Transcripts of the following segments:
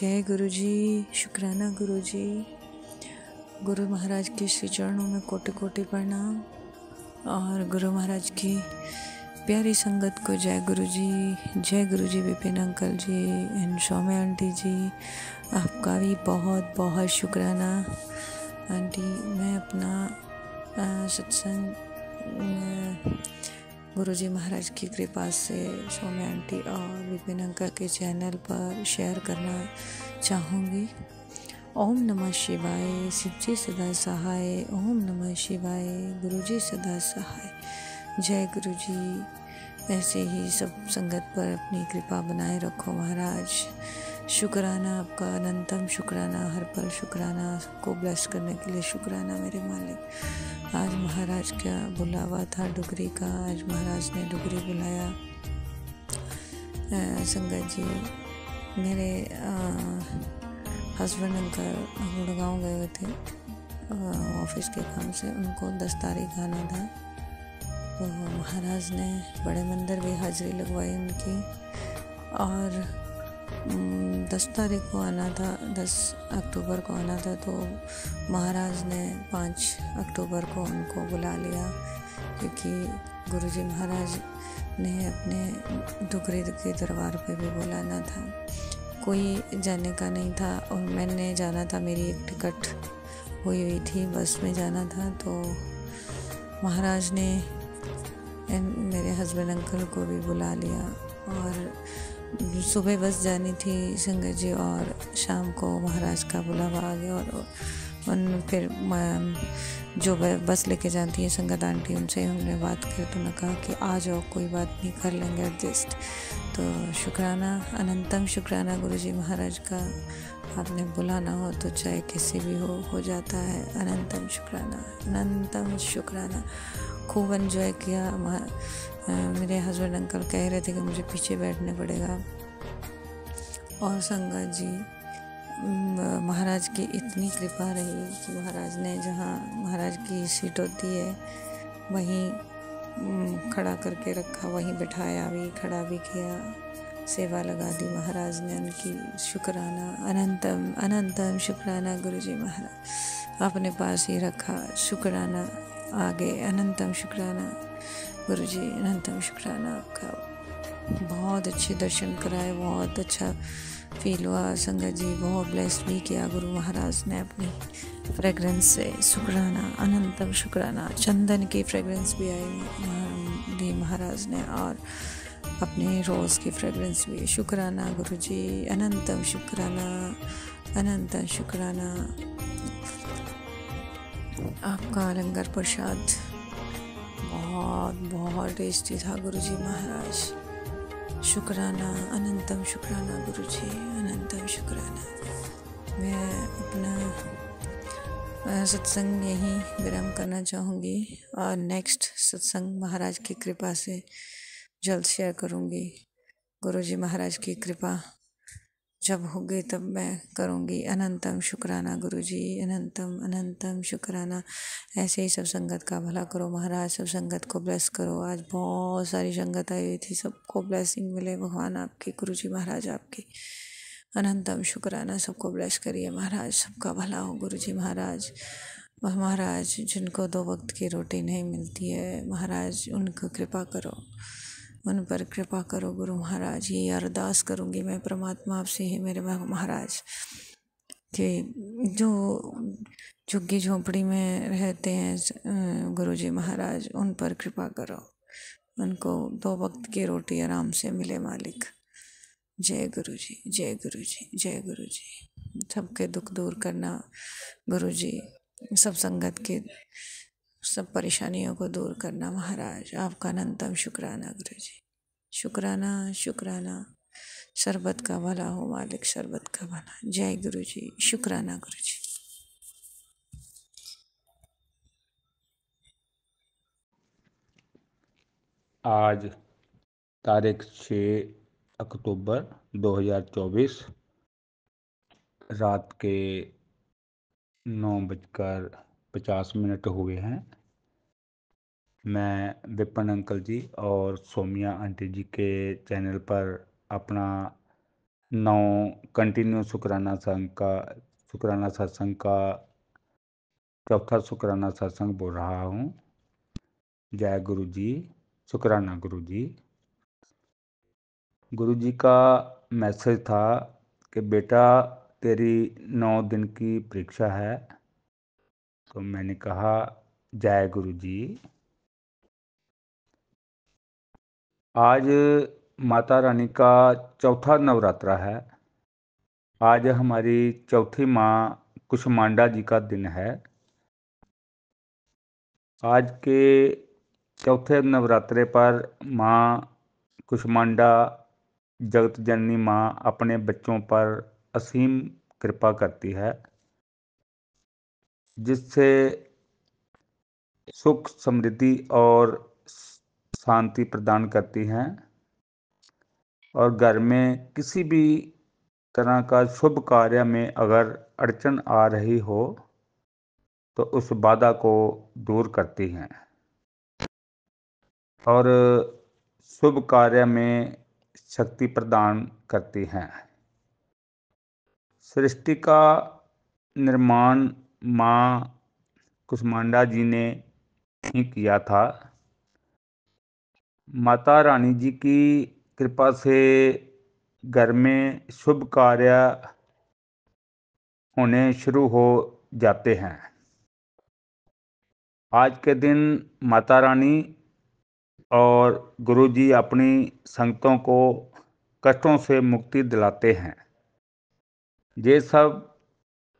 जय गुरु जी, शुक्राना गुरु जी। गुरु महाराज के श्री चरणों में कोटि कोटि प्रणाम। और गुरु महाराज की प्यारी संगत को जय गुरु जी Vipin uncle ji and Saumya aunty ji, आपका भी बहुत बहुत शुक्राना आंटी। मैं अपना सत्संग गुरु जी महाराज की कृपा से सौम्या आंटी और विपिन अंकल के चैनल पर शेयर करना चाहूँगी। ओम नमः शिवाय, शिव जी सदा सहाय। ओम नमः शिवाय, गुरु जी सदा सहाय। जय गुरु जी। ऐसे ही सब संगत पर अपनी कृपा बनाए रखो महाराज। शुक्राना आपका, अनंतम शुक्राना, हर पल शुक्राना, सबको ब्लेस करने के लिए शुक्राना मेरे मालिक। आज महाराज का बुलावा था डुगरी का, आज महाराज ने डुगरी बुलाया। संगत जी, मेरे हस्बैंड अंकल गुड़गांव गए हुए थे ऑफिस के काम से, उनको 10 तारीख आना था। तो महाराज ने बड़े मंदिर भी हाजिरी लगवाई उनकी, और 10 तारीख को आना था, 10 अक्टूबर को आना था। तो महाराज ने 5 अक्टूबर को उनको बुला लिया, क्योंकि गुरुजी महाराज ने अपने डुगरी के दरबार पे भी बुलाना था। कोई जाने का नहीं था और मैंने जाना था, मेरी एक टिकट हुई थी, बस में जाना था। तो महाराज ने मेरे हस्बैंड अंकल को भी बुला लिया, और सुबह बस जानी थी संगत जी, और शाम को महाराज का बुलावा आ गया। और फिर जो बस लेके जाती है संगत आंटी, उनसे हमने बात की, तो उन्होंने कहा कि आ जाओ, कोई बात नहीं, कर लेंगे एडजस्ट। तो शुक्राना, अनंतम शुक्राना गुरुजी महाराज का। आपने बुलाना हो तो चाहे किसी भी हो जाता है। अनंतम शुक्राना, अनंतम शुक्राना। खूब एंजॉय किया। मेरे हस्बैंड अंकल कह रहे थे कि मुझे पीछे बैठने पड़ेगा। और संगत जी, महाराज की इतनी कृपा रही कि महाराज ने जहाँ महाराज की सीट होती है वहीं खड़ा करके रखा, वहीं बिठाया भी, खड़ा भी किया, सेवा लगा दी महाराज ने उनकी। शुक्राना, अनंतम अनंतम शुक्राना गुरुजी महाराज, अपने पास ही रखा। शुक्राना आगे, अनंतम शुक्राना गुरुजी, अनंतम शुक्राना आपका। बहुत अच्छे दर्शन कराए, बहुत अच्छा फील हुआ संगत जी, बहुत ब्लेस्ड भी किया गुरु महाराज ने अपनी फ्रेगरेंस से। शुक्राना, अनंतम शुक्राना। चंदन की फ्रेगरेंस भी आई दी महाराज ने, और अपने रोज़ की फ्रेगरेंस भी। शुक्राना गुरुजी, अनंतम शुक्राना, अनंतम शुक्राना। आपका लंगर प्रसाद बहुत बहुत टेस्टी था गुरुजी महाराज। शुक्राना, अनंतम शुक्राना गुरुजी, अनंतम शुक्राना। मैं अपना सत्संग यहीं विराम करना चाहूँगी, और नेक्स्ट सत्संग महाराज की कृपा से जल्द शेयर करूँगी। गुरुजी महाराज की कृपा जब होगी तब मैं करूँगी। अनंतम शुक्राना गुरुजी, अनंतम अनंतम शुक्राना। ऐसे ही सब संगत का भला करो महाराज, सब संगत को ब्लेस करो। आज बहुत सारी संगत आई हुई थी, सबको ब्लेसिंग मिले भगवान आपकी, गुरुजी महाराज आपकी। अनंतम शुक्राना, सबको ब्लेस करिए महाराज, सबका भला हो गुरुजी महाराज। महाराज जिनको 2 वक्त की रोटी नहीं मिलती है महाराज, उनको कृपा करो, उन पर कृपा करो गुरु महाराज। ये अरदास करूँगी मैं परमात्मा आपसे ही मेरे महाराज, कि जो झुग्गी झोंपड़ी में रहते हैं गुरुजी महाराज, उन पर कृपा करो, उनको 2 वक्त की रोटी आराम से मिले मालिक। जय गुरुजी, जय गुरुजी, जय गुरुजी। सबके दुख दूर करना गुरुजी, सब संगत के सब परेशानियों को दूर करना महाराज। आपका अनंतम शुक्राना गुरुजी। शुक्राना, शुक्राना। शरबत का भला हो मालिक, शरबत का भला। जय गुरुजी, शुक्राना गुरुजी। आज तारीख 6 अक्टूबर 2024 रात के 9:50 हुए हैं। मैं विपिन अंकल जी और सौम्या आंटी जी के चैनल पर अपना 9 कंटिन्यू शुक्राना सत्संग का चौथा शुक्राना सत्संग बोल रहा हूँ। जय गुरु जी, शुक्राना गुरु जी। गुरु जी का मैसेज था कि बेटा तेरी 9 दिन की परीक्षा है। तो मैंने कहा जय गुरु जी। आज माता रानी का चौथा नवरात्रा है। आज हमारी चौथी माँ कुष्मांडा जी का दिन है। आज के चौथे नवरात्रे पर माँ कुष्मांडा जगत जननी माँ अपने बच्चों पर असीम कृपा करती है, जिससे सुख समृद्धि और शांति प्रदान करती हैं। और घर में किसी भी तरह का शुभ कार्य में अगर अड़चन आ रही हो तो उस बाधा को दूर करती हैं और शुभ कार्य में शक्ति प्रदान करती हैं। सृष्टि का निर्माण माँ कुष्मांडा जी ने ही किया था। माता रानी जी की कृपा से घर में शुभ कार्य होने शुरू हो जाते हैं। आज के दिन माता रानी और गुरु जी अपनी संगतों को कष्टों से मुक्ति दिलाते हैं। ये सब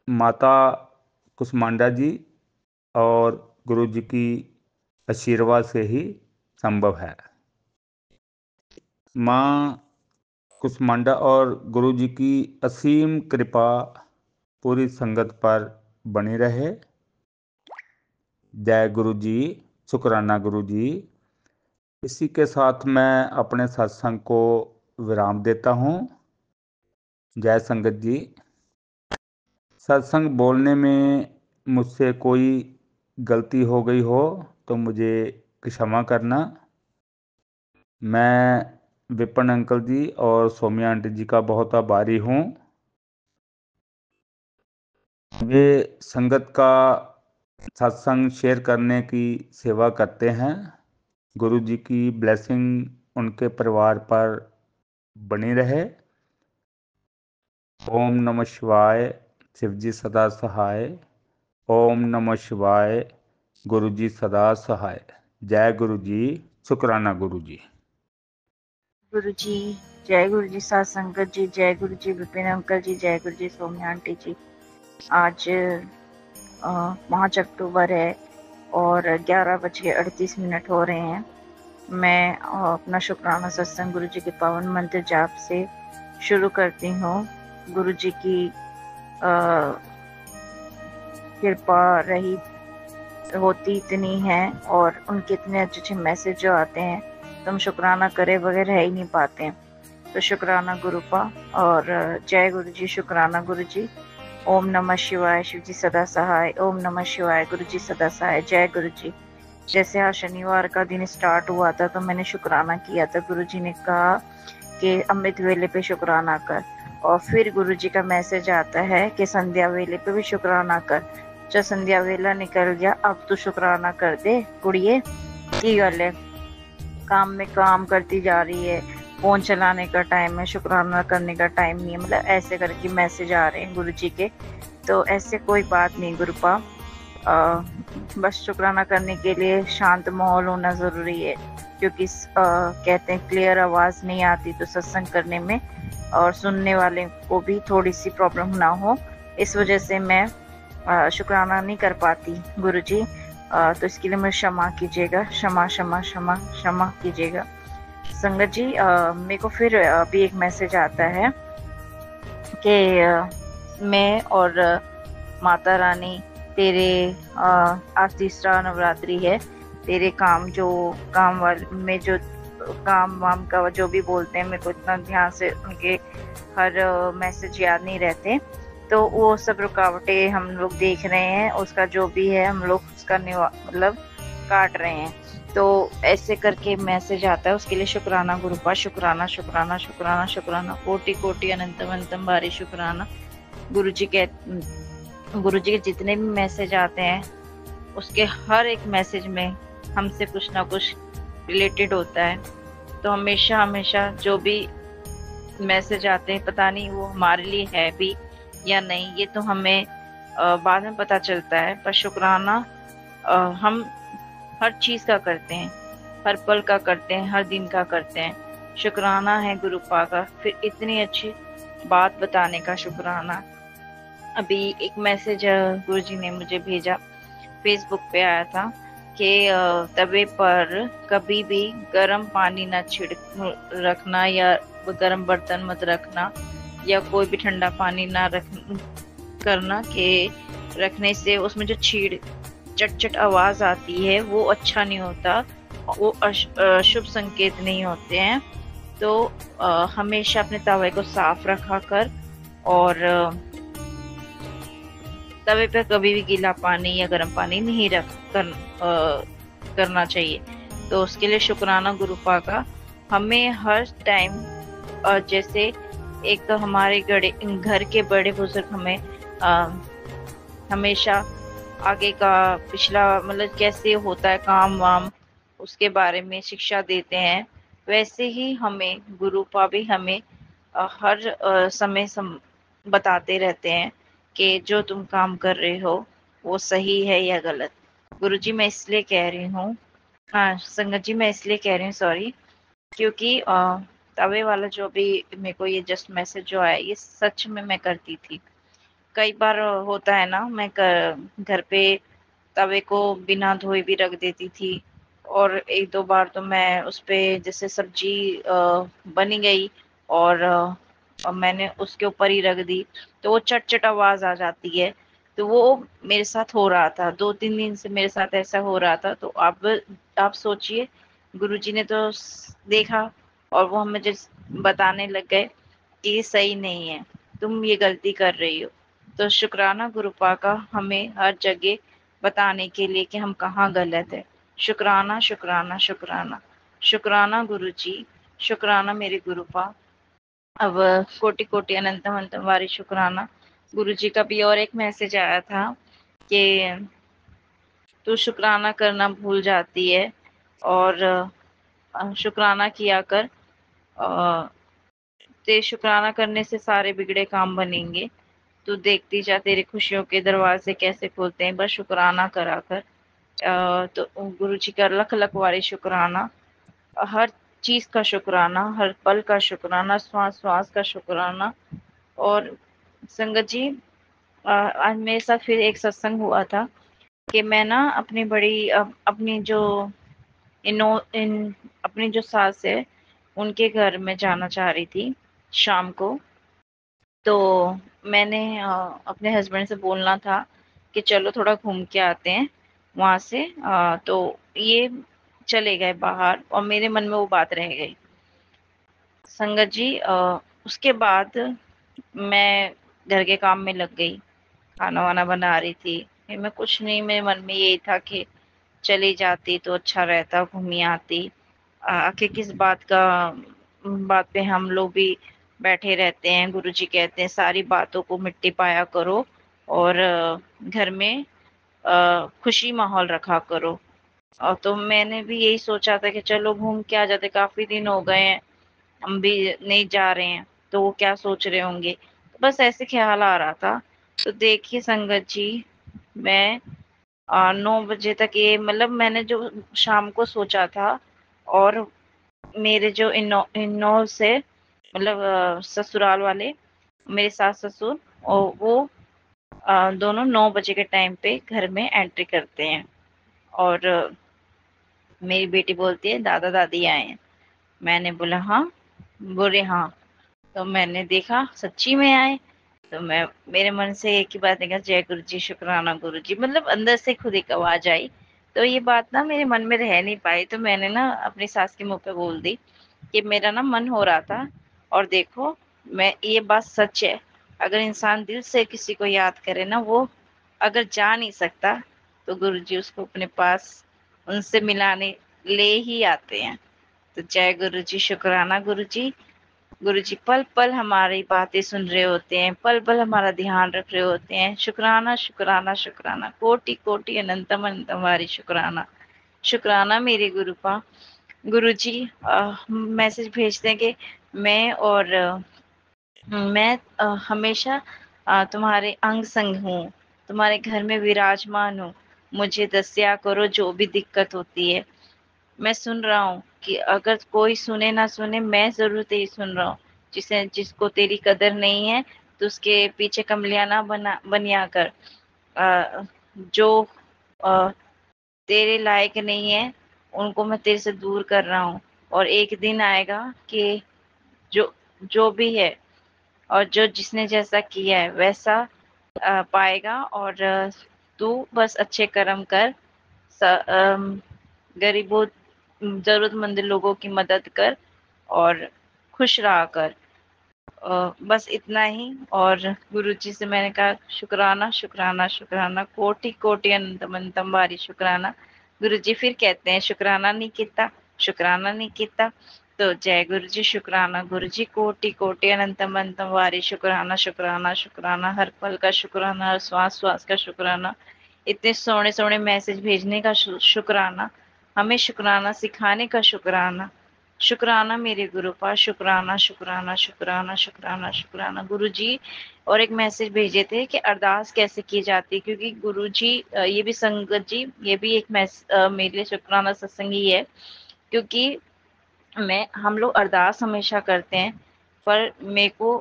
माता कुष्मांडा जी और गुरु जी की आशीर्वाद से ही संभव है। माँ कुष्मांडा और गुरु जी की असीम कृपा पूरी संगत पर बनी रहे। जय गुरु जी, शुक्राना गुरु जी। इसी के साथ मैं अपने सत्संग को विराम देता हूँ। जय संगत जी। सत्संग बोलने में मुझसे कोई गलती हो गई हो तो मुझे क्षमा करना। मैं विपिन अंकल जी और सौम्या आंटी जी का बहुत आभारी हूँ। वे संगत का सत्संग शेयर करने की सेवा करते हैं। गुरु जी की ब्लेसिंग उनके परिवार पर बनी रहे। ओम नमः शिवाय, शिव जी सदा सहाय। ओम नमः शिवाय, गुरु जी सदा सहाय। जय गुरु जी, शुक्राना गुरु जी। गुरु जी, जय गुरु जी साथ संगत जी, जय गुरु जी विपिन अंकल जी, जय गुरु जी सौम्या आंटी जी। आज 5 अक्टूबर है और 11:38 हो रहे हैं। मैं अपना शुक्राना सत्संग गुरु जी के पावन मंत्र जाप से शुरू करती हूँ। गुरु जी की कृपा रही होती इतनी है और उनके इतने अच्छे अच्छे मैसेज जो आते हैं तो हम शुक्राना करे बगैर रह ही नहीं पाते हैं। तो शुक्राना गुरुपा और जय गुरु जी, शुक्राना गुरु जी। ओम नमः शिवाय, शिव जी सदा सहाय। ओम नमः शिवाय, गुरु जी सदा सहाय। जय गुरु जी। जैसे आज शनिवार का दिन स्टार्ट हुआ था तो मैंने शुक्राना किया था। गुरु जी ने कहा कि अमृत वेले पे शुक्राना कर, और फिर गुरु जी का मैसेज आता है कि संध्या वेले पे भी शुक्राना कर। जब संध्या वेला निकल गया, अब तो शुक्राना कर दे कुड़िए, की गल है। काम में काम करती जा रही है, फोन चलाने का टाइम है, शुक्राना करने का टाइम नहीं है। मतलब ऐसे करके मैसेज आ रहे हैं गुरु जी के। तो ऐसे कोई बात नहीं गुरुपा, बस शुक्राना करने के लिए शांत माहौल होना ज़रूरी है, क्योंकि कहते हैं क्लियर आवाज़ नहीं आती तो सत्संग करने में और सुनने वाले को भी थोड़ी सी प्रॉब्लम ना हो, इस वजह से मैं शुक्राना नहीं कर पाती गुरु जी। तो इसके लिए मुझे क्षमा कीजिएगा, क्षमा क्षमा क्षमा क्षमा कीजिएगा संगत जी। मेरे को फिर अभी एक मैसेज आता है कि मैं और माता रानी तेरे आज तीसरा नवरात्रि है, तेरे काम वाम का जो भी बोलते हैं, मेरे को इतना ध्यान से उनके हर मैसेज याद नहीं रहते, तो वो सब रुकावटें हम लोग देख रहे हैं। उसका जो भी है हम लोग उसका मतलब काट रहे हैं। तो ऐसे करके मैसेज आता है, उसके लिए शुक्राना गुरुपा, शुक्राना शुक्राना शुक्राना शुक्राना, कोटि कोटि अनंतम अनंतम भारी शुक्राना। गुरुजी के जितने भी मैसेज आते हैं उसके हर एक मैसेज में हमसे कुछ ना कुछ रिलेटेड होता है। तो हमेशा हमेशा जो भी मैसेज आते हैं, पता नहीं वो हमारे लिए है भी या नहीं, ये तो हमें बाद में पता चलता है। पर शुक्राना हम हर चीज का करते हैं, हर पल का करते हैं, हर दिन का करते हैं। शुक्राना है गुरुपा का, फिर इतनी अच्छी बात बताने का शुक्राना। अभी एक मैसेज गुरुजी ने मुझे भेजा, फेसबुक पे आया था कि तवे पर कभी भी गर्म पानी ना रखना, या गर्म बर्तन मत रखना, या कोई भी ठंडा पानी ना करना कि रखने से उसमें जो चट आवाज आती है वो अच्छा नहीं होता, वो शुभ संकेत नहीं होते हैं। तो हमेशा अपने तवे को साफ रखा कर, और तवे पे कभी भी गीला पानी या गर्म पानी नहीं करना चाहिए। तो उसके लिए शुक्राना गुरुपा का। हमें हर टाइम जैसे एक तो हमारे घर के बड़े बुजुर्ग हमें हमेशा आगे का पिछला मतलब कैसे होता है काम वाम उसके बारे में शिक्षा देते हैं, वैसे ही हमें गुरुपा भी हमें हर समय बताते रहते हैं कि जो तुम काम कर रहे हो वो सही है या गलत। गुरुजी मैं इसलिए कह रही हूँ, हाँ संगत जी मैं इसलिए कह रही हूँ सॉरी, क्योंकि तवे वाला जो भी मेरे को ये जस्ट मैसेज जो आया ये सच में मैं करती थी। कई बार होता है ना, मैं घर पे तवे को बिना धोए भी रख देती थी, और एक दो बार तो मैं उस पे जैसे सब्जी बनी गई और मैंने उसके ऊपर ही रख दी तो वो चट आवाज आ जाती है। तो वो मेरे साथ हो रहा था, 2-3 दिन से मेरे साथ ऐसा हो रहा था। तो अब आप सोचिए, गुरुजी ने तो देखा और वो हमें जिस बताने लग गए कि ये सही नहीं है, तुम ये गलती कर रही हो। तो शुक्राना गुरुपा का हमें हर जगह बताने के लिए कि हम कहाँ गलत है। शुक्राना शुक्राना शुक्राना शुक्राना गुरुजी, शुक्राना मेरे गुरुपा। अब कोटि कोटि अनंतम अनंतम वारी शुक्राना। गुरुजी का भी और एक मैसेज आया था कि तू शुक्राना करना भूल जाती है, और शुक्राना किया कर, ते शुक्राना करने से सारे बिगड़े काम बनेंगे। तू देखती जा तेरी खुशियों के दरवाजे कैसे खुलते हैं, बस शुक्राना करा कर। तो गुरुजी का लख लख वारी शुक्राना, हर चीज का शुक्राना, हर पल का शुक्राना, श्वास श्वास का शुक्राना। और संगत जी आज मेरे साथ फिर एक सत्संग हुआ था कि मैं ना अपनी बड़ी अपनी जो अपनी जो सास है उनके घर में जाना चाह रही थी शाम को। तो मैंने अपने हस्बैंड से बोलना था कि चलो थोड़ा घूम के आते हैं वहां से। तो ये चले गए बाहर और मेरे मन में वो बात रह गई। संगत जी उसके बाद मैं घर के काम में लग गई, खाना वाना बना रही थी। फिर मैं कुछ नहीं, मेरे मन में यही था कि चली जाती तो अच्छा रहता, घूमी आती। आखिर किस बात पे हम लोग भी बैठे रहते हैं। गुरुजी कहते हैं सारी बातों को मिट्टी पाया करो और घर में खुशी माहौल रखा करो। और तो मैंने भी यही सोचा था कि चलो घूम के आ जाते, काफी दिन हो गए हैं, हम भी नहीं जा रहे हैं तो वो क्या सोच रहे होंगे। बस ऐसे ख्याल आ रहा था। तो देखिए संगत जी, मैं 9 बजे तक ये मतलब मैंने जो शाम को सोचा था, और मेरे जो इन से मतलब ससुराल वाले मेरे सास ससुर और वो दोनों 9 बजे के टाइम पे घर में एंट्री करते हैं। और मेरी बेटी बोलती है दादा दादी आए हैं। मैंने बोला हाँ, बोले हाँ। तो मैंने देखा सच्ची में आए। तो मैं मेरे मन से एक ही बात निकला, जय गुरु जी, शुक्राना गुरु जी, मतलब अंदर से खुद एक आवाज आई। तो ये बात ना मेरे मन में रह नहीं पाई, तो मैंने ना अपनी सास के मुंह पे बोल दी कि मेरा ना मन हो रहा था। और देखो मैं ये बात सच है, अगर इंसान दिल से किसी को याद करे ना, वो अगर जा नहीं सकता तो गुरु जी उसको अपने पास उनसे मिलाने ले ही आते हैं। तो जय गुरु जी, शुक्राना गुरु जी। गुरु जी पल पल हमारी बातें सुन रहे होते हैं, पल पल हमारा ध्यान रख रहे होते हैं। शुक्राना शुक्राना शुक्राना, कोटि कोटि अनंतम अनंतम वारी शुक्राना। शुक्राना मेरे गुरुपा। गुरु जी मैसेज भेजते हैं कि मैं हमेशा तुम्हारे अंग संग हूँ, तुम्हारे घर में विराजमान हूँ। मुझे दस्या करो जो भी दिक्कत होती है। मैं सुन रहा हूँ कि अगर कोई सुने ना सुने, मैं जरूर तेरी सुन रहा हूँ। जिसको तेरी कदर नहीं है तो उसके पीछे कमलिया ना बनिया कर। जो अ, तेरे लायक नहीं है उनको मैं तेरे से दूर कर रहा हूँ। और एक दिन आएगा कि जो जो भी है और जो जिसने जैसा किया है वैसा पाएगा। और तू बस अच्छे कर्म कर, गरीबों जरूरतमंद लोगों की मदद कर और खुश रहा कर। बस इतना ही। और गुरुजी से मैंने कहा शुक्राना शुक्राना शुक्राना, कोटि कोटि अनंतम अनंतम बारी शुक्राना। गुरुजी फिर कहते हैं शुक्राना नहीं किता, शुक्राना नहीं किता। तो जय गुरुजी, शुक्राना गुरुजी, कोटि कोटि अनंतम अनंतम बारी शुक्राना शुक्राना शुक्राना, हर पल का शुक्राना, हर श्वास श्वास का शुक्राना, इतने सोने सोने मैसेज भेजने का शुक्राना, हमें शुक्राना सिखाने का शुक्राना। शुक्राना मेरे गुरुपा, शुक्राना शुक्राना शुक्राना शुक्राना शुक्राना। गुरु जी और एक मैसेज भेजे थे कि अरदास कैसे की जाती है, क्योंकि गुरु जी ये भी संगत जी, ये भी एक मेरे लिए शुक्राना सत्संग ही है। क्योंकि हम लोग अरदास हमेशा करते हैं, पर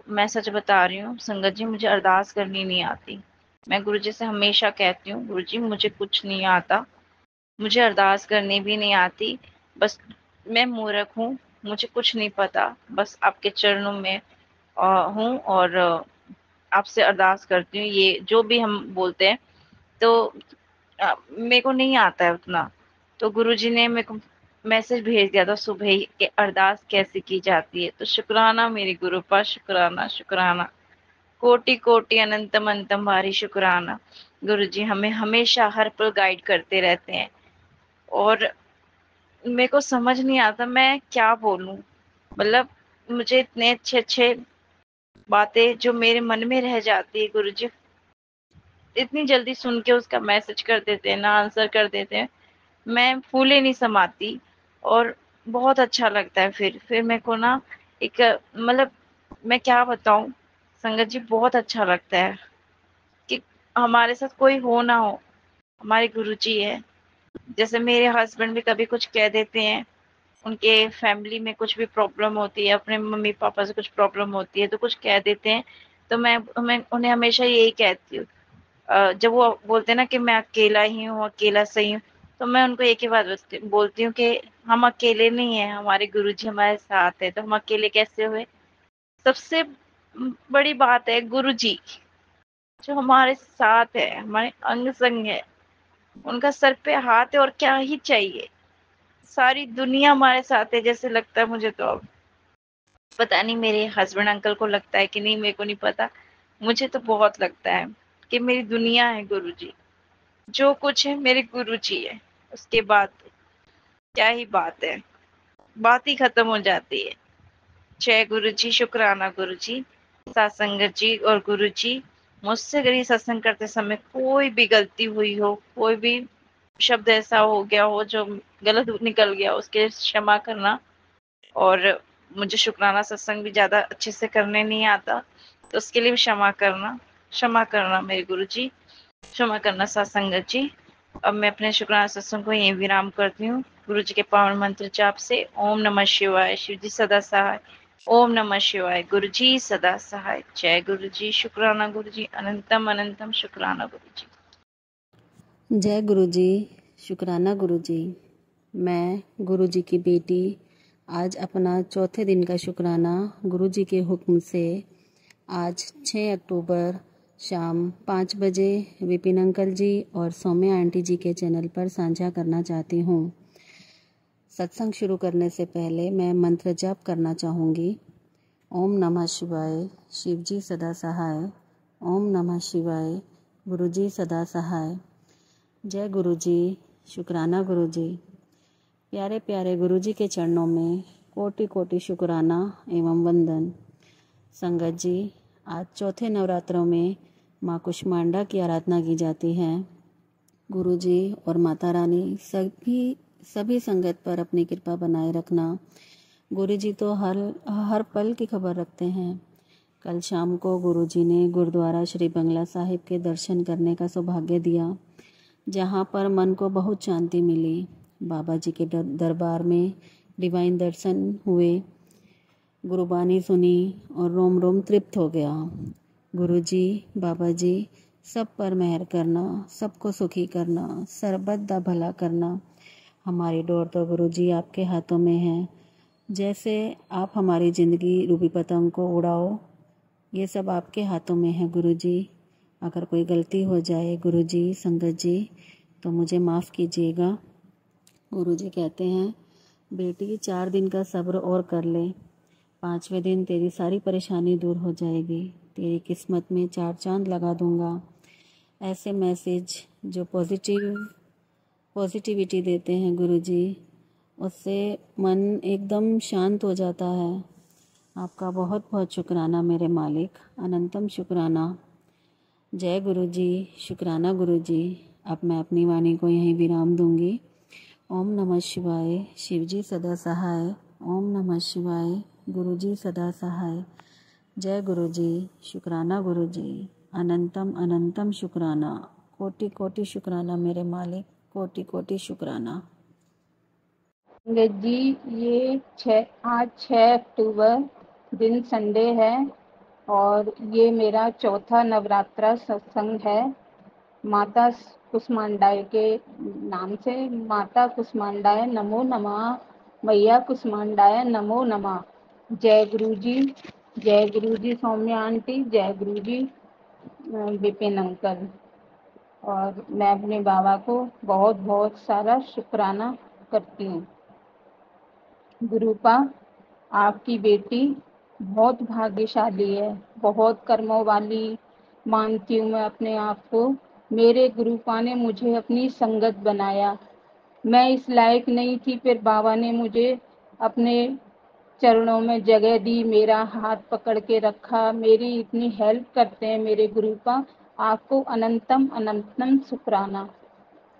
मैं सच बता रही हूँ संगत जी, मुझे अरदास करनी नहीं आती। मैं गुरु जी से हमेशा कहती हूँ गुरु जी मुझे कुछ नहीं आता, मुझे अरदास करनी भी नहीं आती। बस मैं मूर्ख हूँ, मुझे कुछ नहीं पता, बस आपके चरणों में हूँ और आपसे अरदास करती हूँ। ये जो भी हम बोलते हैं तो मेरे को नहीं आता है उतना। तो गुरुजी ने मेरे को मैसेज भेज दिया था सुबह ही कि अरदास कैसे की जाती है। तो शुक्राना मेरे गुरु पर, शुक्राना शुक्राना, कोटि कोटि अनंतम अनंतम भारी शुक्राना। गुरुजी हमें हमेशा हर पल गाइड करते रहते हैं और मेरे को समझ नहीं आता मैं क्या बोलूं। मतलब मुझे इतने अच्छे अच्छे बातें जो मेरे मन में रह जाती है, गुरुजी इतनी जल्दी सुन के उसका मैसेज कर देते हैं ना, आंसर कर देते हैं, मैं फूले नहीं समाती। और बहुत अच्छा लगता है। फिर मेरे को ना एक मतलब मैं क्या बताऊं संगत जी, बहुत अच्छा लगता है कि हमारे साथ कोई हो ना हो, हमारे गुरुजी है। जैसे मेरे हस्बैंड भी कभी कुछ कह देते हैं, उनके फैमिली में कुछ भी प्रॉब्लम होती है, अपने मम्मी पापा से कुछ प्रॉब्लम होती है तो कुछ कह देते हैं, तो मैं उन्हें हमेशा यही कहती हूँ। जब वो बोलते हैं ना कि मैं अकेला ही हूँ, अकेला सही हूँ, तो मैं उनको एक ही बात बोलती हूँ कि हम अकेले नहीं हैं, हमारे गुरुजी हमारे साथ है, तो हम अकेले कैसे हुए। सबसे बड़ी बात है गुरुजी जो हमारे साथ है, हमारे अंग संग है, उनका सर पे हाथ है और क्या ही चाहिए। सारी दुनिया हमारे साथ है जैसे लगता है मुझे। तो अब पता नहीं मेरे हस्बैंड अंकल को लगता है कि नहीं, मेरे को नहीं पता, मुझे तो बहुत लगता है कि मेरी दुनिया है गुरुजी। जो कुछ है मेरे गुरुजी है, उसके बाद क्या ही बात है, बात ही खत्म हो जाती है। जय गुरुजी, शुक्राना गुरुजी, सत्संगत जी और गुरुजी। मुझसे अगर ये सत्संग करते समय कोई भी गलती हुई हो, कोई भी शब्द ऐसा हो गया हो जो गलत निकल गया, उसके क्षमा करना। और मुझे शुक्राना सत्संग भी ज्यादा अच्छे से करने नहीं आता, तो उसके लिए भी क्षमा करना मेरे गुरुजी, क्षमा करना सत्संगत जी। अब मैं अपने शुक्राना सत्संग को यहीं विराम करती हूँ गुरु जी के पावन मंत्र जाप से। ओम नमः शिवाय। शिव जी सदा सहाय। ओम नमः शिवाय। गुरु जी सदा सहाय। जय गुरु जी, शुक्राना गुरु जी, अनंतम अनंतम शुक्राना गुरु जी। जय गुरु जी, शुक्राना गुरु जी। मैं गुरु जी की बेटी आज अपना चौथे दिन का शुक्राना गुरु जी के हुक्म से आज 6 अक्टूबर शाम 5 बजे विपिन अंकल जी और सौम्या आंटी जी के चैनल पर साझा करना चाहती हूँ। सत्संग शुरू करने से पहले मैं मंत्र जाप करना चाहूँगी। ओम नमः शिवाय। शिव जी सदा सहाय। ओम नमः शिवाय। गुरु जी सदा सहाय। जय गुरु जी, शुक्राना गुरु जी। प्यारे प्यारे गुरुजी के चरणों में कोटि कोटि शुक्राना एवं वंदन। संगत जी, आज चौथे नवरात्रों में माँ कुष्मांडा की आराधना की जाती है। गुरुजी और माता रानी सभी संगत पर अपनी कृपा बनाए रखना। गुरुजी तो हर पल की खबर रखते हैं। कल शाम को गुरुजी ने गुरुद्वारा श्री बंगला साहिब के दर्शन करने का सौभाग्य दिया, जहाँ पर मन को बहुत शांति मिली। बाबा जी के दरबार में डिवाइन दर्शन हुए, गुरुबानी सुनी और रोम रोम तृप्त हो गया। गुरुजी, बाबा जी सब पर मेहर करना, सबको सुखी करना, सर्बत दा भला करना। हमारी डोर तो गुरुजी आपके हाथों में है। जैसे आप हमारी ज़िंदगी रूपी पतंग को उड़ाओ, ये सब आपके हाथों में है गुरुजी। अगर कोई गलती हो जाए गुरुजी, संगत जी, तो मुझे माफ़ कीजिएगा। गुरुजी कहते हैं, बेटी 4 दिन का सब्र और कर ले, 5वें दिन तेरी सारी परेशानी दूर हो जाएगी, तेरी किस्मत में 4 चांद लगा दूंगा। ऐसे मैसेज जो पॉजिटिविटी देते हैं गुरुजी, उससे मन एकदम शांत हो जाता है। आपका बहुत बहुत शुक्राना मेरे मालिक, अनंतम शुक्राना। जय गुरुजी, शुक्राना गुरुजी। अब मैं अपनी वाणी को यहीं विराम दूंगी। ओम नमः शिवाय, शिवजी सदा सहाय। ओम नमः शिवाय, गुरुजी सदा सहाय। जय गुरुजी, शुक्राना गुरुजी, अनंतम अनंतम शुक्राना। कोटि कोटि शुक्राना मेरे मालिक, कोटि कोटि शुक्राना। संगत जी, ये आज 6 अक्टूबर दिन संडे है और ये मेरा चौथा नवरात्रा सत्संग है। माता कुष्मांडाय के नाम से, माता कुष्मांडाय नमो नमः, मैया कुष्मांडाय नमो नमः। जय गुरुजी, जय गुरुजी सौम्या आंटी, जय गुरुजी विपिन अंकल। और मैं अपने बाबा को बहुत बहुत सारा शुक्राना करती हूँ। गुरुपा, आपकी बेटी बहुत भाग्यशाली है, बहुत कर्मों वाली मानती हूँ मैं अपने आप को। मेरे गुरुपा ने मुझे अपनी संगत बनाया। मैं इस लायक नहीं थी, फिर बाबा ने मुझे अपने चरणों में जगह दी, मेरा हाथ पकड़ के रखा। मेरी इतनी हेल्प करते हैं मेरे गुरुपा, आपको अनंतम अनंतम शुक्राना।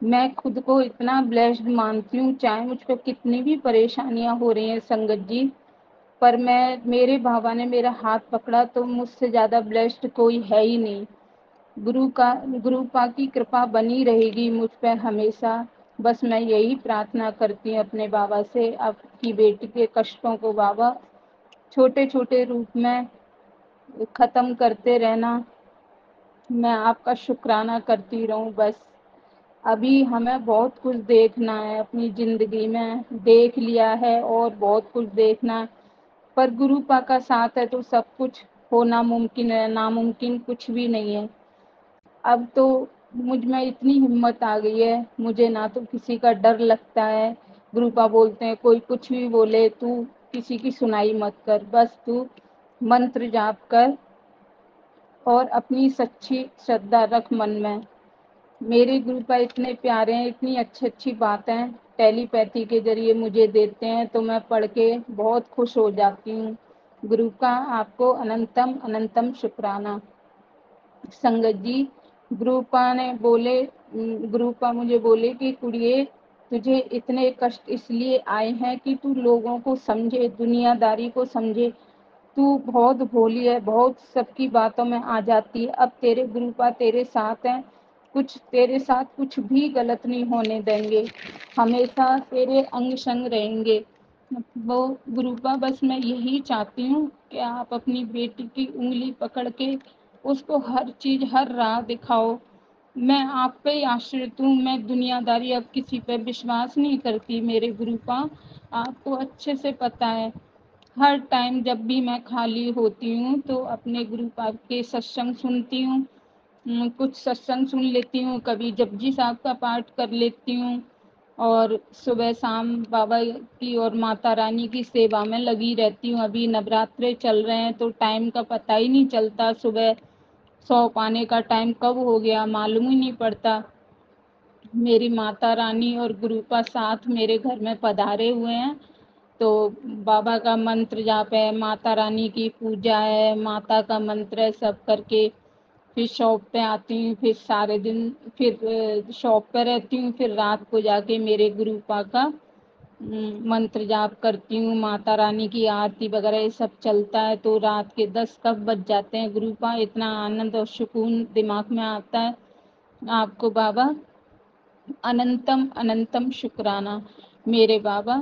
मैं खुद को इतना ब्लेस्ड मानती हूँ, चाहे मुझ पर कितनी भी परेशानियां हो रही हैं संगत जी, पर मेरे बाबा ने मेरा हाथ पकड़ा तो मुझसे ज़्यादा ब्लेस्ड कोई है ही नहीं। गुरुपा की कृपा बनी रहेगी मुझ पर हमेशा। बस मैं यही प्रार्थना करती हूँ अपने बाबा से, आपकी बेटी के कष्टों को बाबा छोटे छोटे रूप में ख़त्म करते रहना। मैं आपका शुक्राना करती रहूं बस। अभी हमें बहुत कुछ देखना है अपनी ज़िंदगी में, देख लिया है और बहुत कुछ देखना है, पर गुरुपा का साथ है तो सब कुछ होना मुमकिन है, नामुमकिन कुछ भी नहीं है। अब तो मुझ में इतनी हिम्मत आ गई है, मुझे ना तो किसी का डर लगता है। गुरुपा बोलते हैं कोई कुछ भी बोले, तू किसी की सुनाई मत कर, बस तू मंत्र जाप कर और अपनी सच्ची श्रद्धा रख मन में। मेरे गुरुपा इतने प्यारे हैं, इतनी अच्छी अच्छी बातें टेलीपैथी के जरिए मुझे देते हैं, तो मैं पढ़ के बहुत खुश हो जाती हूँ। गुरुपा, आपको अनंतम अनंतम शुक्राना। संगत जी, गुरुपा मुझे बोले कि कुड़िए, तुझे इतने कष्ट इसलिए आए हैं कि तू लोगों को समझे, दुनियादारी को समझे। तू बहुत भोली है, बहुत सबकी बातों में आ जाती है। अब तेरे गुरुपा तेरे साथ हैं, तेरे साथ कुछ भी गलत नहीं होने देंगे, हमेशा तेरे अंग संग रहेंगे। वो गुरुपा, बस मैं यही चाहती हूँ कि आप अपनी बेटी की उंगली पकड़ के उसको हर चीज़, हर राह दिखाओ। मैं आप पे ही आश्रित हूँ, मैं दुनियादारी अब किसी पे विश्वास नहीं करती मेरे गुरुपा, आपको अच्छे से पता है। हर टाइम जब भी मैं खाली होती हूँ तो अपने गुरुपा के सत्संग सुनती हूँ, कुछ सत्संग सुन लेती हूँ, कभी जपजी साहब का पाठ कर लेती हूँ और सुबह शाम बाबा की और माता रानी की सेवा में लगी रहती हूँ। अभी नवरात्रे चल रहे हैं तो टाइम का पता ही नहीं चलता, सुबह सौ पाने का टाइम कब हो गया मालूम ही नहीं पड़ता। मेरी माता रानी और गुरुपा साथ मेरे घर में पधारे हुए हैं। तो बाबा का मंत्र जाप है, माता रानी की पूजा है, माता का मंत्र है, सब करके फिर शॉप पे आती हूँ। फिर सारे दिन फिर शॉप पे रहती हूँ। फिर रात को जाके मेरे गुरुपा का मंत्र जाप करती हूँ। माता रानी की आरती वगैरह ये सब चलता है। तो रात के 10 कब बज जाते हैं गुरुपा, इतना आनंद और सुकून दिमाग में आता है। आपको बाबा अनंतम अनंतम शुक्राना। मेरे बाबा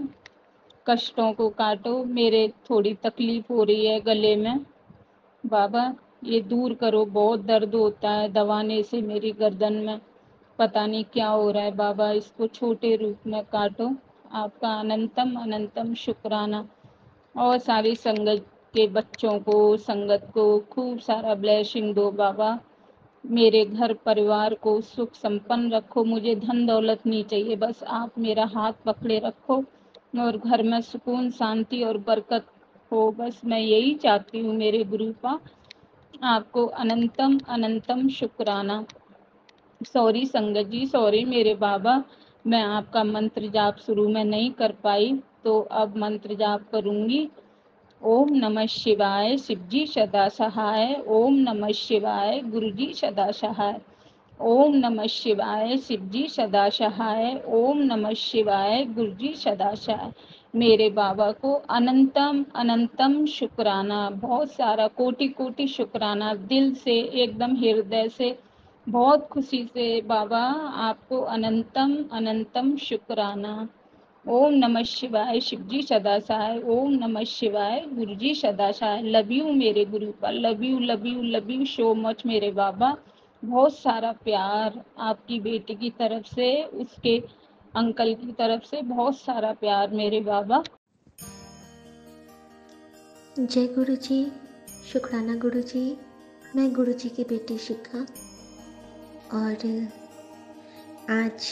कष्टों को काटो, मेरे थोड़ी तकलीफ हो रही है गले में, बाबा ये दूर करो, बहुत दर्द होता है दबाने से मेरी गर्दन में, पता नहीं क्या हो रहा है बाबा, इसको छोटे रूप में काटो। आपका अनंतम अनंतम शुक्राना। और सारी संगत के बच्चों को, संगत को खूब सारा ब्लेसिंग दो बाबा। मेरे घर परिवार को सुख संपन्न रखो। मुझे धन दौलत नहीं चाहिए, बस आप मेरा हाथ पकड़े रखो और घर में सुकून शांति और बरकत हो, बस मैं यही चाहती हूँ मेरे गुरुपा। आपको अनंतम अनंतम शुक्राना। सॉरी संगत जी, सॉरी मेरे बाबा, मैं आपका मंत्र जाप शुरू में नहीं कर पाई, तो अब मंत्र जाप करूँगी। ओम नमः शिवाय, शिवजी सदा सहाय। ओम नमः शिवाय, गुरुजी सदा सहाय। ओम नमः शिवाय, शिवजी सदा सहाय। ओम नमः शिवाय, गुरुजी सदा सहाय। मेरे बाबा को अनंतम अनंतम शुक्राना, बहुत सारा कोटि कोटि शुक्राना, दिल से एकदम हृदय से बहुत खुशी से बाबा आपको अनंतम अनंतम शुक्राना। ओम नमः शिवाय, शिवजी सदा सहाय। ओम नमः शिवाय, गुरुजी सदा सहाय। लव यू मेरे गुरु पर, love you love you love you so much मेरे बाबा। बहुत सारा प्यार आपकी बेटी की तरफ से, उसके अंकल की तरफ से, बहुत सारा प्यार मेरे बाबा। जय गुरु जी, शुक्राना गुरु जी। मैं गुरु जी की बेटी शिखा, और आज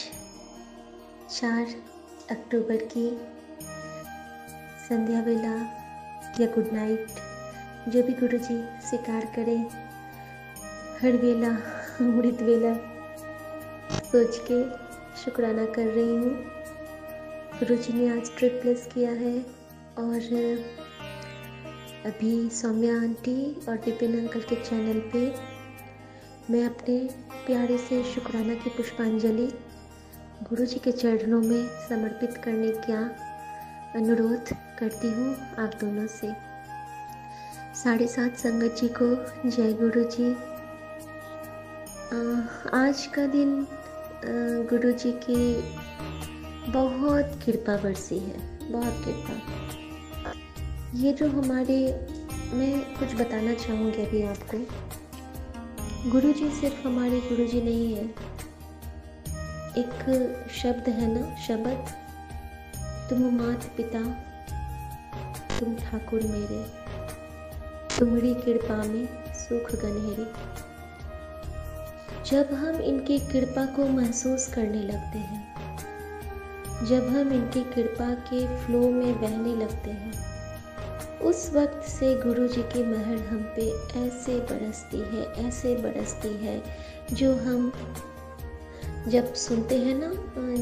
4 अक्टूबर की संध्या वेला या गुड नाइट, जो भी गुरु जी स्वीकार करें, हर वेला अमृत वेला सोच के शुक्राना कर रही हूँ। गुरु जी ने आज ट्रिप प्लस किया है, और अभी सौम्या आंटी और विपिन अंकल के चैनल पे मैं अपने प्यारे से शुक्राना की पुष्पांजलि गुरु जी के चरणों में समर्पित करने का अनुरोध करती हूँ आप दोनों से। 7:30 संगत जी को जय गुरु जी। आज का दिन गुरु जी की बहुत कृपा बरसी है, बहुत कृपा। ये जो हमारे, मैं कुछ बताना चाहूँगी अभी आपको। गुरु जी सिर्फ हमारे गुरु जी नहीं है, एक शब्द है ना, शब्द, तुम मात पिता, तुम ठाकुर मेरे, तुम्हारी कृपा में सुख गनहेरे। जब हम इनकी कृपा को महसूस करने लगते हैं, जब हम इनकी कृपा के फ्लो में बहने लगते हैं, उस वक्त से गुरु जी की महर हम पे ऐसे बरसती है, ऐसे बरसती है, जो हम जब सुनते हैं ना,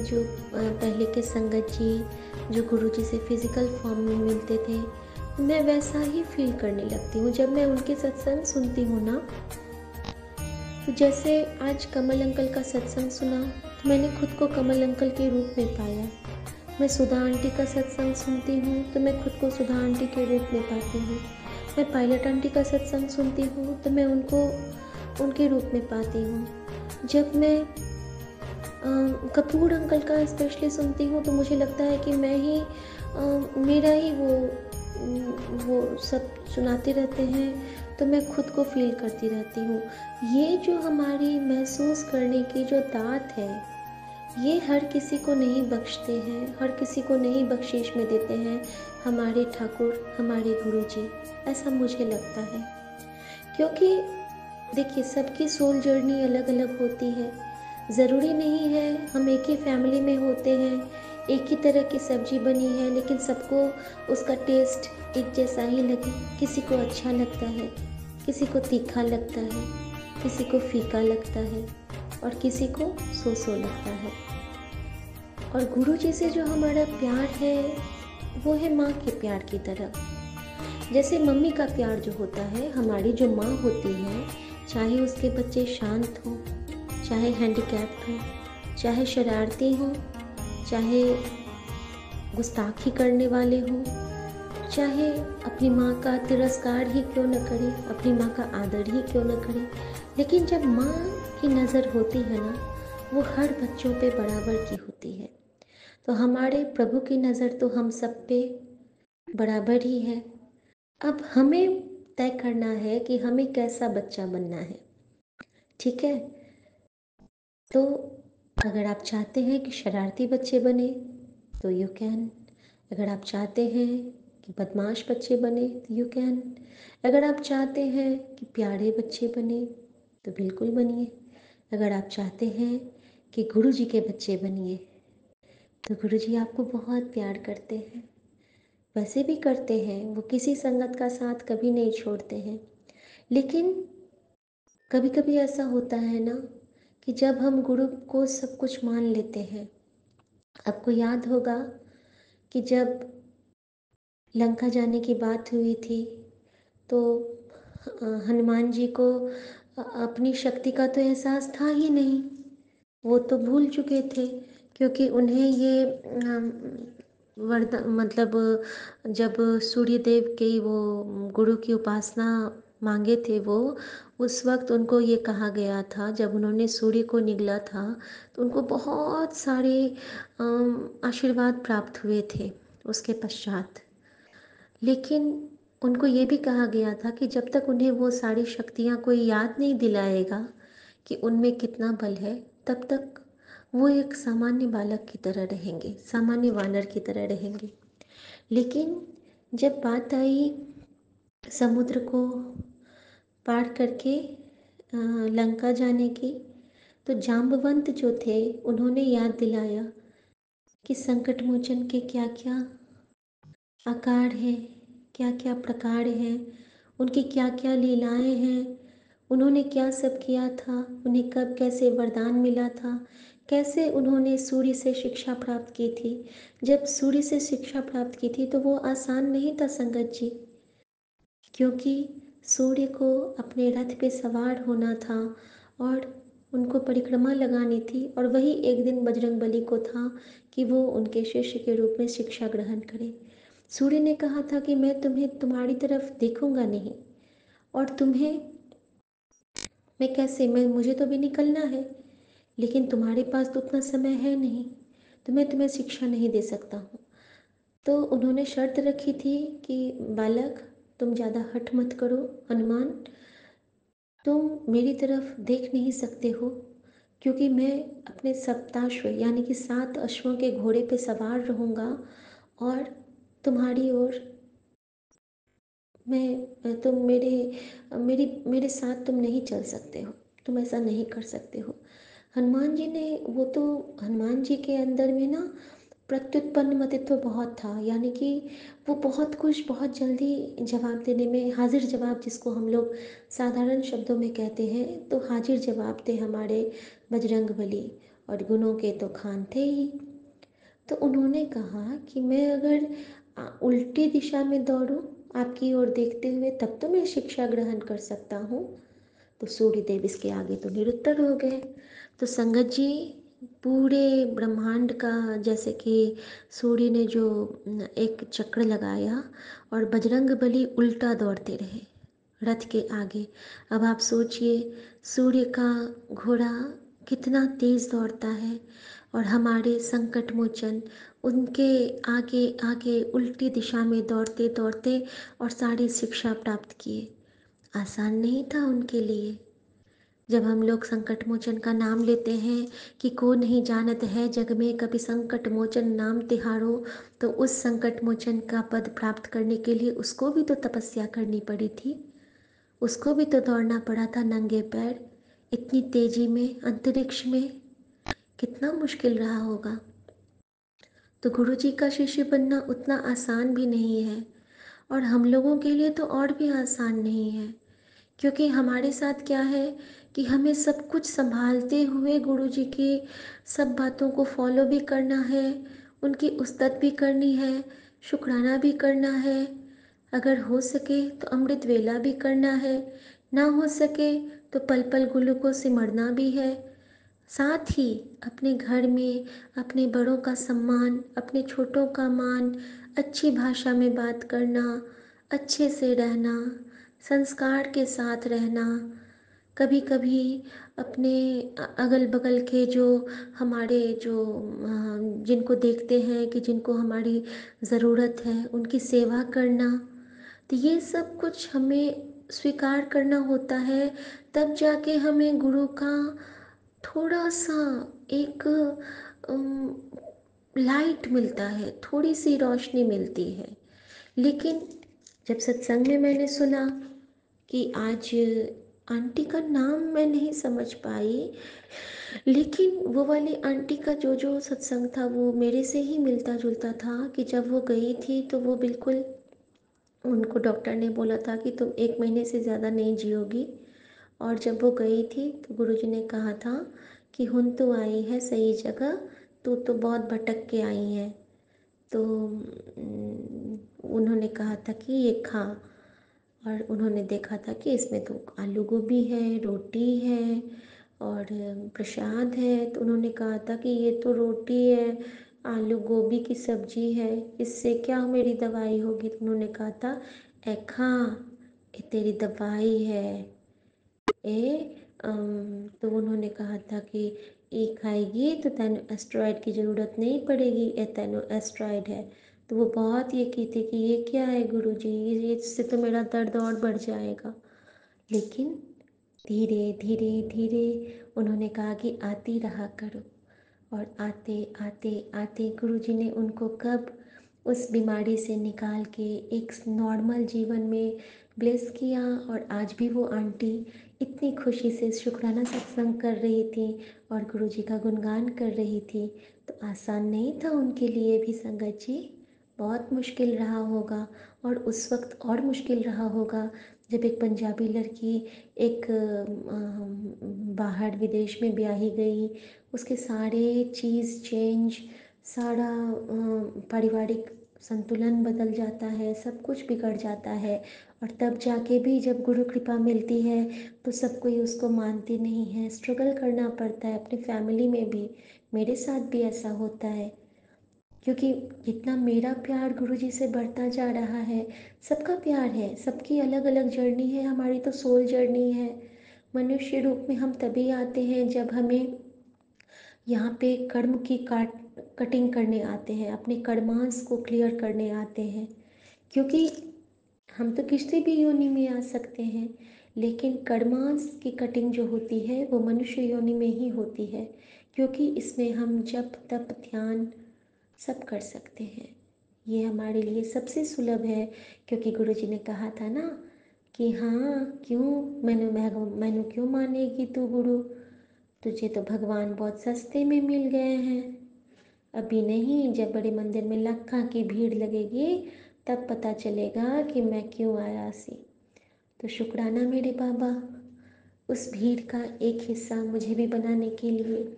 जो पहले के संगत जी जो गुरु जी से फिजिकल फॉर्म में मिलते थे, मैं वैसा ही फील करने लगती हूँ। जब मैं उनके सत्संग सुनती हूँ ना, तो जैसे आज कमल अंकल का सत्संग सुना तो मैंने खुद को कमल अंकल के रूप में पाया। मैं सुधा आंटी का सत्संग सुनती हूँ तो मैं खुद को सुधा आंटी के रूप में पाती हूँ। मैं पायलट आंटी का सत्संग सुनती हूँ तो मैं उनको उनके रूप में पाती हूँ। जब मैं कपूर अंकल का स्पेशली सुनती हूँ तो मुझे लगता है कि मैं ही मेरा ही वो सब सुनाते रहते हैं, तो मैं खुद को फील करती रहती हूँ। ये जो हमारी महसूस करने की जो दात है, ये हर किसी को नहीं बख्शते हैं, हर किसी को नहीं बख्शीश में देते हैं हमारे ठाकुर, हमारे गुरु जी, ऐसा मुझे लगता है। क्योंकि देखिए, सबकी सोल जर्नी अलग अलग होती है। ज़रूरी नहीं है हम एक ही फैमिली में होते हैं, एक ही तरह की सब्जी बनी है, लेकिन सबको उसका टेस्ट एक जैसा ही लगे। किसी को अच्छा लगता है, किसी को तीखा लगता है, किसी को फीका लगता है। और किसी को सो लगता है। और गुरु जी से जो हमारा प्यार है वो है माँ के प्यार की तरह। जैसे मम्मी का प्यार जो होता है, हमारी जो माँ होती है, चाहे उसके बच्चे शांत हों, चाहे हैंडीकैप्ड हों, चाहे शरारती हों, चाहे गुस्ताखी करने वाले हों, चाहे अपनी माँ का तिरस्कार ही क्यों न करें, अपनी माँ का आदर ही क्यों न करें, लेकिन जब माँ की नज़र होती है ना, वो हर बच्चों पे बराबर की होती है। तो हमारे प्रभु की नज़र तो हम सब पे बराबर ही है। अब हमें तय करना है कि हमें कैसा बच्चा बनना है, ठीक है। तो अगर आप चाहते हैं कि शरारती बच्चे बने तो यू कैन, अगर आप चाहते हैं कि बदमाश बच्चे बने तो यू कैन, अगर आप चाहते हैं कि प्यारे बच्चे बने तो बिल्कुल बनिए, अगर आप चाहते हैं कि गुरु जी के बच्चे बनिए तो गुरु जी आपको बहुत प्यार करते हैं, वैसे भी करते हैं, वो किसी संगत का साथ कभी नहीं छोड़ते हैं। लेकिन कभी कभी ऐसा होता है ना कि जब हम गुरु को सब कुछ मान लेते हैं, आपको याद होगा कि जब लंका जाने की बात हुई थी तो हनुमान जी को अपनी शक्ति का तो एहसास था ही नहीं, वो तो भूल चुके थे, क्योंकि उन्हें ये वरदान, मतलब जब सूर्य देव के वो गुरु की उपासना मांगे थे, वो उस वक्त उनको ये कहा गया था, जब उन्होंने सूर्य को निगला था तो उनको बहुत सारे आशीर्वाद प्राप्त हुए थे उसके पश्चात। लेकिन उनको ये भी कहा गया था कि जब तक उन्हें वो सारी शक्तियाँ कोई याद नहीं दिलाएगा कि उनमें कितना बल है, तब तक वो एक सामान्य बालक की तरह रहेंगे, सामान्य वानर की तरह रहेंगे। लेकिन जब बात आई समुद्र को पार करके लंका जाने की, तो जाम्बवंत जो थे उन्होंने याद दिलाया कि संकट मोचन के क्या क्या आकार हैं, क्या क्या प्रकार हैं, उनकी क्या क्या लीलाएं हैं, उन्होंने क्या सब किया था, उन्हें कब कैसे वरदान मिला था, कैसे उन्होंने सूर्य से शिक्षा प्राप्त की थी। जब सूर्य से शिक्षा प्राप्त की थी तो वो आसान नहीं था संगत जी, क्योंकि सूर्य को अपने रथ पे सवार होना था और उनको परिक्रमा लगानी थी, और वही एक दिन बजरंगबली को था कि वो उनके शिष्य के रूप में शिक्षा ग्रहण करें। सूर्य ने कहा था कि मैं तुम्हें तुम्हारी तरफ देखूंगा नहीं, और तुम्हें मैं कैसे, मैं मुझे तो भी निकलना है, लेकिन तुम्हारे पास तो उतना समय है नहीं, तो मैं तुम्हें शिक्षा नहीं दे सकता हूँ। तो उन्होंने शर्त रखी थी कि बालक तुम ज़्यादा हठ मत करो, हनुमान तुम मेरी तरफ देख नहीं सकते हो, क्योंकि मैं अपने सप्ताश्व यानी कि 7 अश्वों के घोड़े पे सवार रहूँगा और तुम्हारी ओर तुम मेरे साथ तुम नहीं चल सकते हो, तुम ऐसा नहीं कर सकते हो। हनुमान जी ने हनुमान जी के अंदर में ना प्रत्युत्पन्न मतित्व बहुत था, यानी कि वो बहुत कुछ बहुत जल्दी जवाब देने में, हाजिर जवाब जिसको हम लोग साधारण शब्दों में कहते हैं, तो हाजिर जवाब थे हमारे बजरंगबली, और गुणों के तो खान थे ही। तो उन्होंने कहा कि मैं अगर उल्टी दिशा में दौड़ूं आपकी ओर देखते हुए, तब तो मैं शिक्षा ग्रहण कर सकता हूँ। तो सूर्यदेव इसके आगे तो निरुत्तर हो गए। तो संगत जी, पूरे ब्रह्मांड का, जैसे कि सूर्य ने जो एक चक्र लगाया और बजरंगबली उल्टा दौड़ते रहे रथ के आगे। अब आप सोचिए, सूर्य का घोड़ा कितना तेज दौड़ता है, और हमारे संकट मोचन उनके आगे आगे उल्टी दिशा में दौड़ते दौड़ते और सारी शिक्षा प्राप्त किए। आसान नहीं था उनके लिए। जब हम लोग संकट मोचन का नाम लेते हैं कि को नहीं जानत है जग में, कभी संकट मोचन नाम तिहारो, तो उस संकट मोचन का पद प्राप्त करने के लिए उसको भी तो तपस्या करनी पड़ी थी, उसको भी तो दौड़ना पड़ा था नंगे पैर, इतनी तेजी में, अंतरिक्ष में। कितना मुश्किल रहा होगा। तो गुरु जी का शिष्य बनना उतना आसान भी नहीं है, और हम लोगों के लिए तो और भी आसान नहीं है, क्योंकि हमारे साथ क्या है कि हमें सब कुछ संभालते हुए गुरु जी की सब बातों को फॉलो भी करना है, उनकी उस्तत भी करनी है, शुक्राना भी करना है, अगर हो सके तो अमृत वेला भी करना है, ना हो सके तो पल पल गुरु को सिमरना भी है। साथ ही अपने घर में अपने बड़ों का सम्मान, अपने छोटों का मान, अच्छी भाषा में बात करना, अच्छे से रहना, संस्कार के साथ रहना। कभी कभी अपने अगल बगल के जो हमारे जो जिनको देखते हैं कि जिनको हमारी ज़रूरत है उनकी सेवा करना, तो ये सब कुछ हमें स्वीकार करना होता है। तब जाके हमें गुरु का थोड़ा सा एक लाइट मिलता है, थोड़ी सी रोशनी मिलती है। लेकिन जब सत्संग में मैंने सुना कि आज आंटी का नाम मैं नहीं समझ पाई, लेकिन वो वाली आंटी का जो जो सत्संग था वो मेरे से ही मिलता जुलता था कि जब वो गई थी तो वो बिल्कुल, उनको डॉक्टर ने बोला था कि तुम 1 महीने से ज़्यादा नहीं जियोगी। और जब वो गई थी तो गुरुजी ने कहा था कि हुन तो आई है सही जगह, तू तो बहुत भटक के आई है। तो उन्होंने कहा था कि ये खा, और उन्होंने देखा था कि इसमें तो आलू गोभी है, रोटी है और प्रसाद है। तो उन्होंने कहा था कि ये तो रोटी है, आलू गोभी की सब्जी है, इससे क्या मेरी दवाई होगी। तो उन्होंने कहा था ए खा, ये तेरी दवाई है। तो उन्होंने कहा था कि ये खाएगी तो तेन एस्ट्रॉयड की ज़रूरत नहीं पड़ेगी, ये तेनो एस्ट्रॉयड है। तो वो बहुत ये की थी कि ये क्या है गुरुजी, ये इससे तो मेरा दर्द और बढ़ जाएगा। लेकिन धीरे धीरे धीरे उन्होंने कहा कि आती रहा करो, और आते आते आते गुरुजी ने उनको कब उस बीमारी से निकाल के एक नॉर्मल जीवन में ब्लेस किया। और आज भी वो आंटी इतनी खुशी से शुक्राना सत्संग कर रही थी और गुरुजी का गुणगान कर रही थी। तो आसान नहीं था उनके लिए भी संगत जी, बहुत मुश्किल रहा होगा। और उस वक्त और मुश्किल रहा होगा जब एक पंजाबी लड़की एक बाहर विदेश में ब्याही गई, उसके सारे चीज़ चेंज, सारा पारिवारिक संतुलन बदल जाता है, सब कुछ बिगड़ जाता है। और तब जाके भी जब गुरु कृपा मिलती है तो सब कोई उसको मानते नहीं है, स्ट्रगल करना पड़ता है अपनी फैमिली में भी। मेरे साथ भी ऐसा होता है, क्योंकि जितना मेरा प्यार गुरुजी से बढ़ता जा रहा है, सबका प्यार है, सबकी अलग अलग जर्नी है, हमारी तो सोल जर्नी है। मनुष्य रूप में हम तभी आते हैं जब हमें यहाँ पे कर्म की कटिंग करने आते हैं, अपने कर्मांश को क्लियर करने आते हैं। क्योंकि हम तो किसी भी योनि में आ सकते हैं, लेकिन कर्मांश की कटिंग जो होती है वो मनुष्य योनि में ही होती है, क्योंकि इसमें हम जप तप ध्यान सब कर सकते हैं। ये हमारे लिए सबसे सुलभ है, क्योंकि गुरुजी ने कहा था ना कि हाँ क्यों मैंने क्यों मानेगी तू गुरु, तुझे तो भगवान बहुत सस्ते में मिल गए हैं। अभी नहीं, जब बड़े मंदिर में लाखों की भीड़ लगेगी तब पता चलेगा कि मैं क्यों आया सी। तो शुक्राना मेरे बाबा, उस भीड़ का एक हिस्सा मुझे भी बनाने के लिए।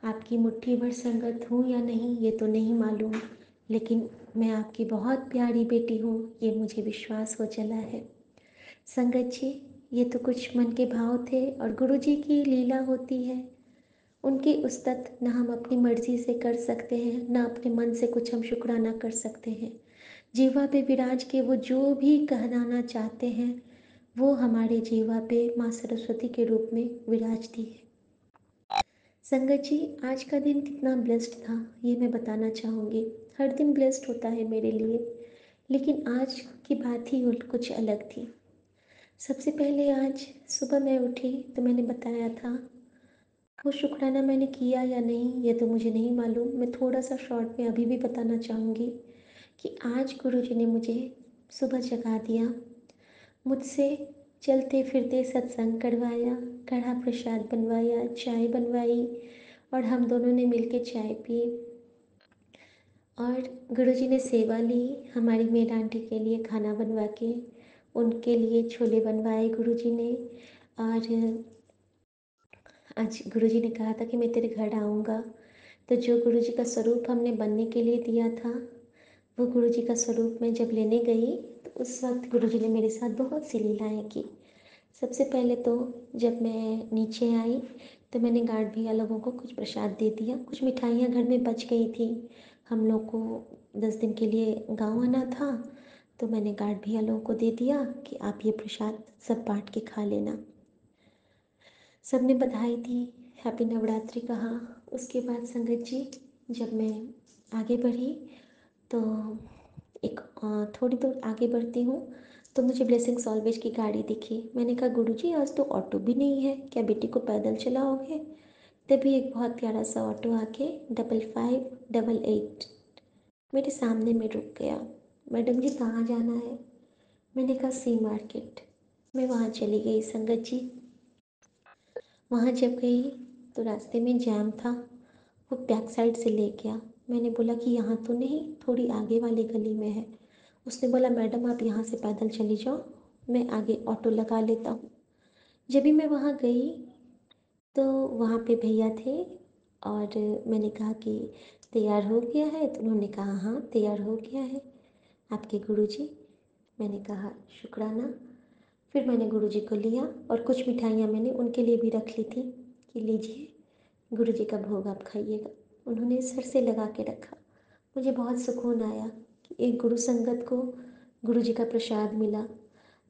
आपकी मुट्ठी भर संगत हूँ या नहीं ये तो नहीं मालूम, लेकिन मैं आपकी बहुत प्यारी बेटी हूँ ये मुझे विश्वास हो चला है। संगत जी, ये तो कुछ मन के भाव थे और गुरु जी की लीला होती है। उनकी उस्तत ना हम अपनी मर्जी से कर सकते हैं, ना अपने मन से कुछ हम शुक्राना कर सकते हैं। जीवा पे विराज के वो जो भी कहलाना चाहते हैं वो हमारे जीवा पे माँ सरस्वती के रूप में विराजती है। संगत जी, आज का दिन कितना ब्लेस्ड था ये मैं बताना चाहूँगी। हर दिन ब्लेस्ड होता है मेरे लिए, लेकिन आज की बात ही कुछ अलग थी। सबसे पहले आज सुबह मैं उठी तो मैंने बताया था, वो शुक्राना मैंने किया या नहीं ये तो मुझे नहीं मालूम। मैं थोड़ा सा शॉर्ट में अभी भी बताना चाहूँगी कि आज गुरुजी ने मुझे सुबह जगा दिया, मुझसे चलते फिरते सत्संग करवाया, कढ़ा प्रसाद बनवाया, चाय बनवाई और हम दोनों ने मिलके चाय पी। और गुरुजी ने सेवा ली हमारी मेड आंटी के लिए खाना बनवा के, उनके लिए छोले बनवाए गुरुजी ने। और आज गुरुजी ने कहा था कि मैं तेरे घर आऊँगा, तो जो गुरुजी का स्वरूप हमने बनने के लिए दिया था, वो गुरुजी का स्वरूप मैं जब लेने गई तो उस वक्त गुरुजी ने मेरे साथ बहुत सी लीलाएँ की। सबसे पहले तो जब मैं नीचे आई तो मैंने गार्ड भैया लोगों को कुछ प्रसाद दे दिया। कुछ मिठाइयाँ घर में बच गई थी, हम लोग को 10 दिन के लिए गाँव आना था, तो मैंने गार्ड भैया लोगों को दे दिया कि आप ये प्रसाद सब बांट के खा लेना। सबने बधाई दी, हैप्पी नवरात्रि कहा। उसके बाद संगत जी जब मैं आगे बढ़ी तो एक थोड़ी दूर आगे बढ़ती हूँ तो मुझे ब्लेसिंग्स ऑलवेज की गाड़ी दिखी। मैंने कहा गुरुजी आज तो ऑटो भी नहीं है, क्या बेटी को पैदल चलाओगे? तभी एक बहुत प्यारा सा ऑटो आके 5588 मेरे सामने में रुक गया। मैडम जी कहाँ जाना है? मैंने कहा सी मार्केट। मैं वहाँ चली गई संगत जी। वहाँ जब गई तो रास्ते में जैम था, वो बैक साइड से ले गया। मैंने बोला कि यहाँ तो नहीं, थोड़ी आगे वाली गली में है। उसने बोला मैडम आप यहाँ से पैदल चली जाओ, मैं आगे ऑटो लगा लेता हूँ। जब भी मैं वहाँ गई तो वहाँ पे भैया थे और मैंने कहा कि तैयार हो गया है? तो उन्होंने कहा हाँ तैयार हो गया है आपके गुरुजी। मैंने कहा शुक्राना। फिर मैंने गुरुजी को लिया और कुछ मिठाइयाँ मैंने उनके लिए भी रख ली थी कि लीजिए गुरुजी का भोग आप खाइएगा। उन्होंने सर से लगा के रखा। मुझे बहुत सुकून आया कि एक गुरु संगत को गुरुजी का प्रसाद मिला।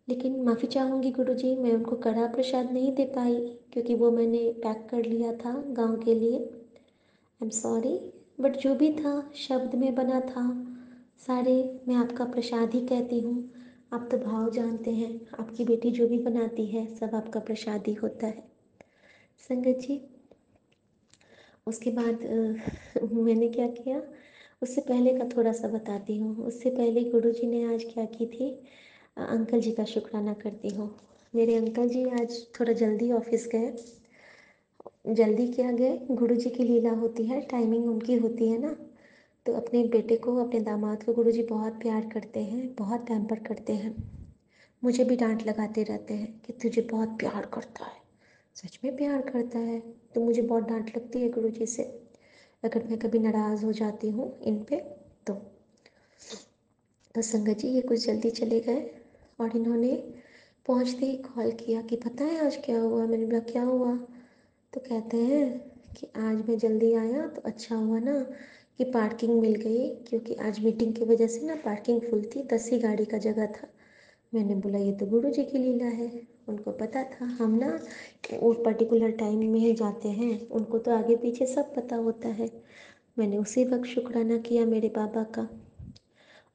लेकिन माफ़ी चाहूँगी गुरुजी, मैं उनको कड़ा प्रसाद नहीं दे पाई क्योंकि वो मैंने पैक कर लिया था गांव के लिए। आई एम सॉरी, बट जो भी था शब्द में बना था, सारे मैं आपका प्रसाद ही कहती हूँ। आप तो भाव जानते हैं, आपकी बेटी जो भी बनाती है सब आपका प्रसाद ही होता है संगत जी। उसके बाद मैंने क्या किया, उससे पहले का थोड़ा सा बताती हूँ। उससे पहले गुरुजी ने आज क्या की थी, अंकल जी का शुक्राना करती हूँ। मेरे अंकल जी आज थोड़ा जल्दी ऑफिस गए। जल्दी क्या गए, गुरुजी की लीला होती है, टाइमिंग उनकी होती है ना। तो अपने बेटे को, अपने दामाद को गुरुजी बहुत प्यार करते हैं, बहुत पैम्पर करते हैं। मुझे भी डांट लगाते रहते हैं कि तुझे बहुत प्यार करता है। सच में प्यार करता है। तो मुझे बहुत डांट लगती है गुरुजी से अगर मैं कभी नाराज़ हो जाती हूँ इन पे तो संगत जी ये कुछ जल्दी चले गए और इन्होंने पहुँचते ही कॉल किया कि पता है आज क्या हुआ? मैंने बोला क्या हुआ? तो कहते हैं कि आज मैं जल्दी आया तो अच्छा हुआ ना कि पार्किंग मिल गई, क्योंकि आज मीटिंग की वजह से ना पार्किंग फुल थी, 10 ही गाड़ी का जगह था। मैंने बोला ये तो गुरुजी की लीला है। उनको पता था हम ना वो पर्टिकुलर टाइम में ही जाते हैं, उनको तो आगे पीछे सब पता होता है। मैंने उसी वक्त शुक्राना किया मेरे बाबा का।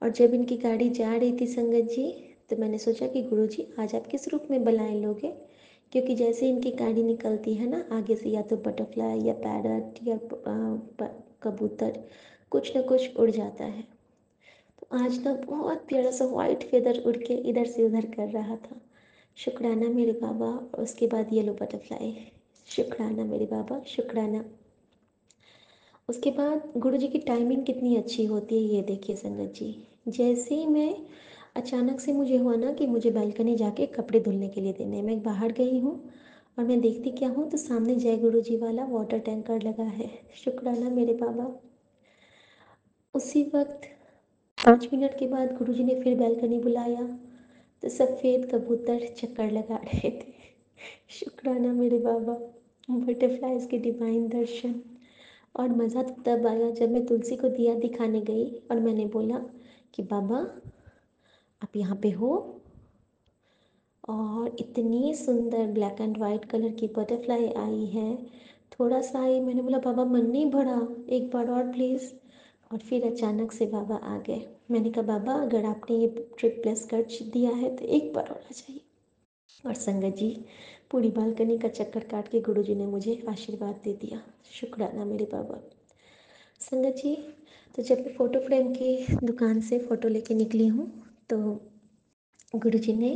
और जब इनकी गाड़ी जा रही थी संगत जी तो मैंने सोचा कि गुरुजी आज आप किस रूप में बुलाए लोगे, क्योंकि जैसे इनकी गाड़ी निकलती है ना आगे से, या तो बटरफ्लाई या पैरट या कबूतर, कुछ ना कुछ उड़ जाता है। तो आज ना बहुत प्यारा सा वाइट फेदर उड़ के इधर से उधर कर रहा था। शुक्राना मेरे बाबा। और उसके बाद येलो बटरफ्लाई। शुक्राना मेरे बाबा, शुक्राना। उसके बाद गुरुजी की टाइमिंग कितनी अच्छी होती है ये देखिए संगत जी। जैसे ही मैं अचानक से मुझे हुआ ना कि मुझे बालकनी जाके कपड़े धुलने के लिए देने, मैं बाहर गई हूँ और मैं देखती क्या हूँ तो सामने जय गुरुजी वाला वाटर टैंकर लगा है। शुक्राना मेरे बाबा। उसी वक्त 5 मिनट के बाद गुरुजी ने फिर बालकनी बुलाया तो सफ़ेद कबूतर चक्कर लगा रहे थे। शुक्राना मेरे बाबा। बटरफ्लाइज के डिवाइन दर्शन। और मज़ा तो तब आया जब मैं तुलसी को दिया दिखाने गई और मैंने बोला कि बाबा आप यहाँ पे हो, और इतनी सुंदर ब्लैक एंड वाइट कलर की बटरफ्लाई आई है। थोड़ा सा आई, मैंने बोला बाबा मन नहीं भरा, एक बार और प्लीज़। और फिर अचानक से बाबा आ गए। मैंने कहा बाबा अगर आपने ये ट्रिप प्लस कर दिया है तो एक बार और आ जाइए। और संगत जी पूरी बालकनी का चक्कर काट के गुरुजी ने मुझे आशीर्वाद दे दिया। शुक्राना मेरे बाबा। संगत जी तो जब मैं फ़ोटो फ्रेम की दुकान से फ़ोटो लेके निकली हूँ तो गुरुजी ने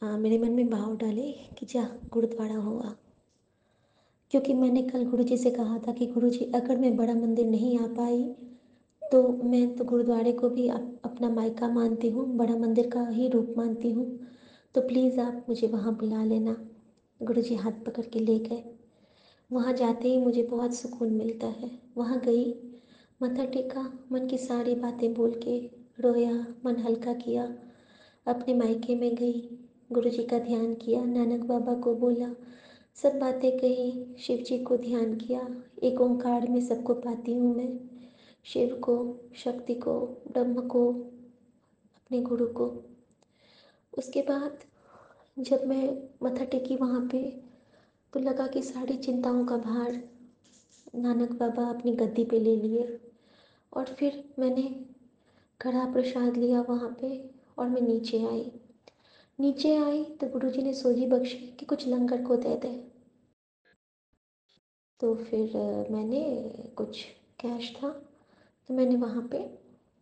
मेरे मन में भाव डाले कि जा गुरुद्वारा होगा, क्योंकि मैंने कल गुरुजी से कहा था कि गुरुजी अगर मैं बड़ा मंदिर नहीं आ पाई तो मैं तो गुरुद्वारे को भी अपना मायका मानती हूँ, बड़ा मंदिर का ही रूप मानती हूँ। तो प्लीज़ आप मुझे वहाँ बुला लेना। गुरुजी हाथ पकड़ के ले गए। वहाँ जाते ही मुझे बहुत सुकून मिलता है। वहाँ गई, माथा टेका, मन की सारी बातें बोल के रोया, मन हल्का किया। अपने मायके में गई, गुरुजी का ध्यान किया, नानक बाबा को बोला, सब बातें कही, शिव जी को ध्यान किया। एक ओंकार में सबको पाती हूँ मैं, शिव को, शक्ति को, ब्रह्म को, अपने गुरु को। उसके बाद जब मैं माथा टेकी वहाँ पे, तो लगा कि सारी चिंताओं का भार नानक बाबा अपनी गद्दी पे ले लिए। और फिर मैंने कड़ा प्रसाद लिया वहाँ पे और मैं नीचे आई। नीचे आई तो गुरुजी ने सोजी बख्शी कि कुछ लंगर को दे दे। तो फिर मैंने कुछ कैश था तो मैंने वहाँ पे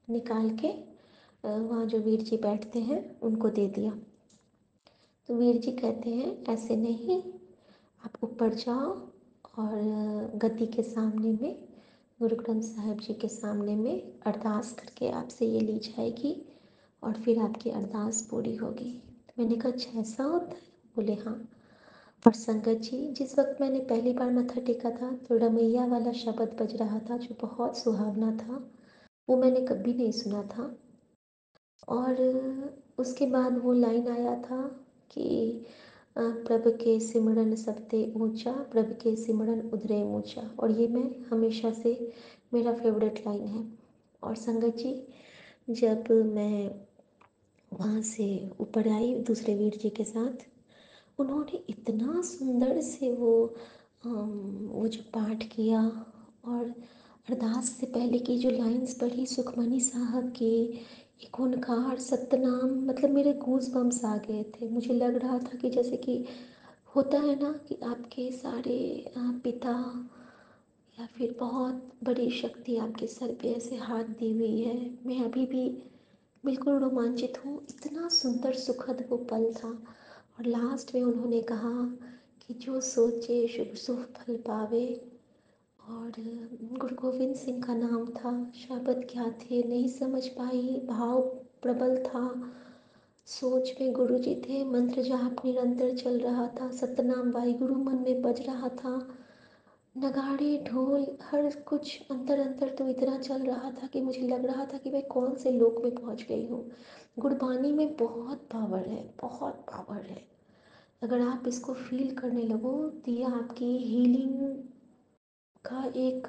निकाल के वहाँ जो वीर जी बैठते हैं उनको दे दिया। तो वीर जी कहते हैं ऐसे नहीं, आप ऊपर जाओ और गद्दी के सामने में, गुरु ग्रंथ साहिब जी के सामने में अरदास करके आपसे ये ली जाएगी और फिर आपकी अरदास पूरी होगी। तो मैंने कहा अच्छा ऐसा होता है? बोले हाँ। और संगत जी, जिस वक्त मैंने पहली बार माथा टेका था तो रमैया वाला शब्द बज रहा था जो बहुत सुहावना था, वो मैंने कभी नहीं सुना था। और उसके बाद वो लाइन आया था कि प्रभ के सिमरन सबते ऊंचा, प्रभ के सिमरन उधरे ऊंचा। और ये मैं हमेशा से, मेरा फेवरेट लाइन है। और संगत जी, जब मैं वहाँ से ऊपर आई दूसरे वीर जी के साथ, उन्होंने इतना सुंदर से वो जो पाठ किया और अरदास से पहले की जो लाइंस पढ़ी सुखमनी साहब की, एक ओंकार सतनाम, मतलब मेरे गूज बम्स आ गए थे। मुझे लग रहा था कि जैसे कि होता है ना कि आपके सारे पिता या फिर बहुत बड़ी शक्ति आपके सर पे ऐसे हाथ दी हुई है। मैं अभी भी बिल्कुल रोमांचित हूँ, इतना सुंदर सुखद वो पल था। और लास्ट में उन्होंने कहा कि जो सोचे शुभ शुभ फल पावे। और गुरु गोविंद सिंह का नाम था, शब्द क्या थे नहीं समझ पाई, भाव प्रबल था। सोच में गुरु जी थे, मंत्र जाप निरंतर चल रहा था, सतनाम वाहिगुरु मन में बज रहा था, नगाड़े ढोल हर कुछ अंतर अंतर तो इतना चल रहा था कि मुझे लग रहा था कि मैं कौन से लोक में पहुंच गई हूँ। गुरबानी में बहुत पावर है, बहुत पावर है। अगर आप इसको फील करने लगो तो ये आपकी हीलिंग का एक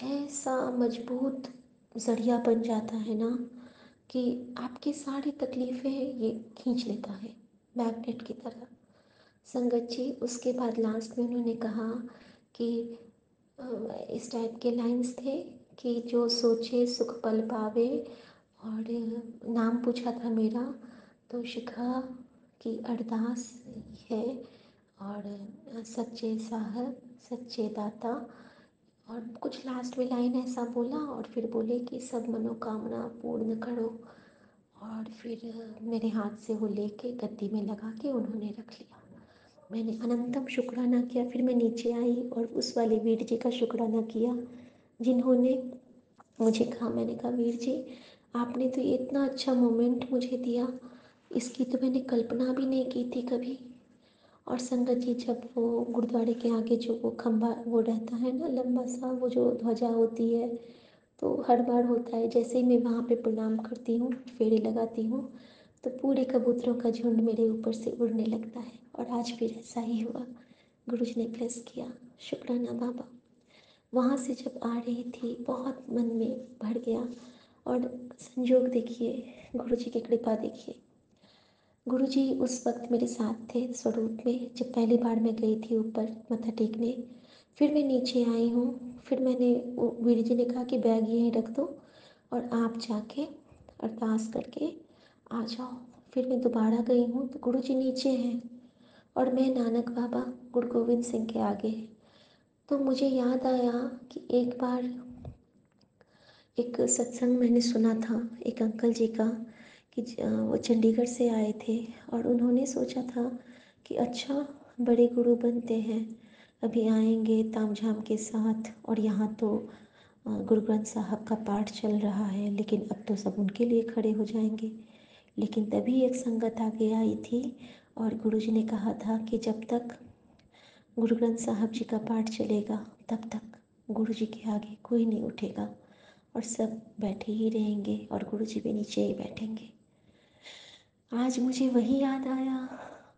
ऐसा मजबूत ज़रिया बन जाता है ना कि आपकी सारी तकलीफ़ें ये खींच लेता है मैग्नेट की तरह। संगत जी, उसके बाद लास्ट में उन्होंने कहा कि इस टाइप के लाइंस थे कि जो सोचे सुख पल पावे। और नाम पूछा था मेरा, तो शिखा की अरदास है और सच्चे साहब सच्चे दाता। और कुछ लास्ट में लाइन ऐसा बोला और फिर बोले कि सब मनोकामना पूर्ण करो। और फिर मेरे हाथ से वो लेके गद्दी में लगा के उन्होंने रख लिया। मैंने अनंतम शुक्राना किया। फिर मैं नीचे आई और उस वाले वीर जी का शुक्राना किया जिन्होंने मुझे कहा, मैंने कहा वीर जी आपने तो ये इतना अच्छा मोमेंट मुझे दिया, इसकी तो मैंने कल्पना भी नहीं की थी कभी। और संगत जी, जब वो गुरुद्वारे के आगे जो वो खम्बा वो रहता है ना लंबा सा, वो जो ध्वजा होती है, तो हर बार होता है जैसे ही मैं वहाँ पे प्रणाम करती हूँ, फेरे लगाती हूँ, तो पूरे कबूतरों का झुंड मेरे ऊपर से उड़ने लगता है। और आज फिर ऐसा ही हुआ, गुरुजी ने ब्लेस किया। शुक्राना बाबा। वहाँ से जब आ रही थी बहुत मन में भर गया। और संयोग देखिए, गुरुजी की कृपा देखिए, गुरुजी उस वक्त मेरे साथ थे स्वरूप में जब पहली बार मैं गई थी ऊपर मत्था टेकने। फिर मैं नीचे आई हूँ, फिर मैंने वीर जी ने कहा कि बैग यहीं रख दो और आप जाके अरदास करके आ जाओ। फिर मैं दोबारा गई हूँ तो गुरुजी नीचे हैं और मैं नानक बाबा गुरु गोविंद सिंह के आगे। तो मुझे याद आया कि एक बार एक सत्संग मैंने सुना था एक अंकल जी का कि वो चंडीगढ़ से आए थे और उन्होंने सोचा था कि अच्छा बड़े गुरु बनते हैं, अभी आएंगे ताम झाम के साथ, और यहाँ तो गुरु ग्रंथ साहब का पाठ चल रहा है, लेकिन अब तो सब उनके लिए खड़े हो जाएंगे। लेकिन तभी एक संगत आगे आई थी और गुरुजी ने कहा था कि जब तक गुरु ग्रंथ साहब जी का पाठ चलेगा तब तक गुरुजी के आगे कोई नहीं उठेगा और सब बैठे ही रहेंगे और गुरुजी भी नीचे ही बैठेंगे। आज मुझे वही याद आया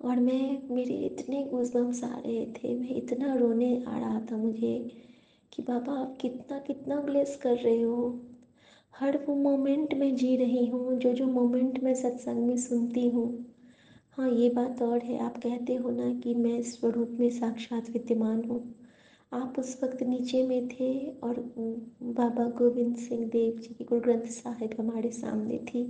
और मेरे इतने गूज़बम्स आ रहे थे, मैं इतना रोने आ रहा था मुझे कि बाबा आप कितना कितना ब्लेस कर रहे हो। हर वो मोमेंट में जी रही हूँ जो मोमेंट मैं सत्संग में सुनती हूँ। हाँ, ये बात और है, आप कहते हो ना कि मैं स्वरूप में साक्षात विद्यमान हूँ। आप उस वक्त नीचे में थे और बाबा गोविंद सिंह देव जी की गुरु ग्रंथ साहिब हमारे सामने थी,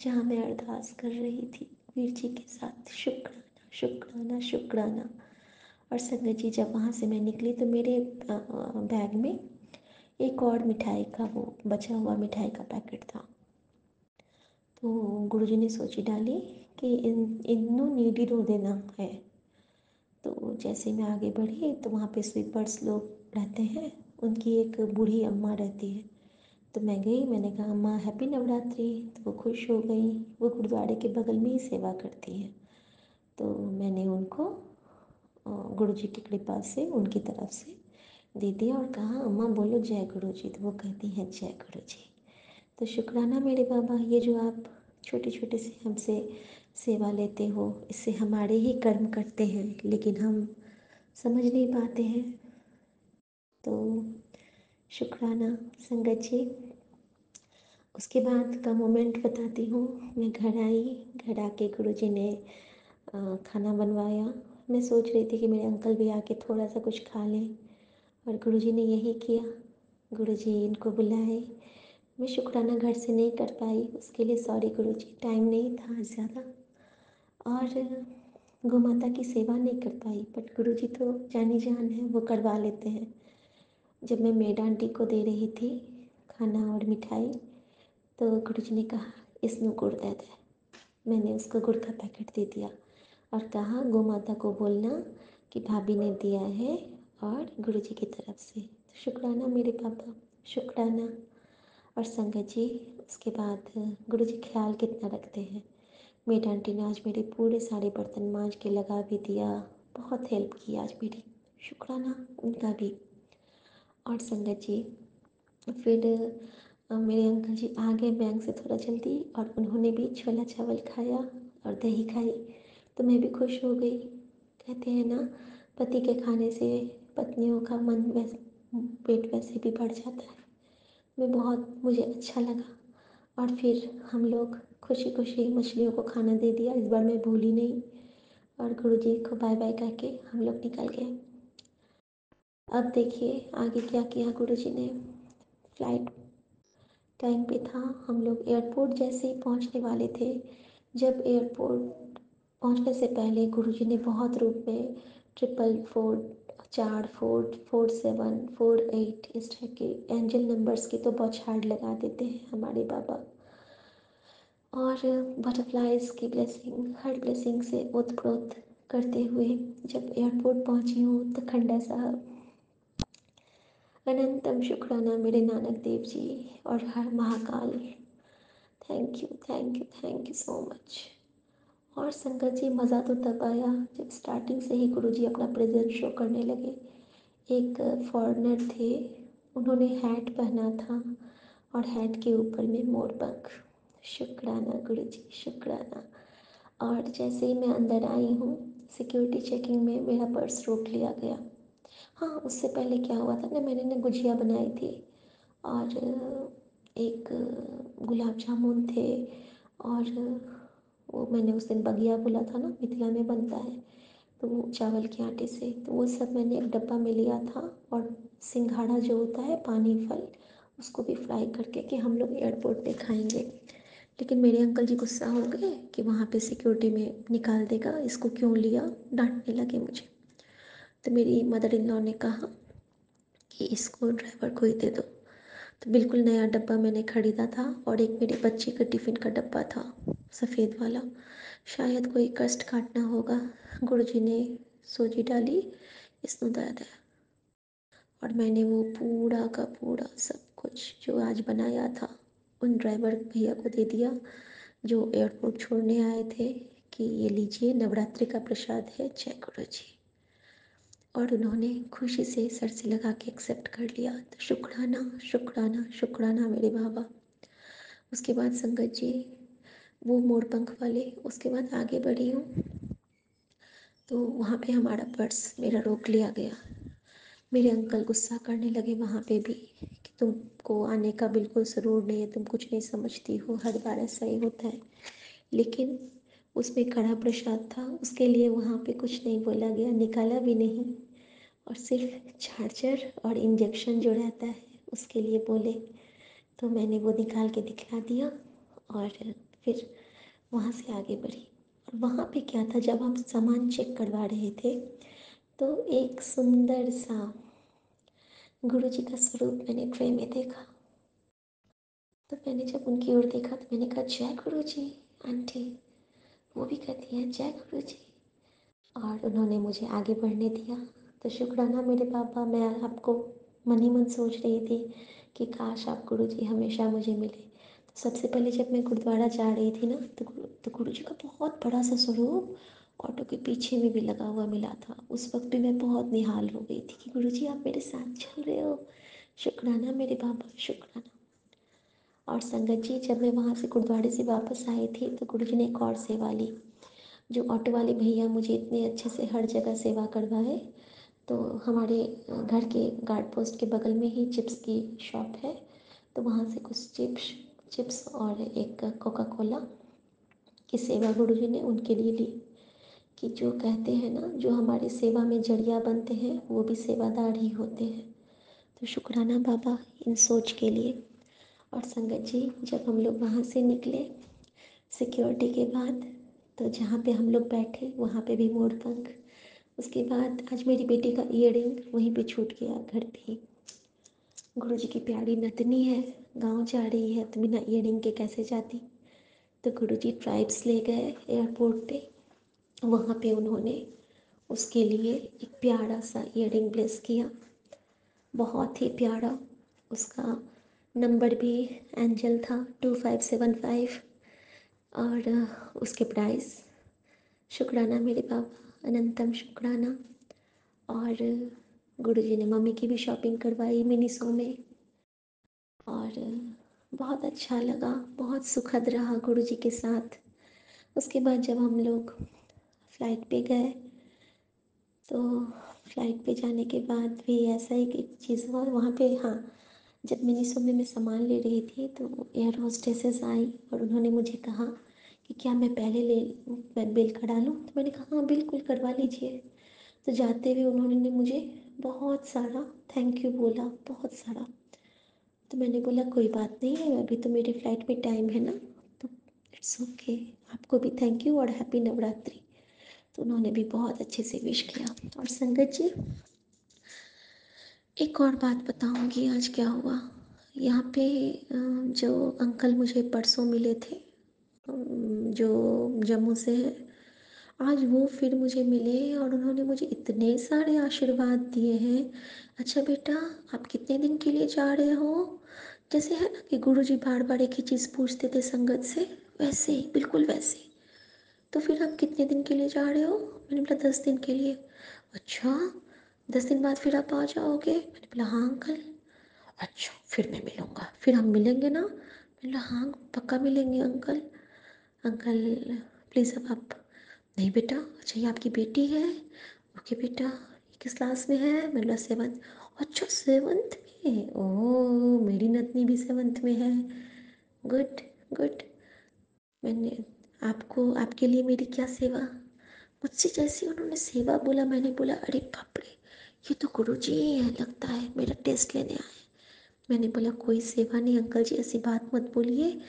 जहाँ मैं अरदास कर रही थी वीर जी के साथ, शुक्राना शुक्राना शुक्राना। और संगत जी, जब वहाँ से मैं निकली तो मेरे बैग में एक और मिठाई का वो बचा हुआ मिठाई का पैकेट था। तो गुरुजी ने सोची डाली कि इन्हों नीडी रो देना है। तो जैसे मैं आगे बढ़ी तो वहाँ पे स्वीपर्स लोग रहते हैं, उनकी एक बूढ़ी अम्मा रहती है। तो मैं गई, मैंने कहा अम्मा हैप्पी नवरात्रि। तो वो खुश हो गई, वो गुरुद्वारे के बगल में ही सेवा करती है। तो मैंने उनको गुरुजी की कृपा से उनकी तरफ से दे दिया और कहा अम्मा बोलो जय गुरु जी। तो वो कहती हैं जय गुरु जी। तो शुक्राना मेरे बाबा, ये जो आप छोटे छोटे से हमसे सेवा लेते हो, इससे हमारे ही कर्म करते हैं लेकिन हम समझ नहीं पाते हैं। तो शुक्राना संगत जी। उसके बाद का मोमेंट बताती हूँ। मैं घर आई, घर आके गुरुजी ने खाना बनवाया। मैं सोच रही थी कि मेरे अंकल भी आके थोड़ा सा कुछ खा लें और गुरुजी ने यही किया। गुरुजी इनको बुलाए। मैं शुक्राना घर से नहीं कर पाई, उसके लिए सॉरी गुरुजी, टाइम नहीं था ज़्यादा। और गौ माता की सेवा नहीं कर पाई, बट गुरुजी तो जानी जान है, वो करवा लेते हैं। जब मैं मेड आंटी को दे रही थी खाना और मिठाई तो गुरुजी ने कहा इसमें गुड़ दे दे। मैंने उसको गुड़ का पैकेट दे दिया और कहा गौ माता को बोलना कि भाभी ने दिया है और गुरुजी की तरफ से। तो शुक्राना मेरे पापा, शुक्राना। और संगत जी, उसके बाद गुरुजी ख्याल कितना रखते हैं। मेरी आंटी ने आज मेरे पूरे सारे बर्तन मांज के लगा भी दिया, बहुत हेल्प की आज मेरी, शुक्राना उनका भी। और संगत जी, फिर मेरे अंकल जी आ गए बैंक से थोड़ा जल्दी और उन्होंने भी छोला चावल खाया और दही खाई। तो मैं भी खुश हो गई। कहते हैं ना, पति के खाने से पत्नियों का मन वैसे पेट वैसे भी बढ़ जाता है। मुझे अच्छा लगा। और फिर हम लोग खुशी खुशी मछलियों को खाना दे दिया, इस बार मैं भूली नहीं। और गुरुजी को बाय बाय करके हम लोग निकल गए। अब देखिए आगे क्या किया गुरुजी ने। फ्लाइट टाइम पे था, हम लोग एयरपोर्ट जैसे ही पहुंचने वाले थे। जब एयरपोर्ट पहुंचने से पहले गुरुजी ने बहुत रूप में 444, 44, 47, 48 इस तरह के एंजल नंबर्स की तो बौछार लगा देते हैं हमारे बाबा। और बटरफ्लाइज की ब्लेसिंग, हर ब्लेसिंग से ओतप्रोत करते हुए जब एयरपोर्ट पहुंची हूँ तो खंडा साहब, अनंतम शुक्राना मेरे नानक देव जी और हर Mahakal, thank you thank you thank you so much. और संगत जी, मज़ा तो तब आया जब स्टार्टिंग से ही गुरुजी अपना प्रेजेंस शो करने लगे। एक फॉरेनर थे, उन्होंने हैट पहना था और हैट के ऊपर में मोर पंख, शुक्राना गुरुजी शुक्राना। और जैसे ही मैं अंदर आई हूँ, सिक्योरिटी चेकिंग में मेरा पर्स रोक लिया गया। हाँ, उससे पहले क्या हुआ था ना, मैंने गुजिया बनाई थी और एक गुलाब जामुन थे और वो मैंने उस दिन बगिया बोला था ना, मिथिला में बनता है तो वो चावल के आटे से, तो वो सब मैंने एक डब्बा में लिया था। और सिंघाड़ा जो होता है पानी फल, उसको भी फ्राई करके कि हम लोग एयरपोर्ट पे खाएंगे। लेकिन मेरे अंकल जी गुस्सा हो गए कि वहाँ पे सिक्योरिटी में निकाल देगा, इसको क्यों लिया, डांटने लगे मुझे। तो मेरी मदर इन लॉ ने कहा कि इसको ड्राइवर को ही दे दो। तो बिल्कुल नया डब्बा मैंने ख़रीदा था और एक मेरे बच्चे का टिफ़िन का डब्बा था सफ़ेद वाला, शायद कोई कष्ट काटना होगा। गुरुजी ने सोजी डाली, इसमें दर्द है और मैंने वो पूरा का पूरा सबको कुछ जो आज बनाया था उन ड्राइवर भैया को दे दिया जो एयरपोर्ट छोड़ने आए थे कि ये लीजिए नवरात्रि का प्रसाद है, जय गुरु जी। और उन्होंने खुशी से सर से लगा के एक्सेप्ट कर लिया। तो शुक्राना शुक्राना शुक्राना मेरे बाबा। उसके बाद संगत जी वो मोरपंख वाले, उसके बाद आगे बढ़ी हूँ तो वहाँ पे हमारा पर्स मेरा रोक लिया गया। मेरे अंकल गुस्सा करने लगे वहाँ पे भी कि तुमको आने का बिल्कुल जरूर नहीं है, तुम कुछ नहीं समझती हो, हर बार ऐसा ही होता है। लेकिन उसमें कड़ा प्रसाद था, उसके लिए वहाँ पे कुछ नहीं बोला गया, निकाला भी नहीं, और सिर्फ चार्जर और इंजेक्शन जो रहता है उसके लिए बोले। तो मैंने वो निकाल के दिखला दिया और फिर वहाँ से आगे बढ़ी। और वहाँ पे क्या था, जब हम सामान चेक करवा रहे थे तो एक सुंदर सा गुरु जी का स्वरूप मैंने ट्रे में देखा। तो मैंने जब उनकी ओर देखा तो मैंने कहा जय गुरु जी आंटी। वो भी कहती हैं जय गुरु जी, और उन्होंने मुझे आगे बढ़ने दिया। तो शुक्राना मेरे पापा, मैं आपको मन ही मन सोच रही थी कि काश आप गुरु जी हमेशा मुझे मिले। तो सबसे पहले जब मैं गुरुद्वारा जा रही थी ना तो गुरु जी का बहुत बड़ा सा स्वरूप ऑटो के पीछे में भी लगा हुआ मिला था। उस वक्त भी मैं बहुत निहाल हो गई थी कि गुरु जी आप मेरे साथ चल रहे हो। शुक्राना मेरे बाबा, शुक्राना। और संगत जी जब मैं वहाँ से गुरुद्वारे से वापस आई थी तो गुरु जी ने एक और सेवा ली। जो ऑटो वाले भैया मुझे इतने अच्छे से हर जगह सेवा करवाए, तो हमारे घर के गार्ड पोस्ट के बगल में ही चिप्स की शॉप है, तो वहाँ से कुछ चिप्स और एक कोका कोला की सेवा गुरु जी ने उनके लिए ली। कि जो कहते हैं ना, जो हमारी सेवा में जरिया बनते हैं वो भी सेवादार ही होते हैं। तो शुक्राना बाबा इन सोच के लिए। और संगत जी जब हम लोग वहाँ से निकले सिक्योरिटी के बाद, तो जहाँ पे हम लोग बैठे वहाँ पे भी मोरपंख। उसके बाद आज मेरी बेटी का ईयरिंग वहीं पे छूट गया घर पे ही। गुरु जी की प्यारी नतनी है, गांव जा रही है तो बिना ईयरिंग के कैसे जाती। तो गुरु जी ट्राइब्स ले गए एयरपोर्ट पे, वहाँ पे उन्होंने उसके लिए एक प्यारा सा ईयरिंग ब्लेस किया, बहुत ही प्यारा। उसका नंबर भी एंजल था 2575, और उसके प्राइस शुक्राना मेरे बाबा, अनंतम शुक्राना। और गुरु जी ने मम्मी की भी शॉपिंग करवाई मिनीसो में, और बहुत अच्छा लगा, बहुत सुखद रहा गुरु जी के साथ। उसके बाद जब हम लोग फ़्लाइट पे गए तो फ़्लाइट पे जाने के बाद भी ऐसा ही एक चीज़ हुआ वहाँ पे। हाँ, जब मिनीसो में मैं सामान ले रही थी तो एयर होस्टेसेस आई और उन्होंने मुझे कहा कि क्या मैं पहले मैं बिल करा लूँ। तो मैंने कहा हाँ बिल्कुल करवा लीजिए। तो जाते हुए उन्होंने मुझे बहुत सारा थैंक यू बोला, बहुत सारा। तो मैंने बोला कोई बात नहीं है, अभी तो मेरी फ़्लाइट में टाइम है ना, तो इट्स ओके, आपको भी थैंक यू और हैप्पी नवरात्रि। तो उन्होंने भी बहुत अच्छे से विश किया। और संगत जी एक और बात बताऊंगी आज क्या हुआ यहाँ पे। जो अंकल मुझे परसों मिले थे, जो जम्मू से हैं, आज वो फिर मुझे मिले और उन्होंने मुझे इतने सारे आशीर्वाद दिए हैं। अच्छा बेटा आप कितने दिन के लिए जा रहे हो, जैसे है ना कि गुरुजी बार बार एक ही चीज़ पूछते थे संगत से, वैसे ही बिल्कुल वैसे ही। तो फिर आप कितने दिन के लिए जा रहे हो, मैंने बोला 10 दिन के लिए। अच्छा 10 दिन बाद फिर आप आ जाओगे, मैंने बोला हाँ अंकल। अच्छा फिर मैं मिलूँगा, फिर हम मिलेंगे ना, मैंने बोला हाँ पक्का मिलेंगे अंकल। अंकल प्लीज़ अब आप, नहीं बेटा अच्छा ये आपकी बेटी है, ओके बेटा ये किस क्लास में है, मैंने बोला 7th। अच्छा 7th में, ओह मेरी नतनी भी 7th में है, गुड गुड। मैंने आपको, आपके लिए मेरी क्या सेवा। मुझसे जैसे उन्होंने सेवा बोला मैंने बोला अरे बाप रे, ये तो गुरुजी ही है लगता है, मेरा टेस्ट लेने आए। मैंने बोला कोई सेवा नहीं अंकल जी, ऐसी बात मत बोलिए।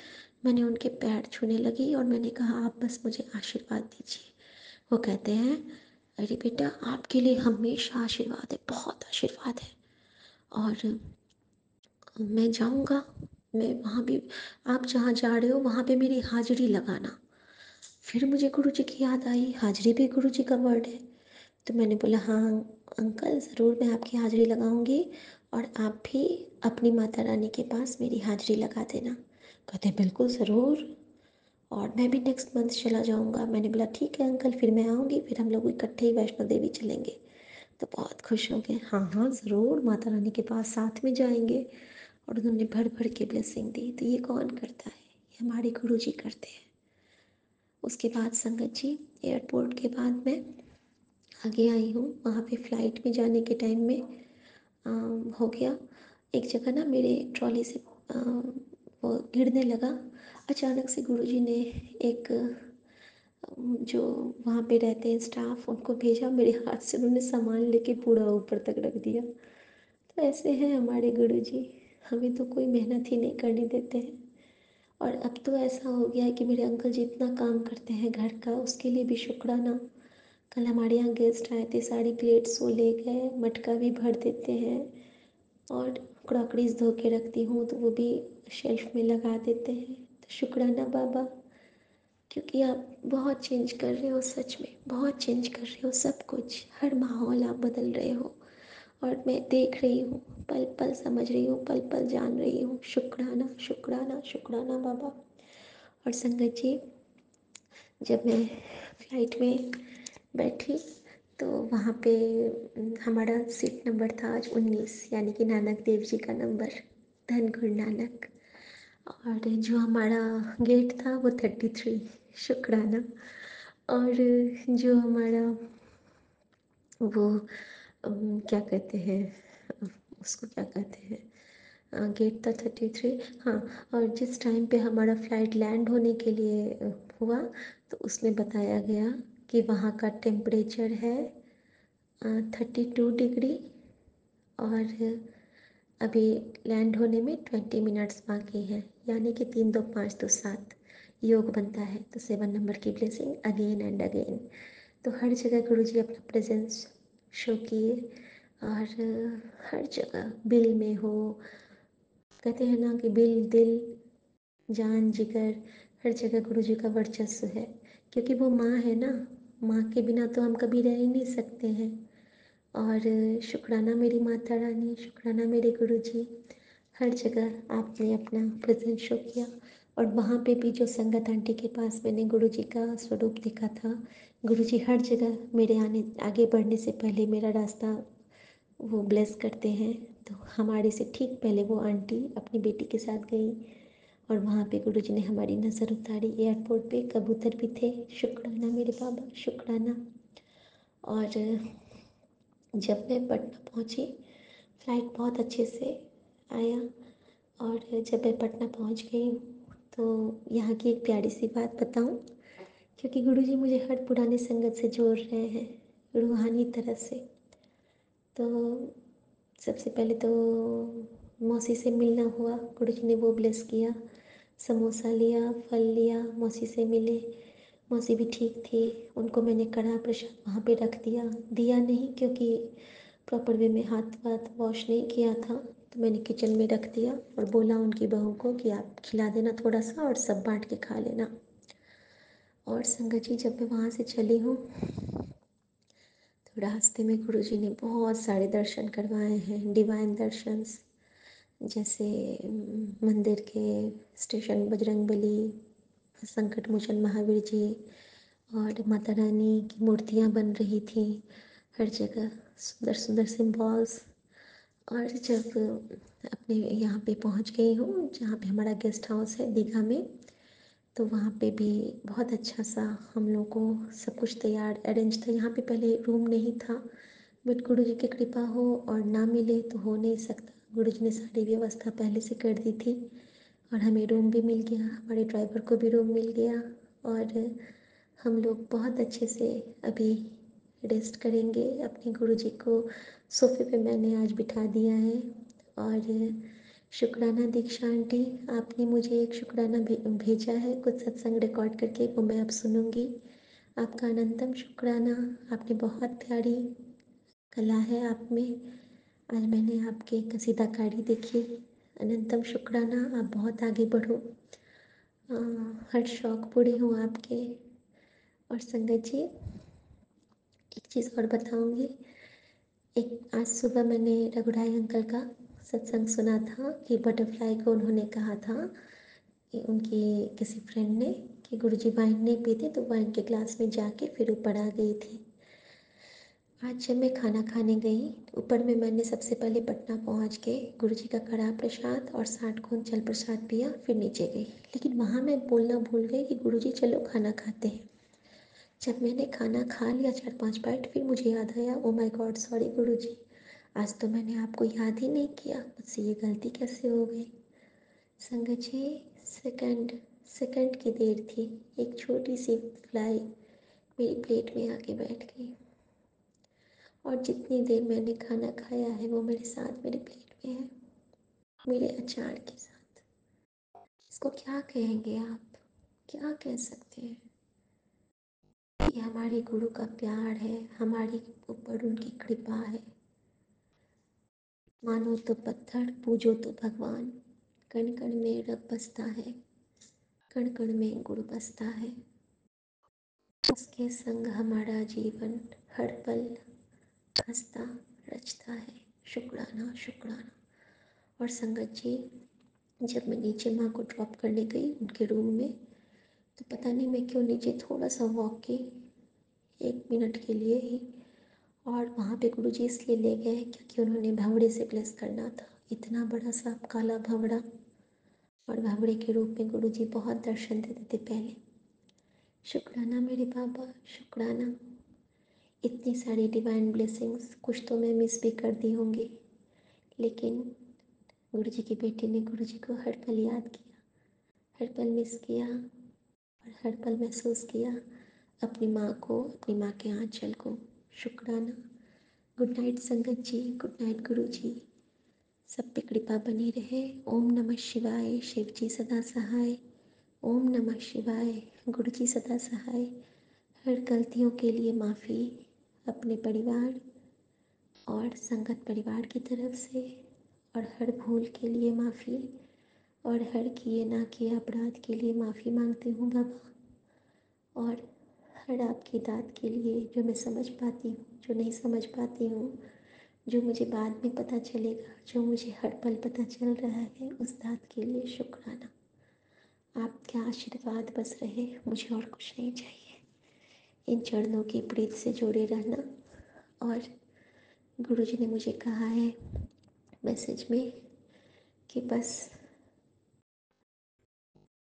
मैंने उनके पैर छूने लगी और मैंने कहा आप बस मुझे आशीर्वाद दीजिए। वो कहते हैं अरे बेटा आपके लिए हमेशा आशीर्वाद है, बहुत आशीर्वाद है, और मैं जाऊंगा, मैं वहाँ भी, आप जहाँ जा रहे हो वहाँ पे मेरी हाजिरी लगाना। फिर मुझे गुरु जी की याद आई, हाजिरी भी गुरु जी का वर्ड है। तो मैंने बोला हाँ अंकल ज़रूर मैं आपकी हाजिरी लगाऊंगी और आप भी अपनी माता रानी के पास मेरी हाजिरी लगा देना। कहते बिल्कुल ज़रूर, और मैं भी नेक्स्ट मंथ चला जाऊंगा। मैंने बोला ठीक है अंकल, फिर मैं आऊँगी, फिर हम लोग इकट्ठे ही वैष्णो देवी चलेंगे। तो बहुत खुश हो गए, हाँ हाँ ज़रूर, माता रानी के पास साथ में जाएंगे। और उन्होंने भर भर के ब्लेसिंग दी। तो ये कौन करता है? ये हमारे गुरु जी करते हैं। उसके बाद संगत जी, एयरपोर्ट के बाद मैं आगे आई हूँ। वहाँ पे फ़्लाइट में जाने के टाइम में हो गया एक जगह ना, मेरे ट्रॉली से वो गिरने लगा। अचानक से गुरुजी ने एक जो वहाँ पे रहते हैं स्टाफ, उनको भेजा, मेरे हाथ से उन्होंने सामान लेके पूरा ऊपर तक रख दिया। तो ऐसे हैं हमारे गुरुजी, हमें तो कोई मेहनत ही नहीं करने देते हैं। और अब तो ऐसा हो गया है कि मेरे अंकल जी इतना काम करते हैं घर का, उसके लिए भी शुक्राना। कल हमारे यहाँ गेस्ट आए थे, सारी प्लेट्स वो ले गए, मटका भी भर देते हैं। और क्रॉकरीज धो के रखती हूँ तो वो भी शेल्फ में लगा देते हैं। तो शुक्राना बाबा, क्योंकि आप बहुत चेंज कर रहे हो, सच में बहुत चेंज कर रहे हो सब कुछ, हर माहौल आप बदल रहे हो। और मैं देख रही हूँ, पल पल समझ रही हूँ, पल पल जान रही हूँ। शुक्राना शुक्राना शुक्राना बाबा। और संगत जी, जब मैं फ़्लाइट में बैठी तो वहाँ पे हमारा सीट नंबर था आज 19, यानी कि नानक देव जी का नंबर, धन गुरु नानक। और जो हमारा गेट था वो 33, शुक्राना। और जो हमारा वो क्या कहते हैं, उसको क्या कहते हैं, गेट था 33, हाँ। और जिस टाइम पे हमारा फ़्लाइट लैंड होने के लिए हुआ तो उसमें बताया गया कि वहाँ का टेम्परेचर है 32 डिग्री, और अभी लैंड होने में 20 मिनट्स बाकी है, यानी कि 3 2 5 2 7 योग बनता है। तो 7 नंबर की ब्लेसिंग अगेन एंड अगेन। तो हर जगह गुरुजी अपना प्रेजेंस शो किए, और हर जगह बिल में हो, कहते हैं ना कि बिल, दिल, जान, जिगर, हर जगह गुरुजी का वर्चस्व है। क्योंकि वो माँ है ना, माँ के बिना तो हम कभी रह ही नहीं सकते हैं। और शुक्राना मेरी माता रानी, शुक्राना मेरे गुरुजी, हर जगह आपने अपना प्रेजेंस शो किया। और वहाँ पे भी जो संगत आंटी के पास मैंने गुरुजी का स्वरूप देखा था, गुरुजी हर जगह मेरे आगे बढ़ने से पहले मेरा रास्ता वो ब्लेस करते हैं। तो हमारे से ठीक पहले वो आंटी अपनी बेटी के साथ गई, और वहाँ पे गुरुजी ने हमारी नज़र उतारी। एयरपोर्ट पे कबूतर भी थे, शुक्राना मेरे बाबा, शुक्राना। और जब मैं पटना पहुँची, फ़्लाइट बहुत अच्छे से आया। और जब मैं पटना पहुँच गई तो यहाँ की एक प्यारी सी बात बताऊँ, क्योंकि गुरुजी मुझे हर पुरानी संगत से जोड़ रहे हैं रूहानी तरह से। तो सबसे पहले तो मौसी से मिलना हुआ, गुरुजी ने वो ब्लेस किया, समोसा लिया, फल लिया, मौसी से मिले। मौसी भी ठीक थी, उनको मैंने कड़ा प्रसाद वहाँ पे रख दिया नहीं, क्योंकि प्रॉपर वे में हाथ वाथ वॉश नहीं किया था। तो मैंने किचन में रख दिया और बोला उनकी बहू को कि आप खिला देना थोड़ा सा, और सब बांट के खा लेना। और संगत जी, जब मैं वहाँ से चली हूँ तो रास्ते में गुरुजी ने बहुत सारे दर्शन करवाए हैं, डिवाइन दर्शंस, जैसे मंदिर के स्टेशन बजरंगबली, संकट मोचन महावीर जी, और माता रानी की मूर्तियाँ बन रही थी हर जगह, सुंदर सुंदर सिम्बॉल्स। और जब अपने यहाँ पे पहुँच गई हूँ, जहाँ पे हमारा गेस्ट हाउस है दीघा में, तो वहाँ पे भी बहुत अच्छा सा हम लोग को सब कुछ तैयार अरेंज था। यहाँ पे पहले रूम नहीं था, बट गुरुजी की कृपा हो और ना मिले तो हो नहीं सकता। गुरुजी ने सारी व्यवस्था पहले से कर दी थी, और हमें रूम भी मिल गया, हमारे ड्राइवर को भी रूम मिल गया। और हम लोग बहुत अच्छे से अभी रेस्ट करेंगे। अपने गुरुजी को सोफे पे मैंने आज बिठा दिया है। और शुक्राना दीक्षा आंटी, आपने मुझे एक शुक्राना भेजा है कुछ सत्संग रिकॉर्ड करके, वो मैं अब सुनूंगी। आपका अनंतम शुक्राना, आपने बहुत प्यारी कला है आप में। आज मैंने आपके कसीदाकारी देखी, अनंतम शुक्राना, आप बहुत आगे बढ़ो। हर शौक़ पूरी हूँ आपके। और संगत जी, एक चीज़ और बताऊँगी। एक आज सुबह मैंने रघुराई अंकल का सत्संग सुना था कि बटरफ्लाई को उन्होंने कहा था कि उनकी किसी फ्रेंड ने कि गुरुजी वाइन नहीं पीते, तो वाइन के ग्लास में जाके फिर ऊपर आ गई थी। आज जब मैं खाना खाने गई, ऊपर में मैंने सबसे पहले पटना पहुंच के गुरुजी का कड़ा प्रसाद और 60 खून जल प्रसाद पिया, फिर नीचे गई। लेकिन वहाँ मैं बोलना भूल गई कि गुरुजी चलो खाना खाते हैं। जब मैंने खाना खा लिया 4-5 बाइट, फिर मुझे याद आया, ओ माय गॉड सॉरी गुरुजी, आज तो मैंने आपको याद ही नहीं किया, मुझसे ये गलती कैसे हो गई। संगत जी, सेकंड की देर थी, एक छोटी सी फ्लाई मेरी प्लेट में आके बैठ गई और जितनी देर मैंने खाना खाया है वो मेरे साथ मेरी प्लेट में है, मेरे अचार के साथ। इसको क्या कहेंगे आप, क्या कह सकते हैं? ये हमारे गुरु का प्यार है, हमारे ऊपर उनकी कृपा है। मानो तो पत्थर, पूजो तो भगवान, कण कण में रब बसता है, कण कण में गुरु बसता है। उसके संग हमारा जीवन हर पल हंसता रचता है। शुक्राना शुक्राना। और संगत जी, जब मैं नीचे माँ को ड्रॉप करने गई उनके रूम में, तो पता नहीं मैं क्यों नीचे थोड़ा सा वॉक की, 1 मिनट के लिए ही। और वहाँ पे गुरुजी इसलिए ले गए क्योंकि उन्होंने भंवड़े से ब्लेस करना था, इतना बड़ा सा काला भंवड़ा। और भंवड़े के रूप में गुरुजी बहुत दर्शन देते थे पहले। शुक्राना मेरे बाबा, शुक्राना। इतनी सारी डिवाइन ब्लेसिंग्स, कुछ तो मैं मिस भी कर दी होंगी, लेकिन गुरुजी की बेटी ने गुरुजी को हर पल याद किया, हर पल मिस किया और हर पल महसूस किया अपनी माँ को, अपनी माँ के आंचल को। शुक्राना। गुड नाइट संगत जी, गुड नाइट गुरुजी। सब पे कृपा बनी रहे। ओम नमः शिवाय। शिव जी सदा सहाय। ओम नमः शिवाय। गुरुजी सदा सहाय। हर गलतियों के लिए माफ़ी अपने परिवार और संगत परिवार की तरफ से, और हर भूल के लिए माफ़ी, और हर किए ना किए अपराध के लिए माफ़ी मांगती हूँ बाबा। और हर आपकी दात के लिए, जो मैं समझ पाती हूँ, जो नहीं समझ पाती हूँ, जो मुझे बाद में पता चलेगा, जो मुझे हर पल पता चल रहा है, उस दात के लिए शुक्राना। आपका आशीर्वाद बस रहे, मुझे और कुछ नहीं चाहिए। इन चरणों की प्रीत से जुड़े रहना। और गुरुजी ने मुझे कहा है मैसेज में कि बस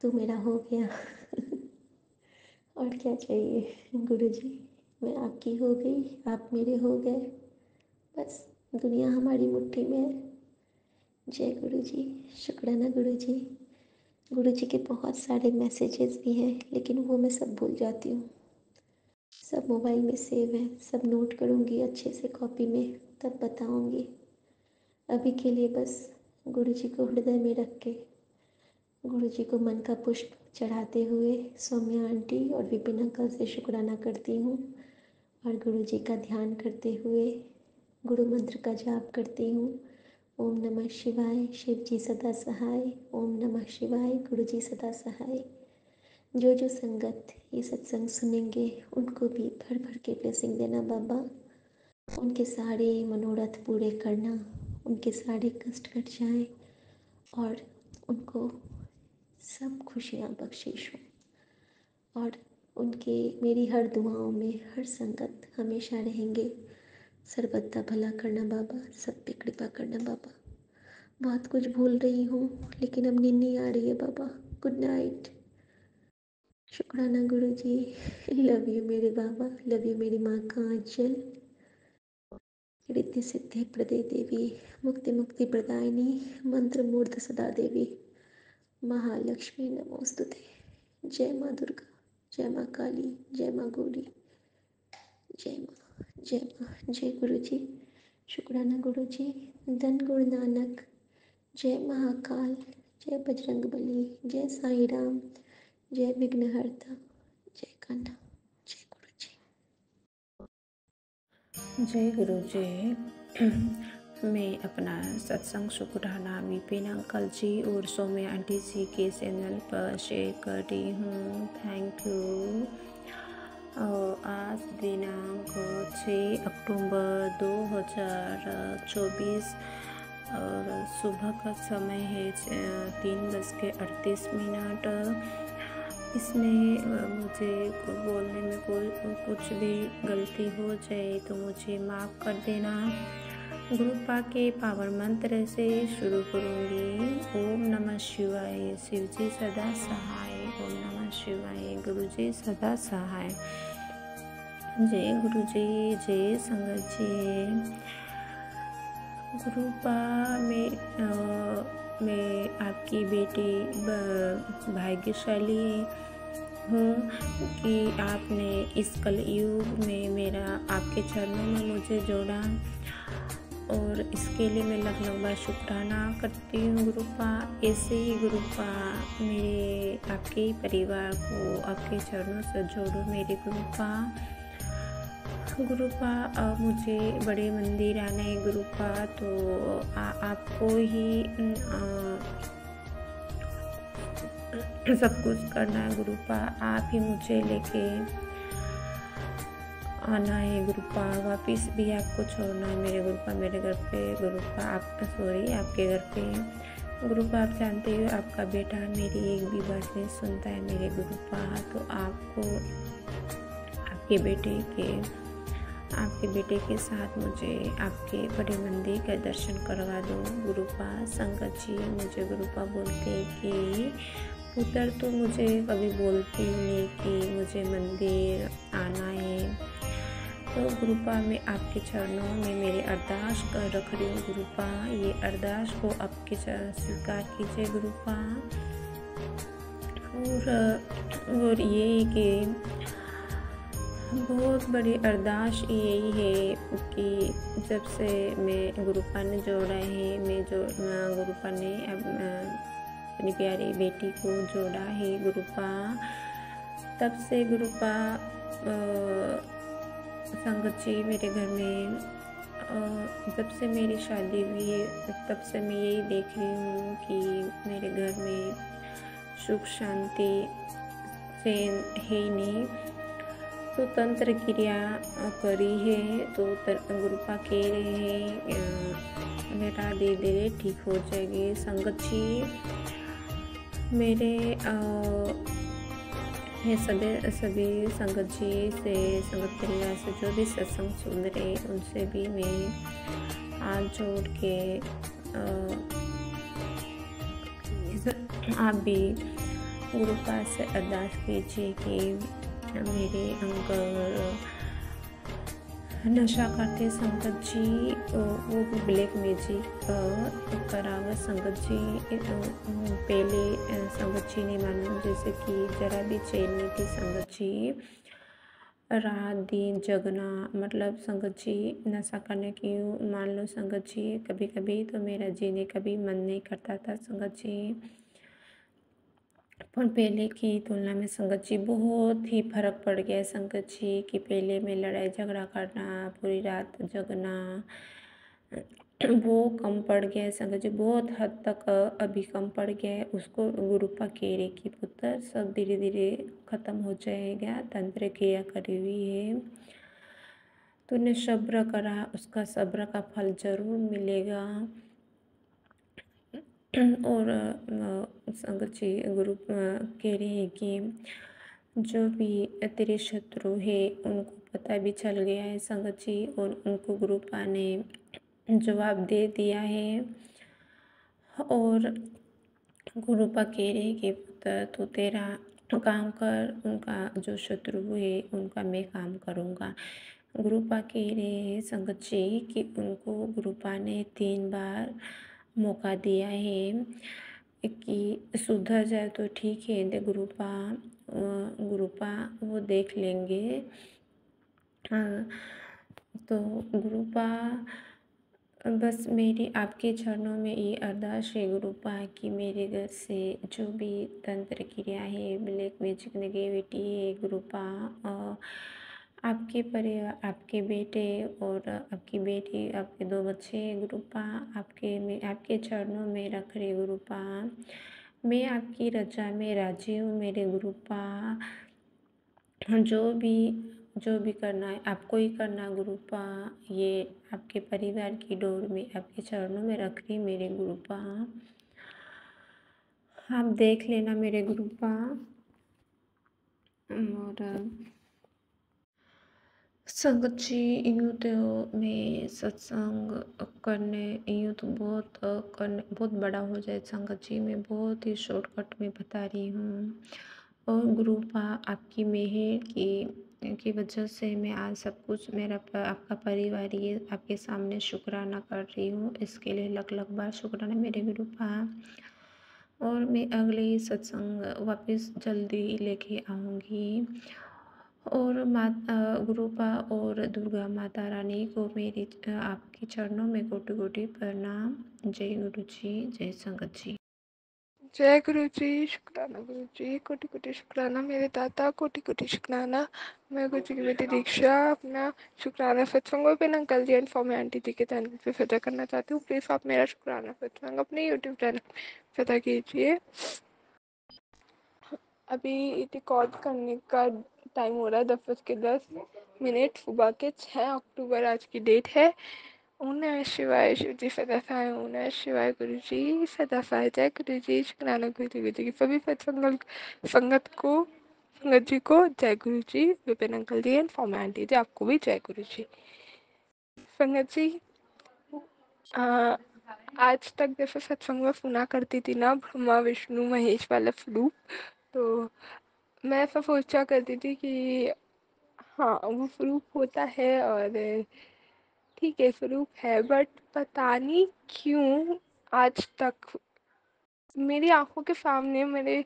तू मेरा हो गया। और क्या चाहिए गुरुजी, मैं आपकी हो गई, आप मेरे हो गए, बस दुनिया हमारी मुट्ठी में है। जय गुरुजी। शुक्राना गुरुजी। गुरुजी के बहुत सारे मैसेजेस भी हैं, लेकिन वो मैं सब भूल जाती हूँ। सब मोबाइल में सेव है, सब नोट करूँगी अच्छे से कॉपी में, तब बताऊँगी। अभी के लिए बस गुरुजी को हृदय में रख के, गुरुजी को मन का पुष्प चढ़ाते हुए सौम्या आंटी और विपिन अंकल से शुक्राना करती हूँ। और गुरुजी का ध्यान करते हुए गुरु मंत्र का जाप करती हूँ। ओम नमः शिवाय। शिव जी सदा सहाय। ओम नमः शिवाय। गुरुजी सदा सहाय। जो जो संगत ये सत्संग सुनेंगे उनको भी भर भर के ब्लेसिंग देना बाबा। उनके सारे मनोरथ पूरे करना, उनके सारे कष्ट कट जाए और उनको सब खुशियाँ बख्शिश हो। और उनके, मेरी हर दुआओं में हर संगत हमेशा रहेंगे। सर्वदा भला करना बाबा, सब पे कृपा करना बाबा। बहुत कुछ भूल रही हूँ, लेकिन अब नींद नहीं आ रही है बाबा। Good night. शुक्राना गुरुजी। लव यू मेरे बाबा, लव यू मेरी माँ का आंचल। रिद्धि सिद्धि प्रदे देवी, मुक्ति मुक्ति प्रदायिनी, मंत्र मूर्ध सदा देवी, महालक्ष्मी नमोस्तुते। जय माँ दुर्गा, जय माँ काली, जय माँ गौरी, जय माँ, जय माँ। जय गुरुजी। शुक्राना गुरुजी। धन गुरु नानक। जय महाकाल, जय बजरंग बली, जय साईं राम, जय विघ्नहर्ता, जय कान्हा। जय गुरुजी। जय गुरु जी। मैं अपना सत्संग शुक्राना विपिन अंकल जी और सौम्या आंटी जी के चैनल पर शेयर कर रही हूँ। Thank you. आज दिनांक 6 अक्टूबर 2024 और सुबह का समय है 3:38। इसमें मुझे बोलने में कोई कुछ भी गलती हो जाए तो मुझे माफ़ कर देना। गुरुपा के पावर मंत्र से शुरू करूँगी। ओम नमः शिवाय, शिव जी सदा सहाय। ओम नमः शिवाय, गुरु जी सदा सहाय। जय गुरु जी, जय संगत जी। गुरुपा मैं आपकी बेटी भाग्यशाली हूँ कि आपने इस कलयुग में मेरा आपके चरणों में मुझे जोड़ा, और इसके लिए मैं लख बार शुक्राना करती हूँ गुरुपा। ऐसे ही गुरुपा मेरे आपके परिवार को आपके चरणों से जोड़ो मेरे गुरुपा। गुरुपा मुझे बड़े मंदिर आना है गुरुपा, तो आपको ही सब कुछ करना है गुरुपा। आप ही मुझे लेके आना है गुरुपा, वापिस भी आपको छोड़ना है मेरे गुरुपा, मेरे घर पे गुरुपा। आपके घर पे गुरुपा। आप जानते हो आपका बेटा मेरी एक भी बात नहीं सुनता है मेरे गुरुपा, तो आपको आपके बेटे के साथ मुझे आपके बड़े मंदिर का दर्शन करवा दो गुरुपा। संगत जी मुझे गुरुपा बोलते कि पुत्र तो मुझे कभी बोलती नहीं कि मुझे मंदिर आना है, तो गुरुपा मैं आपके चरणों में मेरी अरदास कर रख रही हूँ गुरुपा। ये अरदास को आपके स्वीकार कीजिए गुरुपा। और ये कि बहुत बड़ी अरदास यही है कि जब से मैं गुरुपा ने जोड़ा है, गुरुपा ने अपनी प्यारी बेटी को जोड़ा है गुरुपा, तब से गुरुपा संगत जी मेरे घर में जब से मेरी शादी हुई है तब से मैं यही देख रही हूँ कि मेरे घर में सुख शांति चैन है ही नहीं। तो तंत्र क्रिया करी है तो गुरुपा कह रहे हैं बेटा धीरे धीरे ठीक हो जाएगी। संगत जी मेरे सभी संगत जी से, संगत परिवार से जो भी सत्संग सुन रहे उनसे भी मैं हाथ जोड़ के आप भी गुरुपा से अरदास कीजिए कि मेरे अंकल नशा करते संगत जी, वो भी ब्लैक मैजिक करावा संगत जी। पहले संगत जी ने मानो जैसे कि जरा भी चैन नहीं थी संगत जी, रात दिन जगना, मतलब संगत जी नशा करने की मान लो संगत जी। कभी कभी तो मेरा जीने का भी मन नहीं करता था संगत जी, पर पहले की तुलना में संगत जी बहुत ही फर्क पड़ गया है संगत जी। कि पहले में लड़ाई झगड़ा करना, पूरी रात जगना, वो कम पड़ गया है संगत जी, बहुत हद तक अभी कम पड़ गया है। उसको गुरुपा कह रहे कि पुत्र सब धीरे धीरे ख़त्म हो जाएगा, तंत्र क्रिया करी हुई है, तूने सब्र करा, उसका सब्र का फल जरूर मिलेगा। और संगत जी गुरु कह रहे हैं कि जो भी तेरे शत्रु है उनको पता भी चल गया है संगत जी, और उनको गुरुपा ने जवाब दे दिया है। और गुरुपा कह रहे हैं कि पुत्र तू तेरा काम कर, उनका जो शत्रु है उनका मैं काम करूँगा। गुरुपा कह रहे हैं संगत जी कि उनको गुरुपा ने 3 बार मौका दिया है कि सुधर जाए तो ठीक है, दे गुरुपा वो देख लेंगे। तो गुरुपा बस मेरी आपके चरणों में ये अरदास है गुरुपा कि मेरे घर से जो भी तंत्र क्रिया है, ब्लैक मैजिक नेगेटिविटी है गुरुपा, आपके परिवार, आपके बेटे और आपकी बेटी, आपके 2 बच्चे गुरुपा आपके चरणों में रख रहे गुरुपा। मैं आपकी रजा में राजी हूँ मेरे गुरुपा। जो भी जो भी करना है आपको ही करना गुरुपा। ये आपके परिवार की डोर में आपके चरणों में रख रही मेरे गुरुपा। आप देख लेना मेरे गुरुपा। और संगत जी, यूँ तो मैं सत्संग करने यूँ तो बहुत बड़ा हो जाए संगत जी, मैं बहुत ही शॉर्टकट में बता रही हूँ। और गुरुपा आपकी मेहर की वजह से मैं आज सब कुछ आपका परिवार ये आपके सामने शुक्राना कर रही हूँ। इसके लिए लख बार शुक्राना मेरे गुरुपा। और मैं अगले सत्संग वापस जल्दी लेके आऊँगी। और गुरुपा और दुर्गा माता रानी को मेरी आपके चरणों में कोटि कोटि प्रणाम। जय गुरु जी, जय संगत जी। जय गुरु जी, शुक्राना गुरु जी, कोटि कोटि शुक्राना मेरे दादा, कोटि कोटि शुक्राना। मैं गुरु जी की बेटी दीक्षा अपना शुक्राना सत्संग पे अंकल जी एंड फॉर्म आंटी जी के चैनल पे फतह करना चाहती हूँ। प्लीज़ आप मेरा शुक्राना सत्संग अपने यूट्यूब चैनल पे फतह कीजिए। अभी रिकॉर्ड करने का टाइम हो रहा है 10:10 सुबह के 6 अक्टूबर आज की डेट है। ओम नमः शिवाय, शिव जी सदा सहाय। ओम नमः शिवाय, गुरु जी सदा सहाय। जय गुरु जी, शुक्राना गुरु जी की सभी संगत जी को जय गुरु जी, विपिन अंकल जी एंड फॉर्म आंटी जी आपको भी जय गुरु जी। संगत जी, आज तक जैसे सत्संग में सुना करती थी ना ब्रह्मा विष्णु महेश वाला स्वरूप, तो मैं ऐसा सोचा करती थी कि हाँ वो स्वरूप होता है और ठीक है स्वरूप है, बट पता नहीं क्यों आज तक मेरी आंखों के सामने मेरे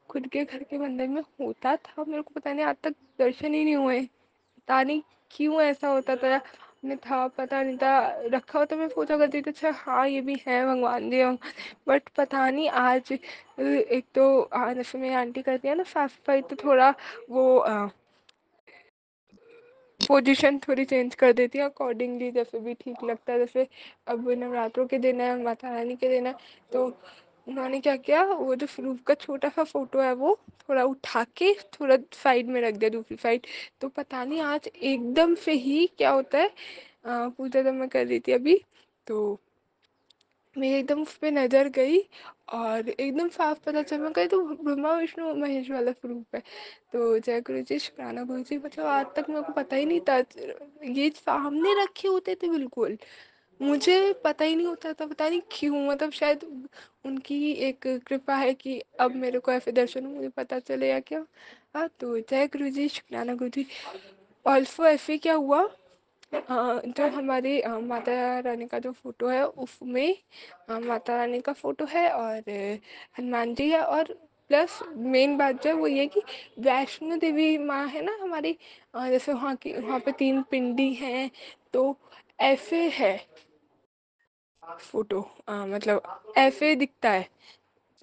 खुद के घर के मंदिर में होता था, मेरे को पता नहीं आज तक दर्शन ही नहीं हुए। पता नहीं क्यों ऐसा होता था, नहीं था पता नहीं था, रखा हो तो मैं सोचा करती थी अच्छा हाँ ये भी है भगवान जी, बट पता नहीं आज एक तो जैसे मेरी आंटी करती है ना साफ सफाई, तो थोड़ा वो पोजीशन थोड़ी चेंज कर देती है अकॉर्डिंगली, जैसे भी ठीक लगता है। जैसे अब नवरात्रों के दिन है, माता रानी के दिन है, तो उन्होंने क्या किया, वो जो स्वरूप का छोटा सा फोटो है वो थोड़ा उठा के थोड़ा साइड में रख दिया, दूसरी साइड। तो पता नहीं आज एकदम से ही क्या होता है, पूजा जब मैं कर रही थी अभी, तो मेरी एकदम उस पर नज़र गई और एकदम साफ पता चल मैं गई तो ब्रह्मा विष्णु महेश वाला स्वरूप है। तो जय गुरु जी, शुक्राना गुरु जी, मतलब आज तक मेरे को पता ही नहीं था, ये सामने रखे होते थे बिल्कुल, मुझे पता ही नहीं होता था, पता नहीं क्यों, मतलब शायद उनकी एक कृपा है कि अब मेरे को ऐसे दर्शन मुझे पता चले या क्या। हाँ, तो जय गुरु जी, शुक्राना गुरु जी। ऑल्सो ऐसे क्या हुआ, जो हमारी माता रानी का जो फोटो है उसमें माता रानी का फोटो है और हनुमान जी है, और प्लस मेन बात जो है वो ये कि वैष्णो देवी माँ है ना हमारी, जैसे वहाँ पे 3 पिंडी हैं, तो ऐसे है फोटो, मतलब ऐसे दिखता है,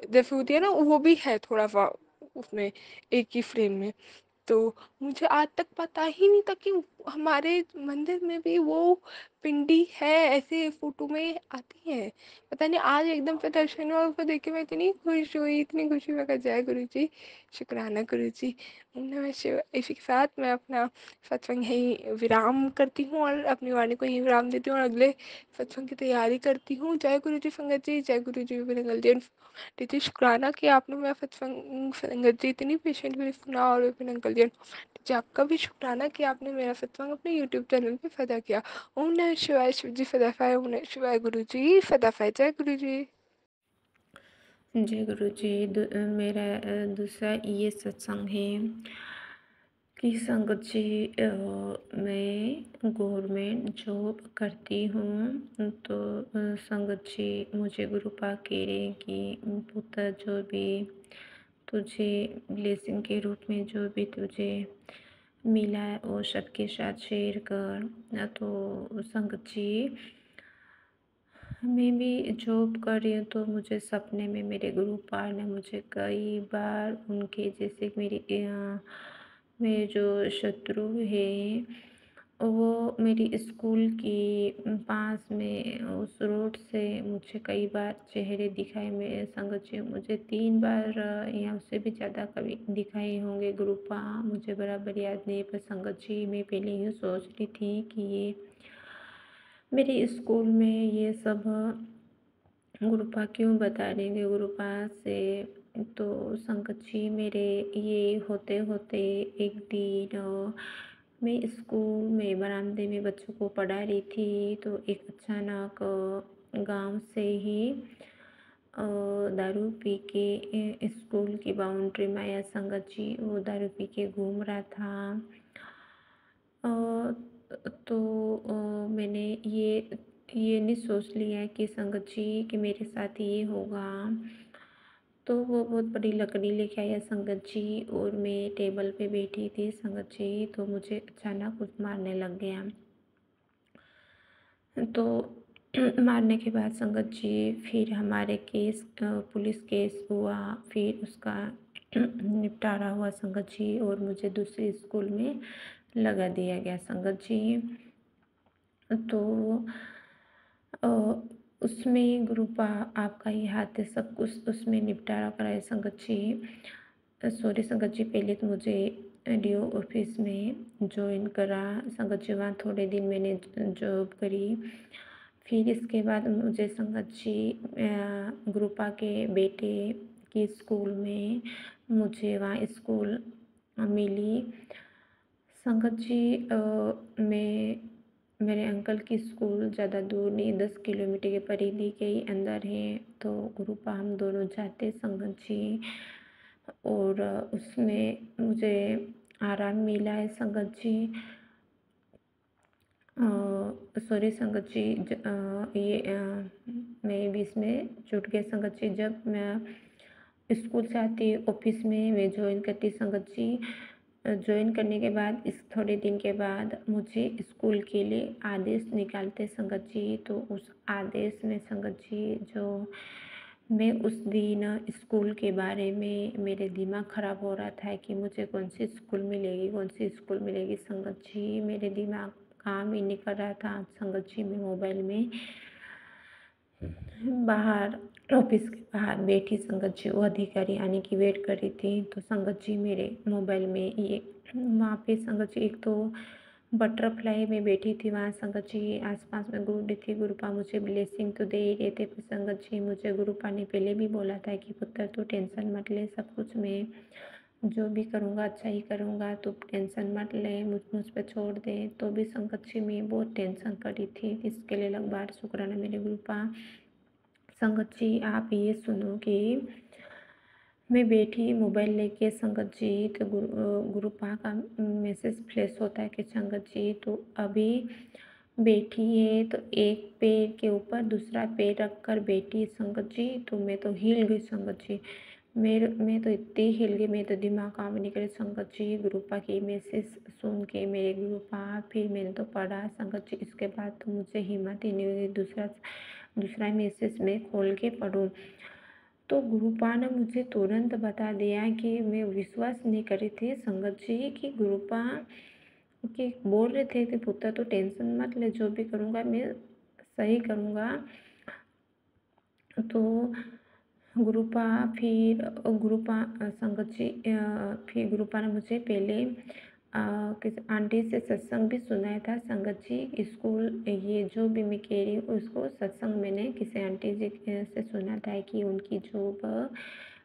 जैसे होती है ना वो भी है थोड़ा सा उसमें एक ही फ्रेम में। तो मुझे आज तक पता ही नहीं था कि हमारे मंदिर में भी वो पिंडी है, ऐसे फोटो में आती है। पता नहीं आज एकदम से दर्शन हुआ, उसको देख के मैं इतनी खुश हुई, इतनी खुशी में, कहा जय गुरु जी, शुक्राना गुरु जी। ओम नमः शिवाय। इसी के साथ मैं अपना सत्संग यहीं विराम करती हूँ और अपनी वाणी को यहीं विराम देती हूँ और अगले सत्संग की तैयारी करती हूँ। जय गुरु जी संगत जी, जय गुरु जी विपिन जी। दीदी शुक्राना कि आपने मेरा सत्संग संगत जी इतनी पेशेंटली सुना, और विपिन अंकल जी आपका भी शुक्राना कि आपने मेरा सत्संग अपने यूट्यूब चैनल पे फतह किया। ओम नमः शिवाय, शिव जी फतह पाए। ओम नमः शिवाय, गुरु जी फतह पाए। जय गुरु जी। जय गुरु जी। मेरा दूसरा ये सत्संग है कि संगत जी, मैं गवर्नमेंट जॉब करती हूँ, तो संगत जी मुझे गुरुपा कह रहे कि पुत्र जो भी तुझे ब्लेसिंग के रूप में जो भी तुझे मिला है वो सबके साथ शेयर कर। तो संगत जी, मैं भी जॉब कर रही हूँ, तो मुझे सपने में मेरे गुरुपा ने मुझे कई बार उनके जैसे मेरे जो शत्रु है वो मेरी स्कूल की पास में उस रोड से मुझे कई बार चेहरे दिखाए। मेरे संगत जी मुझे 3 बार या उससे भी ज़्यादा कभी दिखाए होंगे। गुरुपा मुझे बराबर याद नहीं, पर संगत जी मैं पहले यूँ सोच रही थी कि ये मेरे स्कूल में ये सब गुरुपा क्यों बता देंगे गुरुपा से। तो संगत जी मेरे ये होते होते एक दिन मैं स्कूल में बरामदे में बच्चों को पढ़ा रही थी, तो एक अचानक गांव से ही दारू पी के स्कूल की बाउंड्री में आया। संगत जी वो दारू पी के घूम रहा था। अ, तो मैंने ये नहीं सोच लिया कि संगत जी कि मेरे साथ ये होगा। तो वो बहुत बड़ी लकड़ी लेके आया संगत जी, और मैं टेबल पे बैठी थी संगत जी, तो मुझे अचानक कुछ मारने लग गया। तो मारने के बाद संगत जी फिर हमारे पुलिस केस हुआ, फिर उसका निपटारा हुआ संगत जी, और मुझे दूसरे स्कूल में लगा दिया गया संगत जी। तो अ, उसमें गुरुपा आपका ही हाथ है, सब कुछ उसमें निपटारा कराए संगत जी। सॉरी संगत जी, पहले तो मुझे डीओ ऑफिस में ज्वाइन करा संगत जी, वहाँ थोड़े दिन मैंने जॉब करी। फिर इसके बाद मुझे संगत जी गुरुपा के बेटे की स्कूल में मुझे वहाँ स्कूल मिली संगत जी। मैं मेरे अंकल की स्कूल ज़्यादा दूर नहीं, 10 किलोमीटर के परिधि के ही अंदर है। तो गुरुपा हम दोनों जाते संगत जी, और उसमें मुझे आराम मिला है संगत जी। सॉरी संगत जी, मैं बीच में छूट गया संगत जी। जब मैं स्कूल से आती ऑफिस में मैं ज्वाइन करती संगत जी, ज्वाइन करने के बाद इस थोड़े दिन के बाद मुझे स्कूल के लिए आदेश निकालते संगत जी। तो उस आदेश में संगत जी जो मैं उस दिन स्कूल के बारे में मेरे दिमाग ख़राब हो रहा था कि मुझे कौन सी स्कूल मिलेगी, कौन सी स्कूल मिलेगी संगत जी। मेरे दिमाग काम ही नहीं कर रहा था संगत जी। मैं मोबाइल में बाहर ऑफिस के बाहर बैठी संगत जी, वो अधिकारी आने की वेट कर रही थी। तो संगत जी मेरे मोबाइल में ये वहाँ पे संगत जी एक तो बटरफ्लाई में बैठी थी वहाँ संगत जी, आसपास में गुरुडी थी। गुरुपा मुझे ब्लेसिंग तो दे ही रहे थे, पर संगत जी मुझे गुरुपा ने पहले भी बोला था कि पुत्र तू टेंशन मत ले, सब कुछ मैं जो भी करूँगा अच्छा ही करूँगा, तो टेंशन मत ले, मुझ पे छोड़ दे। तो भी संगत जी मैं बहुत टेंशन कर रही थी। इसके लिए अलग बार शुक्राना मेरे गुरुपा। संगत जी आप ये सुनो कि मैं बैठी मोबाइल लेके संगत जी, तो गुरुपा का मैसेज फ्लैश होता है कि संगत जी तो अभी बैठी है, तो एक पैर के ऊपर दूसरा पैर रख कर बैठी संगत जी। तो मैं तो हिल गई संगत जी, मैं तो इतनी हिल गई, मैं तो दिमाग काम नहीं करे संगत जी। गुरुपा की मैसेज सुन के मेरे गुरुपा, फिर मैंने तो पढ़ा संगत जी। इसके बाद तो मुझे हिम्मत ही नहीं हुई दूसरा मैसेज में खोल के पढ़ूँ। तो गुरुपा ने मुझे तुरंत बता दिया कि मैं विश्वास नहीं कर रही थी संगत जी कि गुरुपा कि बोल रहे थे कि पुत्र तो टेंशन मत ले, जो भी करूँगा मैं सही करूँगा। तो गुरुपा संगत जी फिर गुरुपा ने मुझे पहले किस आंटी से सत्संग भी सुनाया था संगत जी। स्कूल ये जो भी मैं कह रही हूँ उसको सत्संग मैंने किसी आंटी जी से सुना था कि उनकी जॉब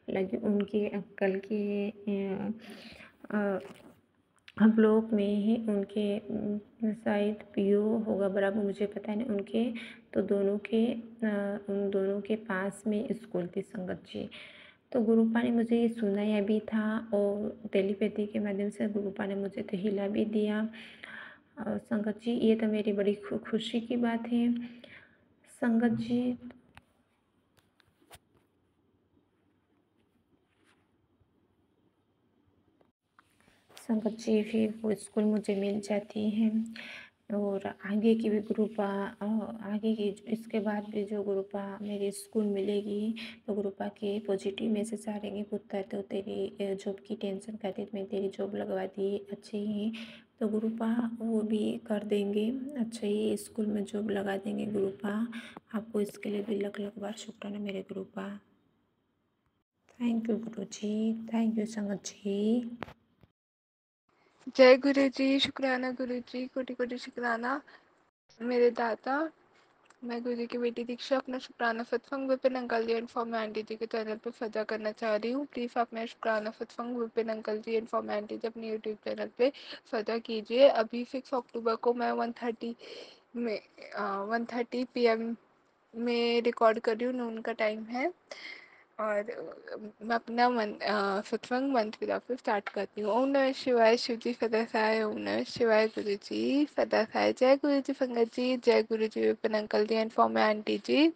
लगी, उनके अंकल के हम लोग में ही उनके शायद पीओ होगा बराबर, मुझे पता नहीं उनके। तो उन दोनों के पास में स्कूल थी संगत जी। तो गुरुपा ने मुझे ये सुनाया भी था, और टेलीपैथी के माध्यम से गुरुपा ने मुझे तो हिला भी दिया। संगत जी ये तो मेरी बड़ी खुशी की बात है संगत जी। संगत जी फिर वो स्कूल मुझे मिल जाती है, और आगे की भी गुरुपा आगे की इसके बाद भी जो गुरुपा मेरी स्कूल मिलेगी, तो गुरुपा के पॉजिटिव मैसेज आ रहेंगे, पुत्र तो तेरी जॉब की टेंशन करती, मैं तेरी जॉब लगवा दी, अच्छी ही तो गुरुपा वो भी कर देंगे, अच्छा ही स्कूल में जॉब लगा देंगे गुरुपा। आपको इसके लिए भी लख लख बार शुक्राना मेरे गुरुपा। Thank you Guru ji, thank you संगत जी। जय गुरु जी, शुक्राना गुरु जी, कोटि कोटि शुक्राना मेरे दाता। मैं गुरु जी की बेटी दीक्षा अपना शुक्राना सत्संग विपिन अंकल जी एंड फॉर्म आंटी जी के चैनल पर फजा करना चाह रही हूँ। प्लीज़ आप मेरा शुक्राना सत्संग विपिन अंकल जी एंड फॉर्म आंटी जी अपने यूट्यूब चैनल पे फजा कीजिए। अभी 6 अक्टूबर को मैं 1:30 में 1:30 PM में रिकॉर्ड कर रही हूँ, नून का टाइम है। और मैं अपना सत्संग मंत्र की तरफ से स्टार्ट करती हूँ। ओम नमः शिवाय, शिव जी सदा सहाय। ओम नमः शिवाय, गुरु जी सदा सहाय। जय गुरु जी संगत जी, जय गुरु जी विपिन अंकल जी एंड फॉर्म आंटी जी।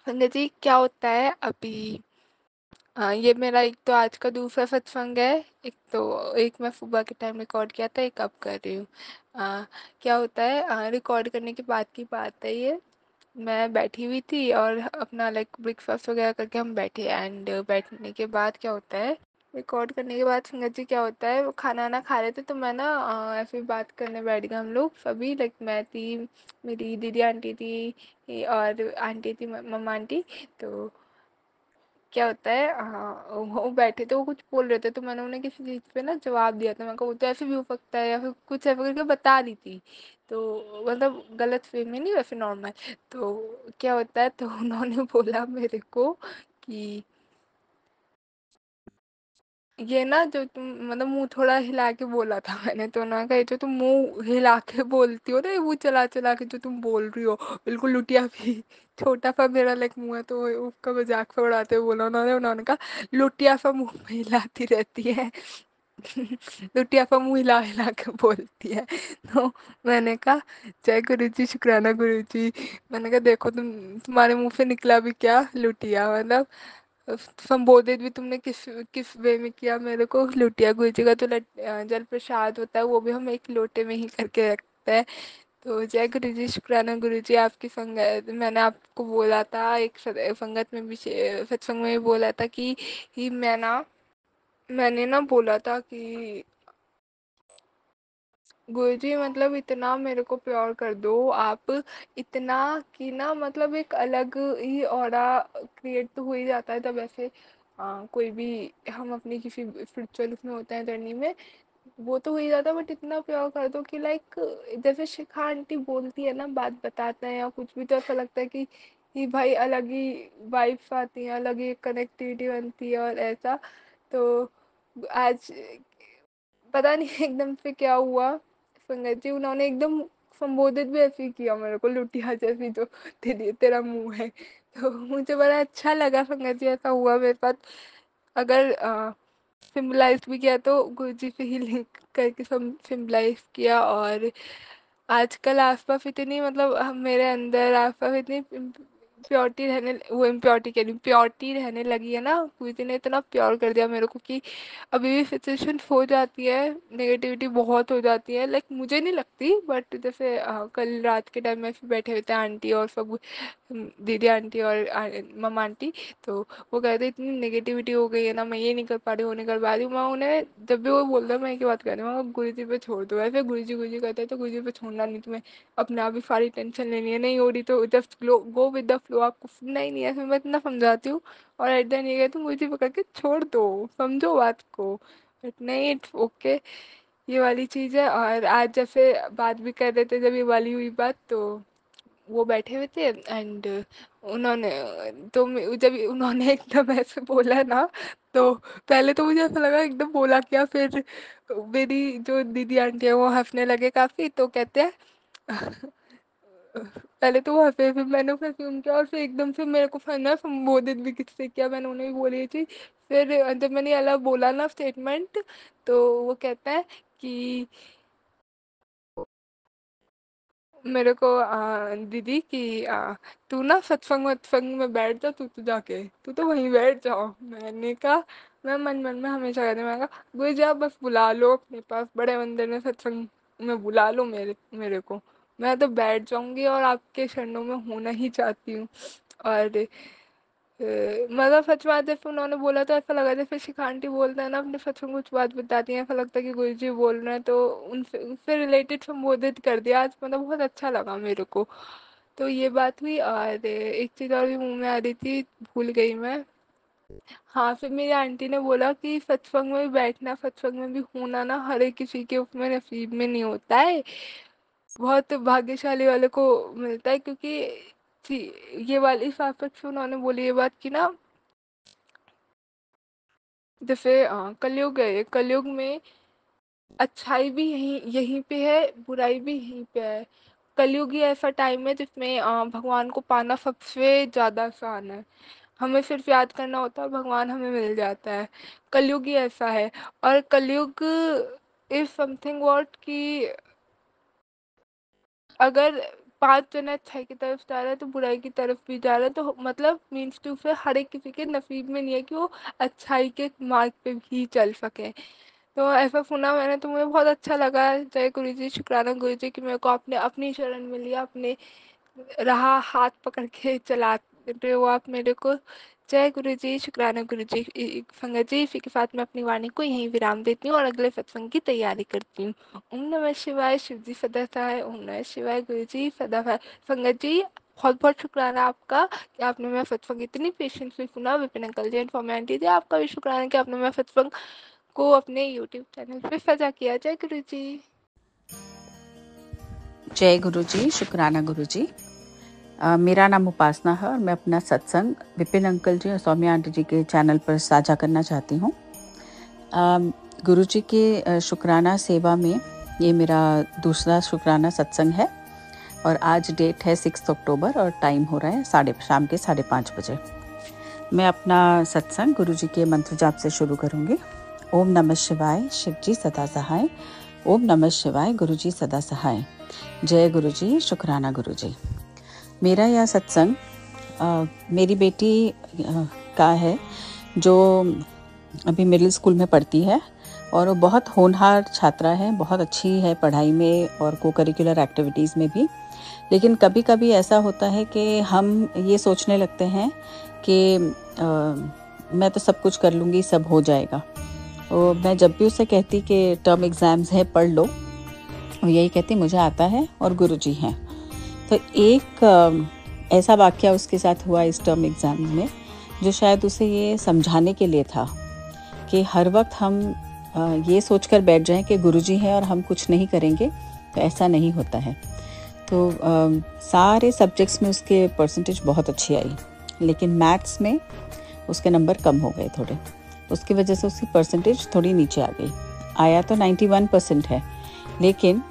संगत जी क्या होता है अभी, ये मेरा एक तो आज का दूसरा सत्संग है। एक मैं सुबह के टाइम रिकॉर्ड किया था, एक अब कर रही हूँ। क्या होता है, रिकॉर्ड करने के बाद की बात है ये। मैं बैठी हुई थी और अपना लाइक ब्रेकफास्ट वगैरह करके हम बैठे एंड बैठने के बाद क्या होता है, रिकॉर्ड करने के बाद संगत जी क्या होता है, वो खाना ना खा रहे थे तो मैं ना ऐसे ही बात करने बैठ गए हम लोग सभी। लाइक मैं थी, मेरी दीदी आंटी थी और आंटी थी मम्मा आंटी। तो क्या होता है, वो बैठे थे, वो कुछ बोल रहे थे तो मैंने उन्हें किसी चीज़ पे ना जवाब दिया था। मैं कहा वो तो ऐसे भी हो सकता है या फिर कुछ ऐसे करके बता रही थी, तो मतलब गलत वे में नहीं, वैसे नॉर्मल। तो क्या होता है, तो उन्होंने बोला मेरे को कि ये ना जो तुम मतलब मुंह थोड़ा हिला के बोला था मैंने, तो उन्होंने कहा ये जो तुम मुंह हिला के बोलती हो ना, ये मुंह चला चला के जो तुम बोल रही हो बिल्कुल लुटिया भी। छोटा सा मेरा लाइक मुंह है तो उसका मजाक सा उड़ाते हुए बोला उन्होंने। उन्होंने कहा लुटिया सा मुंह में हिलाती रहती है। लुटिया सा मुंह हिला हिला के बोलती है। तो मैंने कहा जय गुरु जी, शुक्राना गुरु जी। मैंने कहा देखो तुम्हारे मुंह से निकला भी क्या, लुटिया। मतलब संबोधित भी तुमने किस किस वे में किया मेरे को, लुटिया। गुरु जी का जो जल प्रसाद होता है वो भी हम एक लोटे में ही करके रखते हैं। तो जय गुरु जी, शुक्राना गुरु जी। आपकी संगत मैंने आपको बोला था एक संगत में भी, सत्संग में भी बोला था कि मैंने ना बोला था कि गुरुजी मतलब इतना मेरे को प्यार कर दो आप, इतना कि ना मतलब एक अलग ही ऑरा क्रिएट तो हो ही जाता है जब ऐसे कोई भी हम अपनी किसी स्पिरिचुअल उसमें होते हैं जर्नी में, वो तो हो ही जाता है। बट इतना प्यार कर दो कि लाइक जैसे शिखा आंटी बोलती है ना, बात बताते हैं या कुछ भी, तो ऐसा लगता है कि भाई अलग ही वाइब्स आती हैं, अलग ही कनेक्टिविटी बनती है और ऐसा। तो आज पता नहीं एकदम से क्या हुआ, संगत जी उन्होंने एकदम संबोधित भी ऐसे ही किया मेरे को, लुटिया जैसी जो तेरा मुंह है। तो मुझे बड़ा अच्छा लगा संगत जी, ऐसा हुआ मेरे साथ। अगर सिम्बलाइज भी किया तो गुरुजी से ही लिंक करके सिम्बलाइज किया। और आजकल आसपास इतनी मतलब मेरे अंदर आसपास इतनी प्योरिटी रहने, वो इम्प्योरिटी कह रही हूँ, प्योरिटी रहने लगी है ना। गुरुजी ने इतना प्योर कर दिया मेरे को कि अभी भी सिचुएशन हो जाती है, नेगेटिविटी बहुत हो जाती है, लाइक मुझे नहीं लगती बट जैसे कल रात के टाइम में फिर बैठे हुए थे आंटी और सब, दीदी आंटी और मम्मा आंटी। तो वो कहते इतनी नेगेटिविटी हो गई है ना, मैं ये नहीं कर पा रही, वो नहीं कर पा रही हूँ। मैं उन्हें जब भी वो बोलता है मैं एक ही बात कर रही हूँ, गुरु जी पे छोड़ दो। ऐसे गुरु जी कहते हैं तो गुरु जी पे छोड़ना नहीं, तुम्हें अपने आप ही सारी टेंशन लेनी है, नहीं हो रही तो just go with the flow, आपको सुनना ही नहीं है। फिर मैं इतना समझाती हूँ और एट द एंड ये कहती हूँ गुरु जी पकड़ के छोड़ दो, समझो बात को। बट नहीं, इट्स ओके, ये वाली चीज़ है। और आज जैसे बात भी कर रहे थे, जब ये वाली हुई बात, तो वो बैठे हुए थे एंड उन्होंने जब उन्होंने एकदम ऐसे बोला ना, तो पहले तो मुझे ऐसा लगा एकदम बोला क्या। फिर मेरी जो दीदी आंटी है वो हंसने लगे काफ़ी, तो कहते हैं पहले तो वो हंसे, फिर मैंने उसे फ्यूम किया और फिर एकदम से मेरे को फिर ना संबोधित भी किससे किया, मैंने उन्हें भी बोली थी। फिर जब मैंने ये अलग बोला ना स्टेटमेंट, तो वो कहता है कि मेरे को दीदी कि तू ना सत्संग वत्संग में बैठ जा, तू तो जाके तू तो वहीं बैठ जाओ। मैंने कहा, मैं मन मन में हमेशा कहती हूँ, मैंने कहा गुरु जी आप बस बुला लो अपने पास बड़े मंदिर में सत्संग में, बुला लो मेरे को, मैं तो बैठ जाऊंगी और आपके चरणों में होना ही चाहती हूँ। और मतलब सच बात जैसे उन्होंने बोला तो ऐसा लगा जैसे शिखा आंटी बोलते हैं ना अपने सच में कुछ बात बताती हैं, ऐसा लगता है कि गुरु जी बोल रहे हैं, तो उनसे उससे रिलेटेड संबोधित कर दिया आज, मतलब बहुत अच्छा लगा मेरे को। तो ये बात हुई। और एक चीज़ और भी मुंह में आ रही थी, भूल गई मैं। हाँ, फिर मेरी आंटी ने बोला कि सत्संग में भी बैठना, सत्संग में भी होना ना हर एक किसी के उसमें नसीब में नहीं होता है, बहुत भाग्यशाली वाले को मिलता है। क्योंकि ये वाली सार्थक से उन्होंने बोली ये बात की ना, जैसे कलयुग है, कलयुग में अच्छाई भी यहीं यहीं पे है, बुराई भी यहीं पे है। कलयुग ही ऐसा टाइम है जिसमें भगवान को पाना सबसे ज़्यादा आसान है। हमें सिर्फ याद करना होता है, भगवान हमें मिल जाता है। कलयुग ही ऐसा है। और कलयुग इज समथिंग व्हाट कि अगर 5 जने अच्छाई की तरफ जा रहे हैं तो बुराई की तरफ भी जा रहे हैं, तो मतलब मीन्स टू से हर एक किसी के नसीब में नहीं है कि वो अच्छाई के मार्ग पे भी चल सके। तो ऐसा सुना मैंने, तो मुझे बहुत अच्छा लगा। जय गुरु जी, शुक्राना गुरु जी कि मेरे को आपने अपनी शरण में लिया, अपने रहा हाथ पकड़ के चलाते हो आप मेरे को। जय गुरु जी, शुक्राना गुरु जी। संगत जी, इसी के साथ मैं अपनी वाणी को यहीं विराम देती हूँ और अगले सत्संग की तैयारी करती हूँ। ओम नमः शिवाय। शिव जी सदा सहाय। ओम नमः शिवाय। गुरु जी सदा सहाय। संगत जी, बहुत बहुत शुक्राना आपका कि आपने मेरा सत्संग इतनी पेशेंसली सुना। विपिन अंकल जी एंड फॉर्म आंटी जी, आपका भी शुक्राना कि आपने मेरा सत्संग को अपने यूट्यूब चैनल पे सजा किया। जय गुरु जी। जय गुरु जी, शुक्राना गुरु जी। मेरा नाम उपासना है और मैं अपना सत्संग विपिन अंकल जी और सौम्या आंटी जी के चैनल पर साझा करना चाहती हूँ। गुरु जी के शुक्राना सेवा में ये मेरा दूसरा शुक्राना सत्संग है और आज डेट है 6 अक्टूबर और टाइम हो रहा है शाम के 5:30 बजे। मैं अपना सत्संग गुरु जी के मंत्र जाप से शुरू करूँगी। ओम नमः शिवाय, शिव जी सदा सहाय। ओम नमः शिवाय, गुरु जी सदा सहाय। जय गुरु जी, शुक्राना गुरु जी। मेरा यह सत्संग मेरी बेटी का है जो अभी मिडिल स्कूल में पढ़ती है और वो बहुत होनहार छात्रा है, बहुत अच्छी है पढ़ाई में और को करिकुलर एक्टिविटीज़ में भी। लेकिन कभी कभी ऐसा होता है कि हम ये सोचने लगते हैं कि मैं तो सब कुछ कर लूँगी, सब हो जाएगा। तो मैं जब भी उसे कहती कि टर्म एग्ज़ाम्स है पढ़ लो, वो यही कहती मुझे आता है और गुरुजी हैं। तो एक ऐसा वाक़या उसके साथ हुआ इस टर्म एग्ज़ाम में जो शायद उसे ये समझाने के लिए था कि हर वक्त हम ये सोचकर बैठ जाएं कि गुरुजी हैं और हम कुछ नहीं करेंगे, तो ऐसा नहीं होता है। तो सारे सब्जेक्ट्स में उसके परसेंटेज बहुत अच्छी आई, लेकिन मैथ्स में उसके नंबर कम हो गए थोड़े, उसकी वजह से उसकी परसेंटेज थोड़ी नीचे आ गई। आया तो 91% है, लेकिन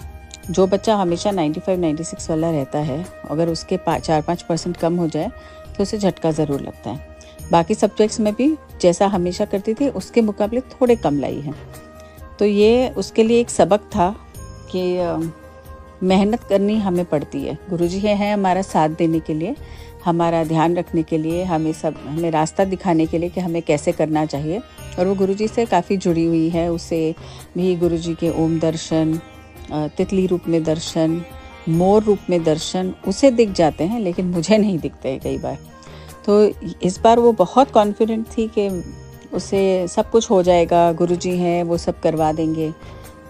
जो बच्चा हमेशा 95-96 वाला रहता है, अगर उसके 4-5% कम हो जाए तो उसे झटका ज़रूर लगता है। बाकी सब्जेक्ट्स में भी जैसा हमेशा करती थी उसके मुकाबले थोड़े कम लाई है। तो ये उसके लिए एक सबक था कि मेहनत करनी हमें पड़ती है। गुरुजी हैं हमारा साथ देने के लिए, हमारा ध्यान रखने के लिए, हमें रास्ता दिखाने के लिए कि हमें कैसे करना चाहिए। और वो गुरुजी से काफ़ी जुड़ी हुई है, उसे भी गुरुजी के ओम दर्शन, तितली रूप में दर्शन, मोर रूप में दर्शन उसे दिख जाते हैं, लेकिन मुझे नहीं दिखते कई बार। तो इस बार वो बहुत कॉन्फिडेंट थी कि उसे सब कुछ हो जाएगा, गुरुजी हैं वो सब करवा देंगे।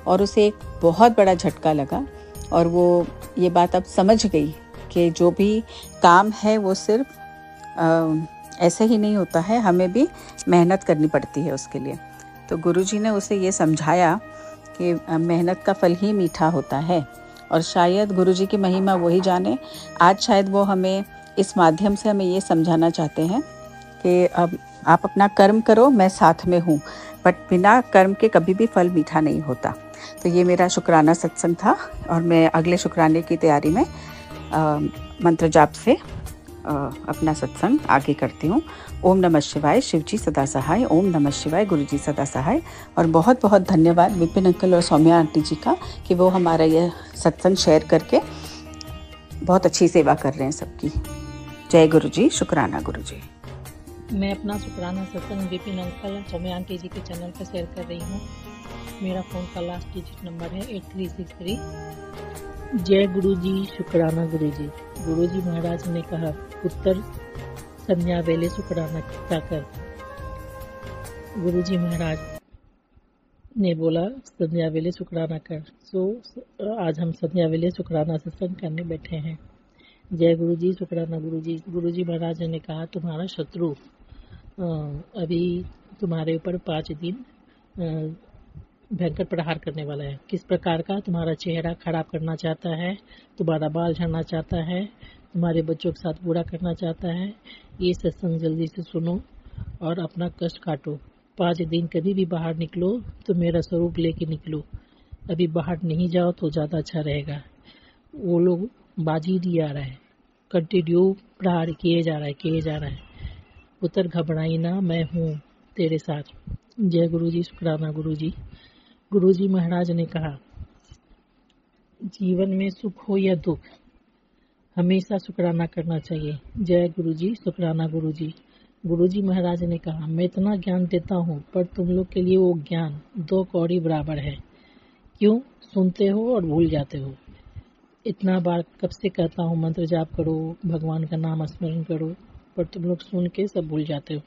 और उसे एक बहुत बड़ा झटका लगा और वो ये बात अब समझ गई कि जो भी काम है वो सिर्फ ऐसे ही नहीं होता है, हमें भी मेहनत करनी पड़ती है उसके लिए। तो गुरुजी ने उसे ये समझाया कि मेहनत का फल ही मीठा होता है और शायद गुरुजी की महिमा वही जाने। आज शायद वो हमें इस माध्यम से हमें ये समझाना चाहते हैं कि अब आप अपना कर्म करो, मैं साथ में हूँ, बट बिना कर्म के कभी भी फल मीठा नहीं होता। तो ये मेरा शुक्राना सत्संग था और मैं अगले शुक्राने की तैयारी में मंत्र जाप से अपना सत्संग आगे करती हूँ। ओम नमः शिवाय, शिव जी सदा सहाय। ओम नमः शिवाय, गुरु जी सदा सहाय। और बहुत बहुत धन्यवाद विपिन अंकल और सौम्या आंटी जी का कि वो हमारा यह सत्संग शेयर करके बहुत अच्छी सेवा कर रहे हैं सबकी। जय गुरु जी, शुक्राना गुरु जी। मैं अपना शुक्राना सत्संग विपिन अंकल सौम्या आंटी जी के चैनल पर शेयर कर रही हूँ। मेरा फ़ोन का लास्ट डिजिट नंबर है 8363। जय गुरु जी, शुक्राना गुरु जी। गुरु जी महाराज ने कहा, पुत्र संध्या वेले शुक्राना कर गुरुजी महाराज ने बोला संध्या वेले शुक्राना कर। आज हम संध्या वेले शुक्राना सत्संग करने बैठे हैं। जय गुरुजी, शुक्राना गुरुजी। गुरुजी महाराज ने कहा तुम्हारा शत्रु अभी तुम्हारे ऊपर 5 दिन भयंकर प्रहार करने वाला है। किस प्रकार का? तुम्हारा चेहरा खराब करना चाहता है, तुम्हारा बाल झड़ना चाहता है, तुम्हारे बच्चों के साथ बुरा करना चाहता है। ये सत्संग जल्दी से सुनो और अपना कष्ट काटो। 5 दिन कभी भी बाहर निकलो तो मेरा स्वरूप लेके निकलो। अभी बाहर नहीं जाओ तो ज़्यादा अच्छा रहेगा। वो लोग बाजी दिए आ रहा है, कंटिन्यू प्रहार किए जा रहा है। पुत्र घबराई ना, मैं हूँ तेरे साथ। जय गुरुजी, शुक्राना गुरुजी। गुरुजी महाराज ने कहा जीवन में सुख हो या दुख हमेशा शुक्राना करना चाहिए। जय गुरुजी, शुक्राना गुरुजी। गुरुजी महाराज ने कहा मैं इतना ज्ञान देता हूँ पर तुम लोग के लिए वो ज्ञान 2 कौड़ी बराबर है। क्यों? सुनते हो और भूल जाते हो। इतना बार कब से कहता हूँ मंत्र जाप करो, भगवान का नाम स्मरण करो, पर तुम लोग सुन के सब भूल जाते हो।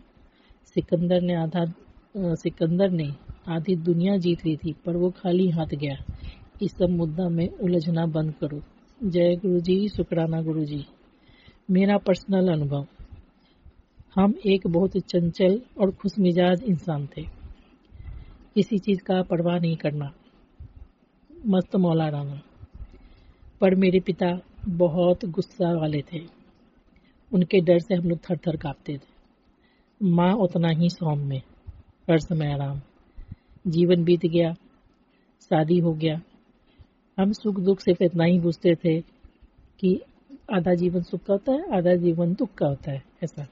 सिकंदर ने आधी दुनिया जीत ली थी पर वो खाली हाथ गया। इस सब मुद्दा में उलझना बंद करो। जय गुरुजी, शुक्राना गुरुजी। मेरा पर्सनल अनुभव, हम एक बहुत चंचल और खुशमिजाज इंसान थे। किसी चीज का परवाह नहीं करना, मस्त मौला राना। पर मेरे पिता बहुत गुस्सा वाले थे। उनके डर से हम लोग थर थर कांपते थे। माँ उतना ही सौम्य, हर समय आराम। जीवन बीत गया, शादी हो गया। हम सुख दुख सिर्फ इतना ही पूछते थे कि आधा जीवन सुख का होता है, आधा जीवन दुख का होता है। ऐसा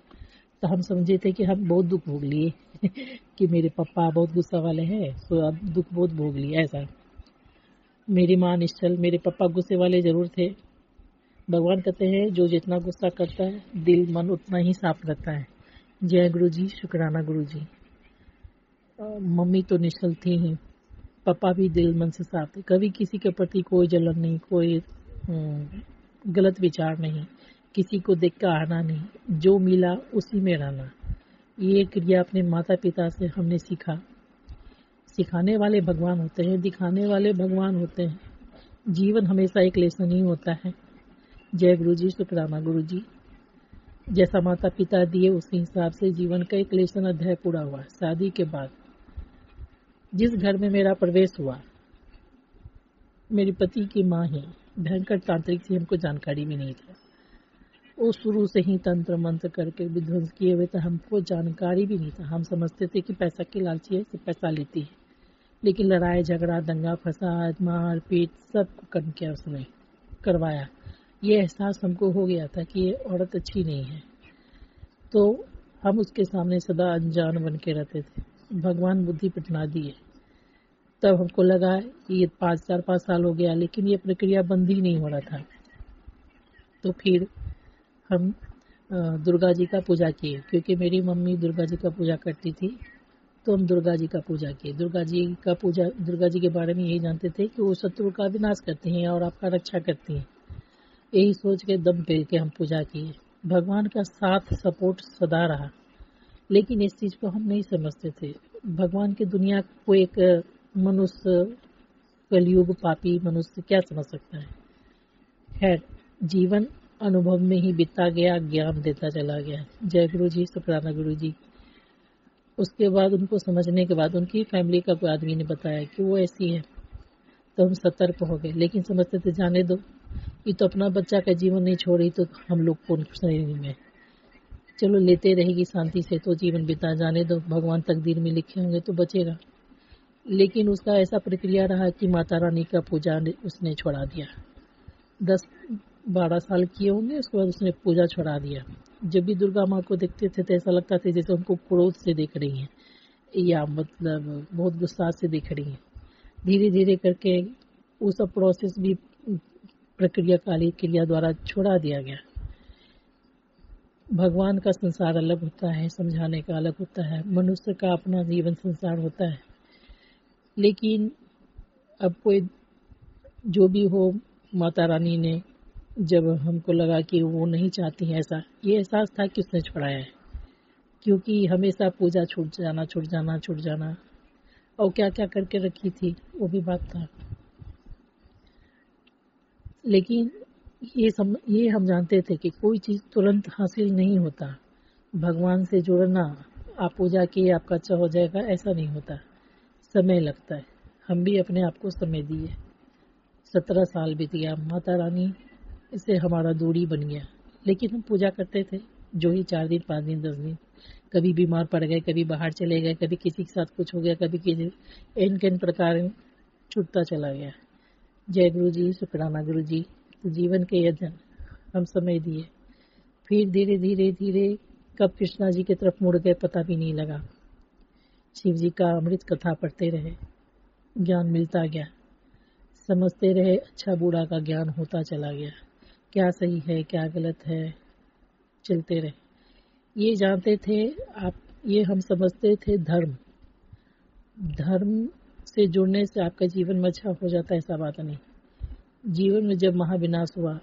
तो हम समझे थे कि हम बहुत दुख भोग लिए कि मेरे पापा बहुत गुस्सा वाले हैं तो अब दुख बहुत भोग लिए। ऐसा मेरी माँ निश्चल, मेरे पापा गुस्से वाले जरूर थे। भगवान कहते हैं जो जितना गुस्सा करता है दिल मन उतना ही साफ रहता है। जय गुरुजी, शुक्राना गुरुजी। मम्मी तो निश्चल थी ही, पापा भी दिल मन से साफ थे। कभी किसी के प्रति कोई जलन नहीं, कोई गलत विचार नहीं, किसी को देख कर आना नहीं, जो मिला उसी में रहना। ये क्रिया अपने माता पिता से हमने सीखा। सिखाने वाले भगवान होते हैं, दिखाने वाले भगवान होते हैं। जीवन हमेशा एक लेसन ही होता है। जय गुरुजी, शुक्राना गुरुजी। जैसा माता पिता दिए उसी हिसाब से जीवन का एक लेसन अध्याय पूरा हुआ। शादी के बाद जिस घर में मेरा प्रवेश हुआ, मेरे पति की माँ ही भयंकर तांत्रिक थी, हमको जानकारी भी नहीं था। वो शुरू से ही तंत्र मंत्र करके विध्वंस किए हुए थे, हमको जानकारी भी नहीं था। हम समझते थे कि पैसा की लालची है, सिर्फ पैसा लेती है। लेकिन लड़ाई झगड़ा, दंगा फसाद, मार पीट सब किया उसने करवाया। ये एहसास हमको हो गया था कि ये औरत अच्छी नहीं है, तो हम उसके सामने सदा अनजान बन के रहते थे। भगवान बुद्धि पटना दिए, तब हमको लगा कि ये 4-5 साल हो गया लेकिन ये प्रक्रिया बंद ही नहीं हो रहा था। तो फिर हम दुर्गा जी का पूजा किए, क्योंकि मेरी मम्मी दुर्गा जी का पूजा करती थी, तो हम दुर्गा जी का पूजा किए। दुर्गा जी के बारे में यही जानते थे कि वो शत्रु का विनाश करती हैं और आपका रक्षा करती हैं। यही सोच के दम पेल के हम पूजा किए। भगवान का साथ सपोर्ट सदा रहा, लेकिन इस चीज को हम नहीं समझते थे। भगवान की दुनिया को एक मनुष्य, कलयुग पापी मनुष्य क्या समझ सकता है। खैर, जीवन अनुभव में ही बीता गया, ज्ञान देता चला गया। जय गुरु जी, शुक्राना गुरु जी। उसके बाद उनको समझने के बाद उनकी फैमिली का कोई आदमी ने बताया कि वो ऐसी है, तो हम सतर्क हो गए। लेकिन समझते थे जाने दो, ये तो अपना बच्चा का जीवन नहीं छोड़ रही, तो हम लोग कौन शरीर में, चलो लेते रहेगी शांति से, तो जीवन बिता जाने दो, भगवान तकदीर में लिखे होंगे तो बचेगा। लेकिन उसका ऐसा प्रक्रिया रहा कि माता रानी का पूजा उसने छोड़ा दिया। 10-12 साल किए होंगे, उसके बाद उसने पूजा छोड़ा दिया। जब भी दुर्गा माँ को देखते थे तो ऐसा लगता था जैसे उनको क्रोध से देख रही हैं, या मतलब बहुत गुस्सा से देख रही हैं। धीरे धीरे करके वो सब प्रोसेस भी प्रक्रिया काली क्रिया द्वारा छोड़ा दिया गया। भगवान का संसार अलग होता है, समझाने का अलग होता है, मनुष्य का अपना जीवन संसार होता है। लेकिन अब कोई जो भी हो, माता रानी ने जब हमको लगा कि वो नहीं चाहती है ऐसा, ये एहसास था कि उसने छुड़ाया है, क्योंकि हमेशा पूजा छूट जाना और क्या क्या करके रखी थी वो भी बात था। लेकिन ये हम जानते थे कि कोई चीज़ तुरंत हासिल नहीं होता। भगवान से जुड़ना, आप पूजा किए आपका अच्छा हो जाएगा, ऐसा नहीं होता, समय लगता है। हम भी अपने आप को समय दिए, 17 साल बीत गया, माता रानी इससे हमारा दूरी बन गया। लेकिन हम पूजा करते थे, जो ही 4 दिन 5 दिन 10 दिन, कभी बीमार पड़ गए, कभी बाहर चले गए, कभी किसी के साथ कुछ हो गया, कभी किसी इन प्रकार छूटता चला गया। जय गुरु जी, शुक्राना गुरु जी। तो जीवन के यजन हम समय दिए, फिर धीरे धीरे धीरे कब कृष्णा जी की तरफ मुड़ गए पता भी नहीं लगा। शिव जी का अमृत कथा पढ़ते रहे, ज्ञान मिलता गया, समझते रहे, अच्छा बुरा का ज्ञान होता चला गया, क्या सही है क्या गलत है, चलते रहे। ये जानते थे आप, ये हम समझते थे धर्म से जुड़ने से आपका जीवन में अच्छा हो जाता है, ऐसा बात नहीं। जीवन में जब महाविनाश हुआ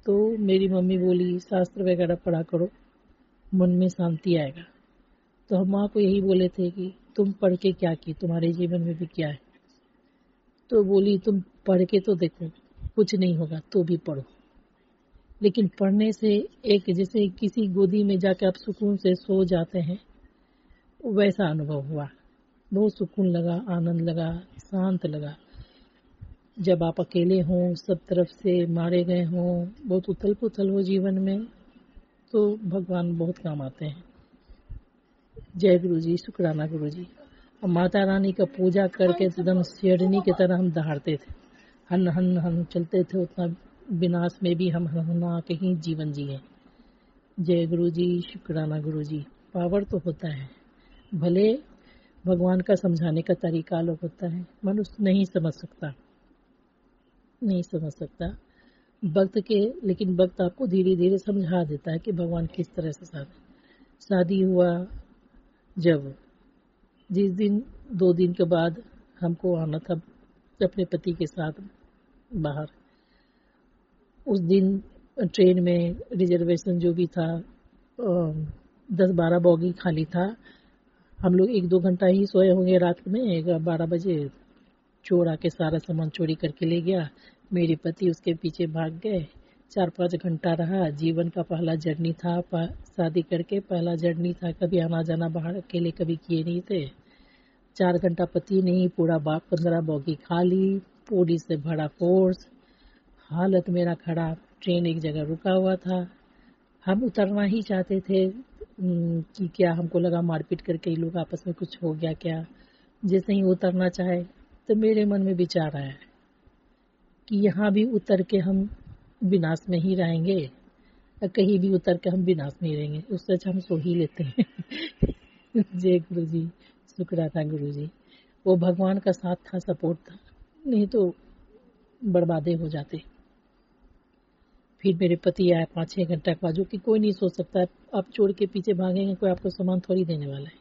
तो मेरी मम्मी बोली शास्त्र वगैरह पढ़ा करो, मन में शांति आएगा। तो हम माँ को यही बोले थे कि तुम पढ़ के क्या की, तुम्हारे जीवन में भी क्या है। तो बोली तुम पढ़ के तो देखो, कुछ नहीं होगा तो भी पढ़ो। लेकिन पढ़ने से एक जैसे किसी गोदी में जाकर आप सुकून से सो जाते हैं, वैसा अनुभव हुआ। बहुत सुकून लगा, आनंद लगा, शांत लगा। जब आप अकेले हों, सब तरफ से मारे गए हों, बहुत उथल पुथल हो जीवन में, तो भगवान बहुत काम आते हैं। जय गुरु जी, शुक्राना गुरु जी। और माता रानी का पूजा करके एकदम शेरनी की तरह हम दहाड़ते थे, हन हन हन चलते थे, उतना विनाश में भी हम हना के ही जीवन जिए। जय गुरु जी, शुक्राना गुरु जी। पावर तो होता है, भले भगवान का समझाने का तरीका अलग होता है, मनुष्य नहीं समझ सकता वक्त के, लेकिन वक्त आपको धीरे धीरे समझा देता है कि भगवान किस तरह से शादी हुआ। जब जिस दिन 2 दिन के बाद हमको आना था अपने पति के साथ बाहर, उस दिन ट्रेन में रिजर्वेशन जो भी था 10-12 बोगी खाली था। हम लोग 1-2 घंटा ही सोए होंगे रात में। 12 बजे चोर आके सारा सामान चोरी करके ले गया। मेरे पति उसके पीछे भाग गए। 4-5 घंटा रहा। जीवन का पहला जर्नी था, शादी करके पहला जर्नी था। कभी आना जाना बाहर अकेले कभी किए नहीं थे। 4 घंटा पति नहीं, पूरा 15 बोगी खाली, पुलिस से भरा फोर्स, हालत मेरा खराब। ट्रेन एक जगह रुका हुआ था। हम उतरना ही चाहते थे कि क्या, हमको लगा मारपीट करके लोग आपस में कुछ हो गया क्या। जैसे ही उतरना चाहे तो मेरे मन में विचार आया कि यहाँ भी उतर के हम विनाश में ही रहेंगे, कहीं भी उतर के हम विनाश में ही रहेंगे, उससे अच्छा हम सो ही लेते हैं। जय गुरु जी, शुक्राना गुरु जी। वो भगवान का साथ था, सपोर्ट था, नहीं तो बर्बादे हो जाते। फिर मेरे पति आए 5-6 घंटा के बाद, जो कि कोई नहीं सोच सकता आप छोड़ के पीछे भागेंगे, कोई आपको सामान थोड़ी देने वाला है।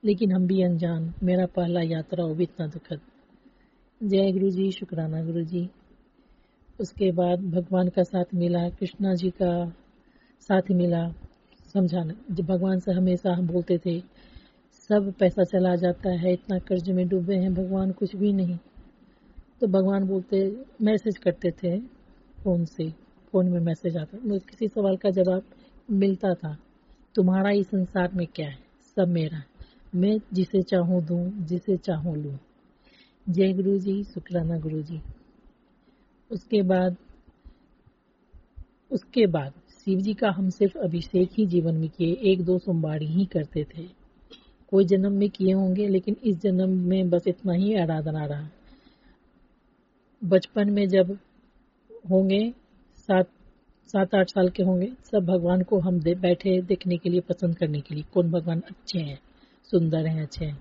लेकिन हम भी अनजान, मेरा पहला यात्रा वो भी इतना दुखद। जय गुरु जी, शुक्राना गुरु जी। उसके बाद भगवान का साथ मिला, कृष्णा जी का साथ मिला। समझाना, जब भगवान से हमेशा हम बोलते थे सब पैसा चला जाता है, इतना कर्ज में डूबे हैं, भगवान कुछ भी नहीं। तो भगवान बोलते, मैसेज करते थे फोन में मैसेज आता, किसी सवाल का जवाब मिलता था, तुम्हारा इस संसार में क्या है, सब मेरा, मैं जिसे चाहूँ दूँ, जिसे चाहूँ लूँ। जय गुरु जी, शुक्राना गुरु जी। उसके बाद शिव जी का हम सिर्फ अभिषेक ही जीवन में किए, 1-2 सोमवार ही करते थे। कोई जन्म में किए होंगे, लेकिन इस जन्म में बस इतना ही आराधना रहा। बचपन में जब होंगे 7-8 साल के होंगे, सब भगवान को हम बैठे देखने के लिए, पसंद करने के लिए, कौन भगवान अच्छे हैं, सुंदर हैं, अच्छे हैं।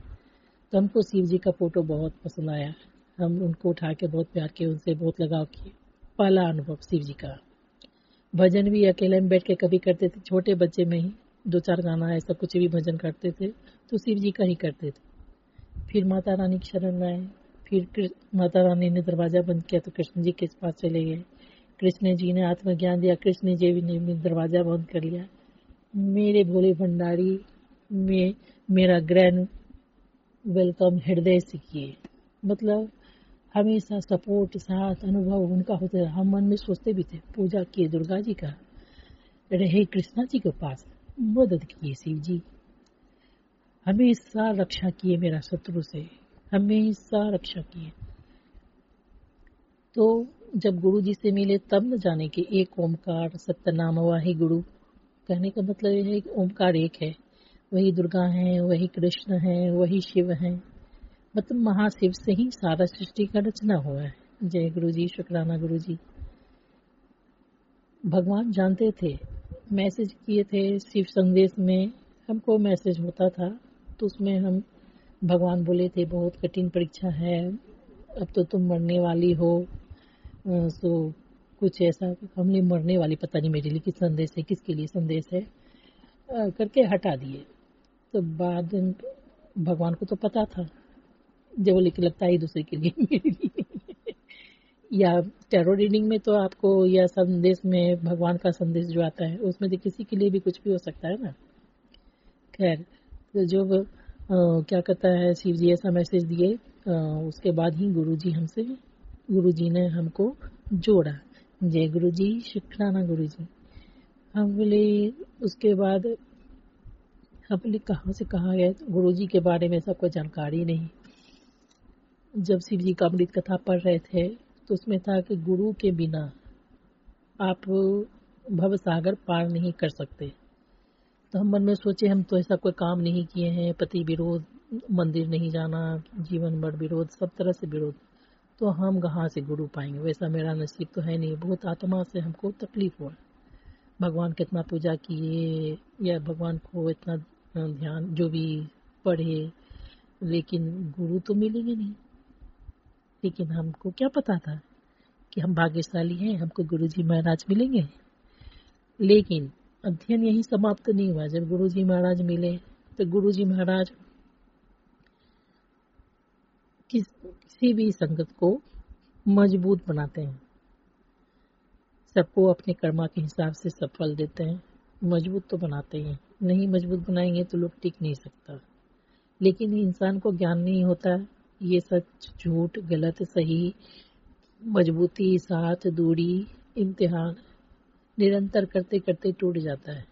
तो हमको शिव जी का फोटो बहुत पसंद आया। हम उनको उठा के बहुत प्यार किए, उनसे बहुत लगाव किए। पहला अनुभव शिव जी का। भजन भी अकेले में बैठ के कभी करते थे, छोटे बच्चे में ही 2-4 गाना ऐसा कुछ भी भजन करते थे तो शिव जी का ही करते थे। फिर माता रानी की शरण में आए, फिर माता रानी ने दरवाजा बंद किया तो कृष्ण जी के पास चले गए। कृष्ण जी ने आत्मज्ञान दिया, कृष्ण जी ने भी दरवाजा बंद कर लिया। मेरे भोले भंडारी में मेरा ग्रैंड वेलकम हृदय से किए। मतलब हमेशा सपोर्ट, साथ, अनुभव उनका होता है। हम मन में सोचते भी थे, पूजा किए दुर्गा जी का, रहे कृष्णा जी के पास, मदद किए शिव जी, हमेशा रक्षा किए मेरा शत्रु से, हमेशा रक्षा किए। तो जब गुरु जी से मिले तब न जाने कि एक ओमकार सत्यनाम वाहि गुरु, कहने का मतलब यह है कि ओमकार एक है, वही दुर्गा है, वही कृष्ण है, वही शिव है। मतलब महाशिव से ही सारा सृष्टि का रचना हुआ है। जय गुरु जी, शुक्राना गुरु जी। भगवान जानते थे, मैसेज किए थे शिव संदेश में, हमको मैसेज होता था तो उसमें हम भगवान बोले थे बहुत कठिन परीक्षा है, अब तो तुम मरने वाली हो। सो कुछ ऐसा, हमने मरने वाली, पता नहीं मेरे लिए किस संदेश है, किसके लिए संदेश है, करके हटा दिए। तो बाद भगवान को तो पता था, जब वो लिख लगता है दूसरे के लिए, मेरे लिए या टैरो रीडिंग में तो आपको, या संदेश में भगवान का संदेश जो आता है उसमें तो किसी के लिए भी कुछ भी हो सकता है ना। खैर, तो जब क्या कहता है शिव जी ऐसा मैसेज दिए, उसके बाद ही गुरु जी ने हमको जोड़ा। जय गुरु जी, शुक्राना गुरु जी। हम बोले उसके बाद हम बोले कहाँ से कहाँ गए, गुरु जी के बारे में सबको जानकारी नहीं। जब शिव जी का अमृत कथा पढ़ रहे थे तो उसमें था कि गुरु के बिना आप भव सागर पार नहीं कर सकते। तो हम मन में सोचे हम तो ऐसा कोई काम नहीं किए हैं, पति विरोध, मंदिर नहीं जाना, जीवन भर विरोध, सब तरह से विरोध, तो हम कहाँ से गुरु पाएंगे, वैसा मेरा नसीब तो है नहीं। बहुत आत्मा से हमको तकलीफ हुआ, भगवान कितना पूजा किए या भगवान को इतना ध्यान जो भी पढ़े, लेकिन गुरु तो मिलेंगे नहीं। लेकिन हमको क्या पता था कि हम भाग्यशाली हैं, हमको गुरुजी महाराज मिलेंगे। लेकिन अध्ययन यही समाप्त नहीं हुआ। जब गुरुजी महाराज मिले तो गुरुजी महाराज किसी भी संगत को मजबूत बनाते हैं, सबको अपने कर्मा के हिसाब से सफल देते हैं, मजबूत तो बनाते हैं। नहीं मजबूत बनाएंगे तो लोग टिक नहीं सकता। लेकिन इंसान को ज्ञान नहीं होता, ये सच झूठ, गलत सही, मजबूती, साथ, दूरी, इम्तिहान निरंतर करते करते टूट जाता है।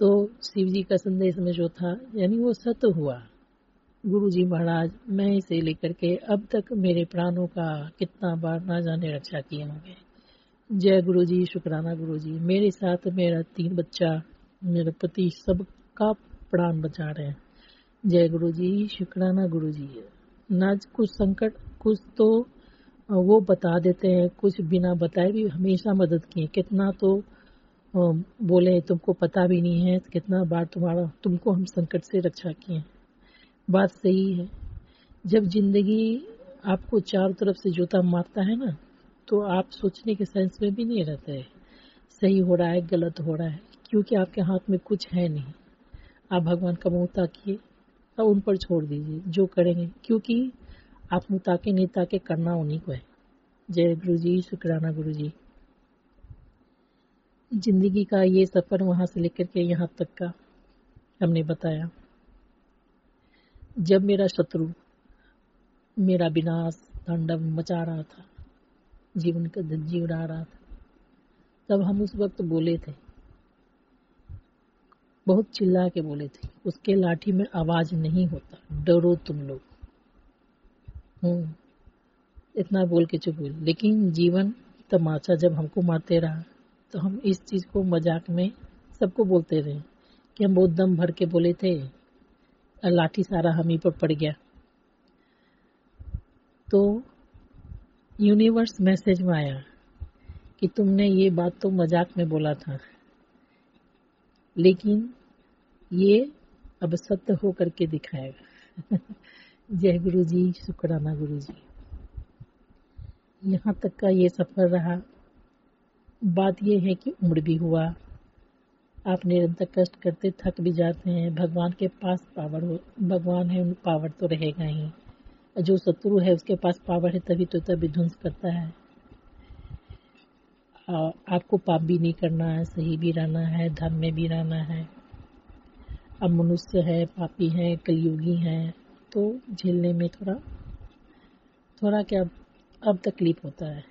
तो शिव जी का संदेश में जो था, यानी वो सत्य हुआ। गुरु जी महाराज मैं से लेकर के अब तक मेरे प्राणों का कितना बार ना जाने रक्षा किए होंगे। जय गुरु जी, शुक्राना गुरु जी। मेरे साथ मेरा 3 बच्चा, मेरा पति, सबका प्राण बचा रहे हैं। जय गुरु जी, शुक्राना गुरु जी। ना कुछ संकट, कुछ तो वो बता देते हैं, कुछ बिना बताए भी हमेशा मदद किए। कितना तो बोले तुमको पता भी नहीं है कितना बार तुमको हम संकट से रक्षा किए। बात सही है। जब जिंदगी आपको चारों तरफ से जूता मारता है ना, तो आप सोचने के सेंस में भी नहीं रहते है सही हो रहा है गलत हो रहा है, क्योंकि आपके हाथ में कुछ है नहीं। आप भगवान का मुँह ताकिए और उन पर छोड़ दीजिए जो करेंगे, क्योंकि आप मुँह ताके नहीं ताके करना उन्हीं को है। जय गुरु जी, शुक्राना गुरु जी। जिंदगी का ये सफर वहां से लेकर के यहाँ तक का हमने बताया। जब मेरा शत्रु मेरा विनाश तांडव मचा रहा था, जीवन का धज्जी उड़ा रहा था, तब हम उस वक्त बोले थे, बहुत चिल्ला के बोले थे, उसके लाठी में आवाज नहीं होता, डरो तुम लोग। इतना बोल के चुप हुए। लेकिन जीवन तमाचा जब हमको मारते रहा तो हम इस चीज को मजाक में सबको बोलते रहे कि हम बहुत दम भर के बोले थे, लाठी सारा हम ही पर पड़ गया। तो यूनिवर्स मैसेज में आया कि तुमने ये बात तो मजाक में बोला था, लेकिन ये अब सत्य हो करके दिखाएगा। जय गुरु जी, शुक्राना गुरु जी। यहाँ तक का ये सफर रहा। बात ये है कि उम्र भी हुआ, आप निरंतर कष्ट करते थक भी जाते हैं। भगवान के पास पावर हो, भगवान है, पावर तो रहेगा ही। जो शत्रु है उसके पास पावर है, तभी तो तभी ध्वंस करता है। आपको पाप भी नहीं करना है, सही भी रहना है, धर्म में भी रहना है। अब मनुष्य है, पापी है, कलयुगी है, तो झेलने में थोड़ा क्या अब तकलीफ होता है।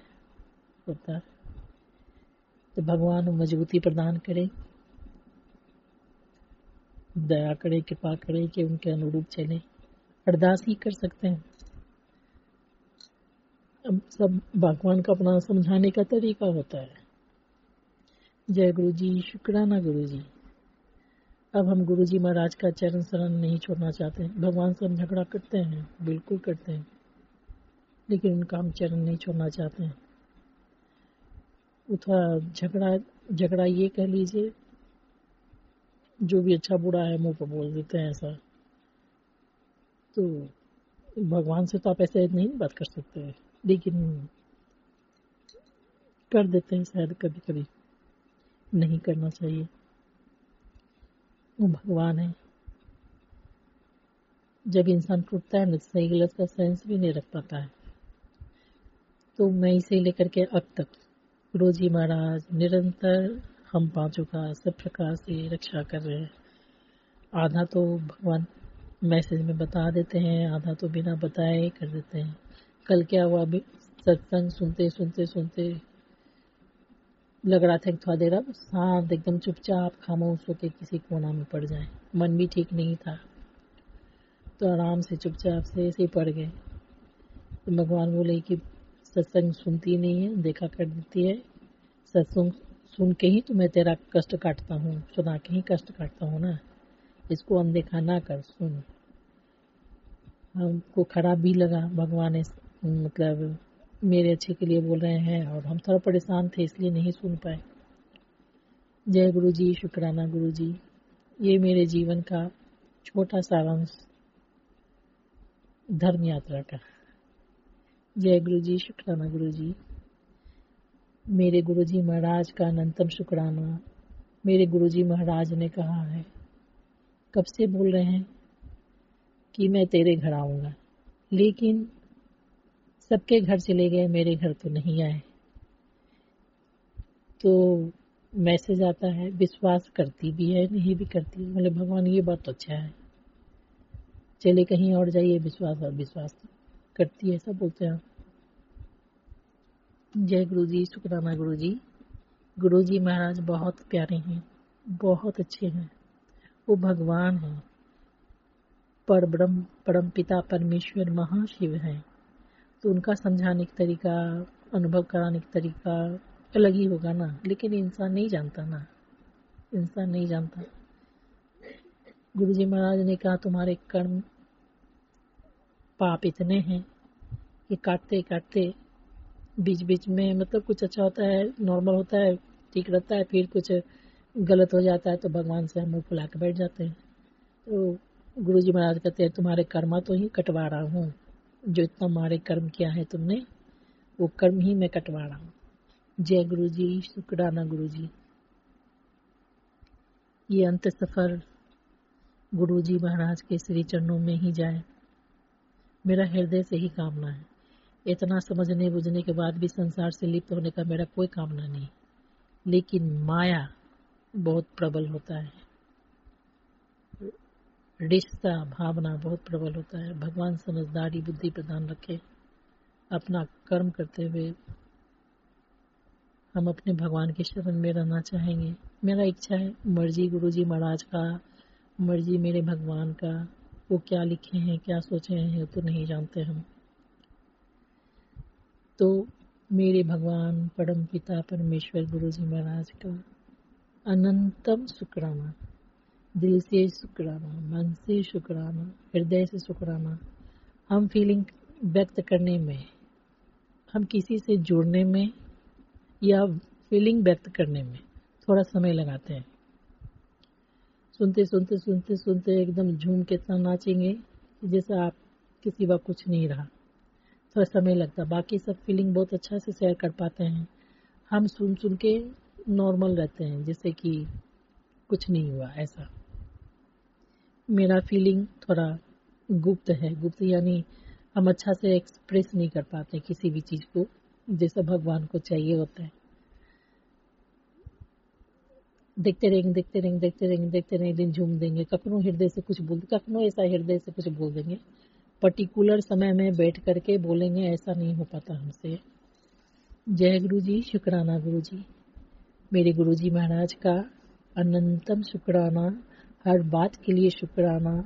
तो भगवान मजबूती प्रदान करे, दया करे, कृपा करे कि उनके अनुरूप चले। अरदास ही कर सकते हैं। अब सब भगवान का अपना समझाने का तरीका होता है। जय गुरु जी, शुक्राना गुरु जी। अब हम गुरु जी महाराज का चरण शरण नहीं छोड़ना चाहते। भगवान से हम झगड़ा करते हैं, बिल्कुल करते हैं, लेकिन उनका हम चरण नहीं छोड़ना चाहते हैं। वो थोड़ा झगड़ा ये कह लीजिए, जो भी अच्छा बुरा है मुंह पर बोल देते हैं ऐसा। तो भगवान से तो आप ऐसे नहीं बात कर सकते हैं, लेकिन कर देते हैं शायद कभी कभी। नहीं करना चाहिए। वो भगवान है। जब इंसान टूटता है ना, सही गलत का सेंस भी नहीं रख पाता है। तो मैं इसे लेकर के अब तक गुरु जी महाराज निरंतर हम पांचों का सब प्रकार से रक्षा कर रहे हैं। आधा तो भगवान मैसेज में बता देते हैं, आधा तो बिना बताए कर देते हैं। कल क्या हुआ, अभी सत्संग सुनते लग रहा था कि थोड़ा देर अब शांत एकदम चुपचाप खामोश होकर किसी कोना में पड़ जाए। मन भी ठीक नहीं था, तो आराम से चुपचाप से ऐसे ही पड़ गए। तो भगवान बोले कि सत्संग सुनती नहीं है, देखा कर देती है। सत्संग सुन के ही तो मैं तेरा कष्ट काटता हूँ, सुना के ही कष्ट काटता हूँ ना। इसको अनदेखा ना कर, सुन। हमको खराब भी लगा, भगवान ने मतलब मेरे अच्छे के लिए बोल रहे हैं, और हम थोड़ा परेशान थे इसलिए नहीं सुन पाए। जय गुरु जी, शुक्राना गुरु जी। ये मेरे जीवन का छोटा सारांश धर्म यात्रा का। जय गुरु जी, शुक्राना गुरु जी। मेरे गुरु जी महाराज का अनंतम शुक्राना। मेरे गुरु जी महाराज ने कहा है, कब से बोल रहे हैं कि मैं तेरे घर आऊँगा, लेकिन सबके घर चले गए, मेरे घर तो नहीं आए। तो मैसेज आता है, विश्वास करती भी है, नहीं भी करती है। मतलब भगवान ये बात तो अच्छा है, चले कहीं और जाइए, विश्वास करती है, ऐसा बोलते हैं। जय गुरु जी, शुक्राना गुरु जी। गुरु जी महाराज बहुत प्यारे हैं, बहुत अच्छे हैं। वो भगवान हैं, परब्रह्म, परम पिता परमेश्वर महाशिव हैं। तो उनका समझाने का तरीका, अनुभव कराने का तरीका अलग ही होगा ना। लेकिन इंसान नहीं जानता ना, इंसान नहीं जानता। गुरु जी महाराज ने कहा, तुम्हारे कर्म पाप इतने हैं कि काटते काटते बीच बीच में, मतलब कुछ अच्छा होता है, नॉर्मल होता है, ठीक रहता है, फिर कुछ गलत हो जाता है तो भगवान से हम मुँह फुला के बैठ जाते हैं। तो गुरु जी महाराज कहते हैं, तुम्हारे कर्मा तो ही कटवा रहा हूँ। जो इतना मारे कर्म किया है तुमने, वो कर्म ही मैं कटवा रहा हूँ। जय गुरु जी, शुक्राना गुरु जी। ये अंत सफर गुरु जी महाराज के श्री चरणों में ही जाए, मेरा हृदय से ही कामना है। इतना समझने बुझने के बाद भी संसार से लिप्त होने का मेरा कोई कामना नहीं, लेकिन माया बहुत प्रबल होता है, रिश्ता भावना बहुत प्रबल होता है। भगवान समझदारी बुद्धि प्रदान रखे। अपना कर्म करते हुए हम अपने भगवान के शरण में रहना चाहेंगे। मेरा इच्छा है, मर्जी गुरु जी महाराज का, मर्जी मेरे भगवान का, वो क्या लिखे हैं, क्या सोचे हैं, तो नहीं जानते हम। तो मेरे भगवान परम पिता परमेश्वर गुरु जी महाराज का अनंतम शुक्राना, दिल से शुक्राना, मन से शुक्राना, हृदय से शुक्राना। हम फीलिंग व्यक्त करने में, हम किसी से जुड़ने में या फीलिंग व्यक्त करने में थोड़ा समय लगाते हैं। सुनते सुनते सुनते सुनते एकदम झूम के इतना नाचेंगे जैसे आप किसी वक्त कुछ नहीं रहा। थोड़ा समय लगता, बाकी सब फीलिंग बहुत अच्छा से शेयर कर पाते हैं। हम सुन सुन के नॉर्मल रहते हैं, जैसे कि कुछ नहीं हुआ। ऐसा मेरा फीलिंग थोड़ा गुप्त है। गुप्त यानी हम अच्छा से एक्सप्रेस नहीं कर पाते किसी भी चीज़ को, जैसा भगवान को चाहिए होता है। देखते रहेंगे, एक दिन झूम देंगे, कखनों हृदय से कुछ बोल, कखनों ऐसा हृदय से कुछ बोल देंगे, पर्टिकुलर समय में बैठ करके बोलेंगे, ऐसा नहीं हो पाता हमसे। जय गुरु जी, शुक्राना गुरु जी। मेरे गुरु जी महाराज का अनंतम शुक्राना, हर बात के लिए शुक्राना।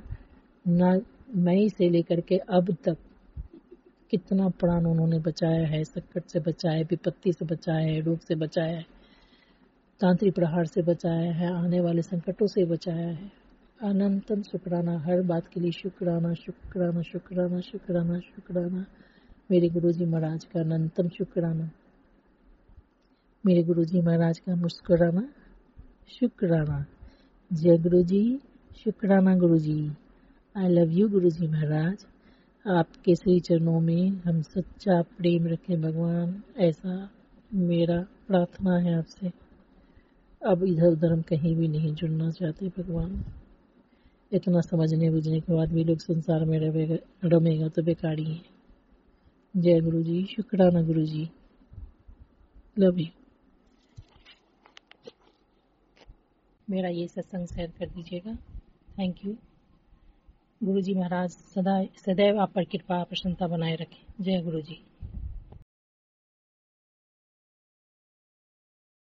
न मई से लेकर के अब तक कितना प्राण उन्होंने बचाया है, संकट से बचाया है, विपत्ति से बचाया है, रोग से बचाया है, तांत्रिक प्रहार से बचाया है, आने वाले संकटों से बचाया है। अनंतम शुक्राना, हर बात के लिए शुक्राना शुक्राना शुक्राना शुक्राना शुक्राना। मेरे गुरुजी महाराज का अनंतम शुक्राना, मेरे गुरुजी महाराज का मुस्कुराना शुक्राना। जय गुरुजी, शुक्राना गुरुजी। आई लव यू गुरुजी महाराज। आपके श्री चरणों में हम सच्चा प्रेम रखें भगवान, ऐसा मेरा प्रार्थना है आपसे। अब इधर उधर हम कहीं भी नहीं जुड़ना चाहते भगवान। इतना समझने बुझने के बाद भी लोग संसार में रमेगा तो बेकारी है। जय गुरु जी, शुक्राना गुरु जी, लव यू। मेरा ये सत्संग शेयर कर दीजिएगा। Thank you. गुरु जी महाराज सदैव आप पर कृपा प्रसन्नता बनाए रखें। जय गुरु जी।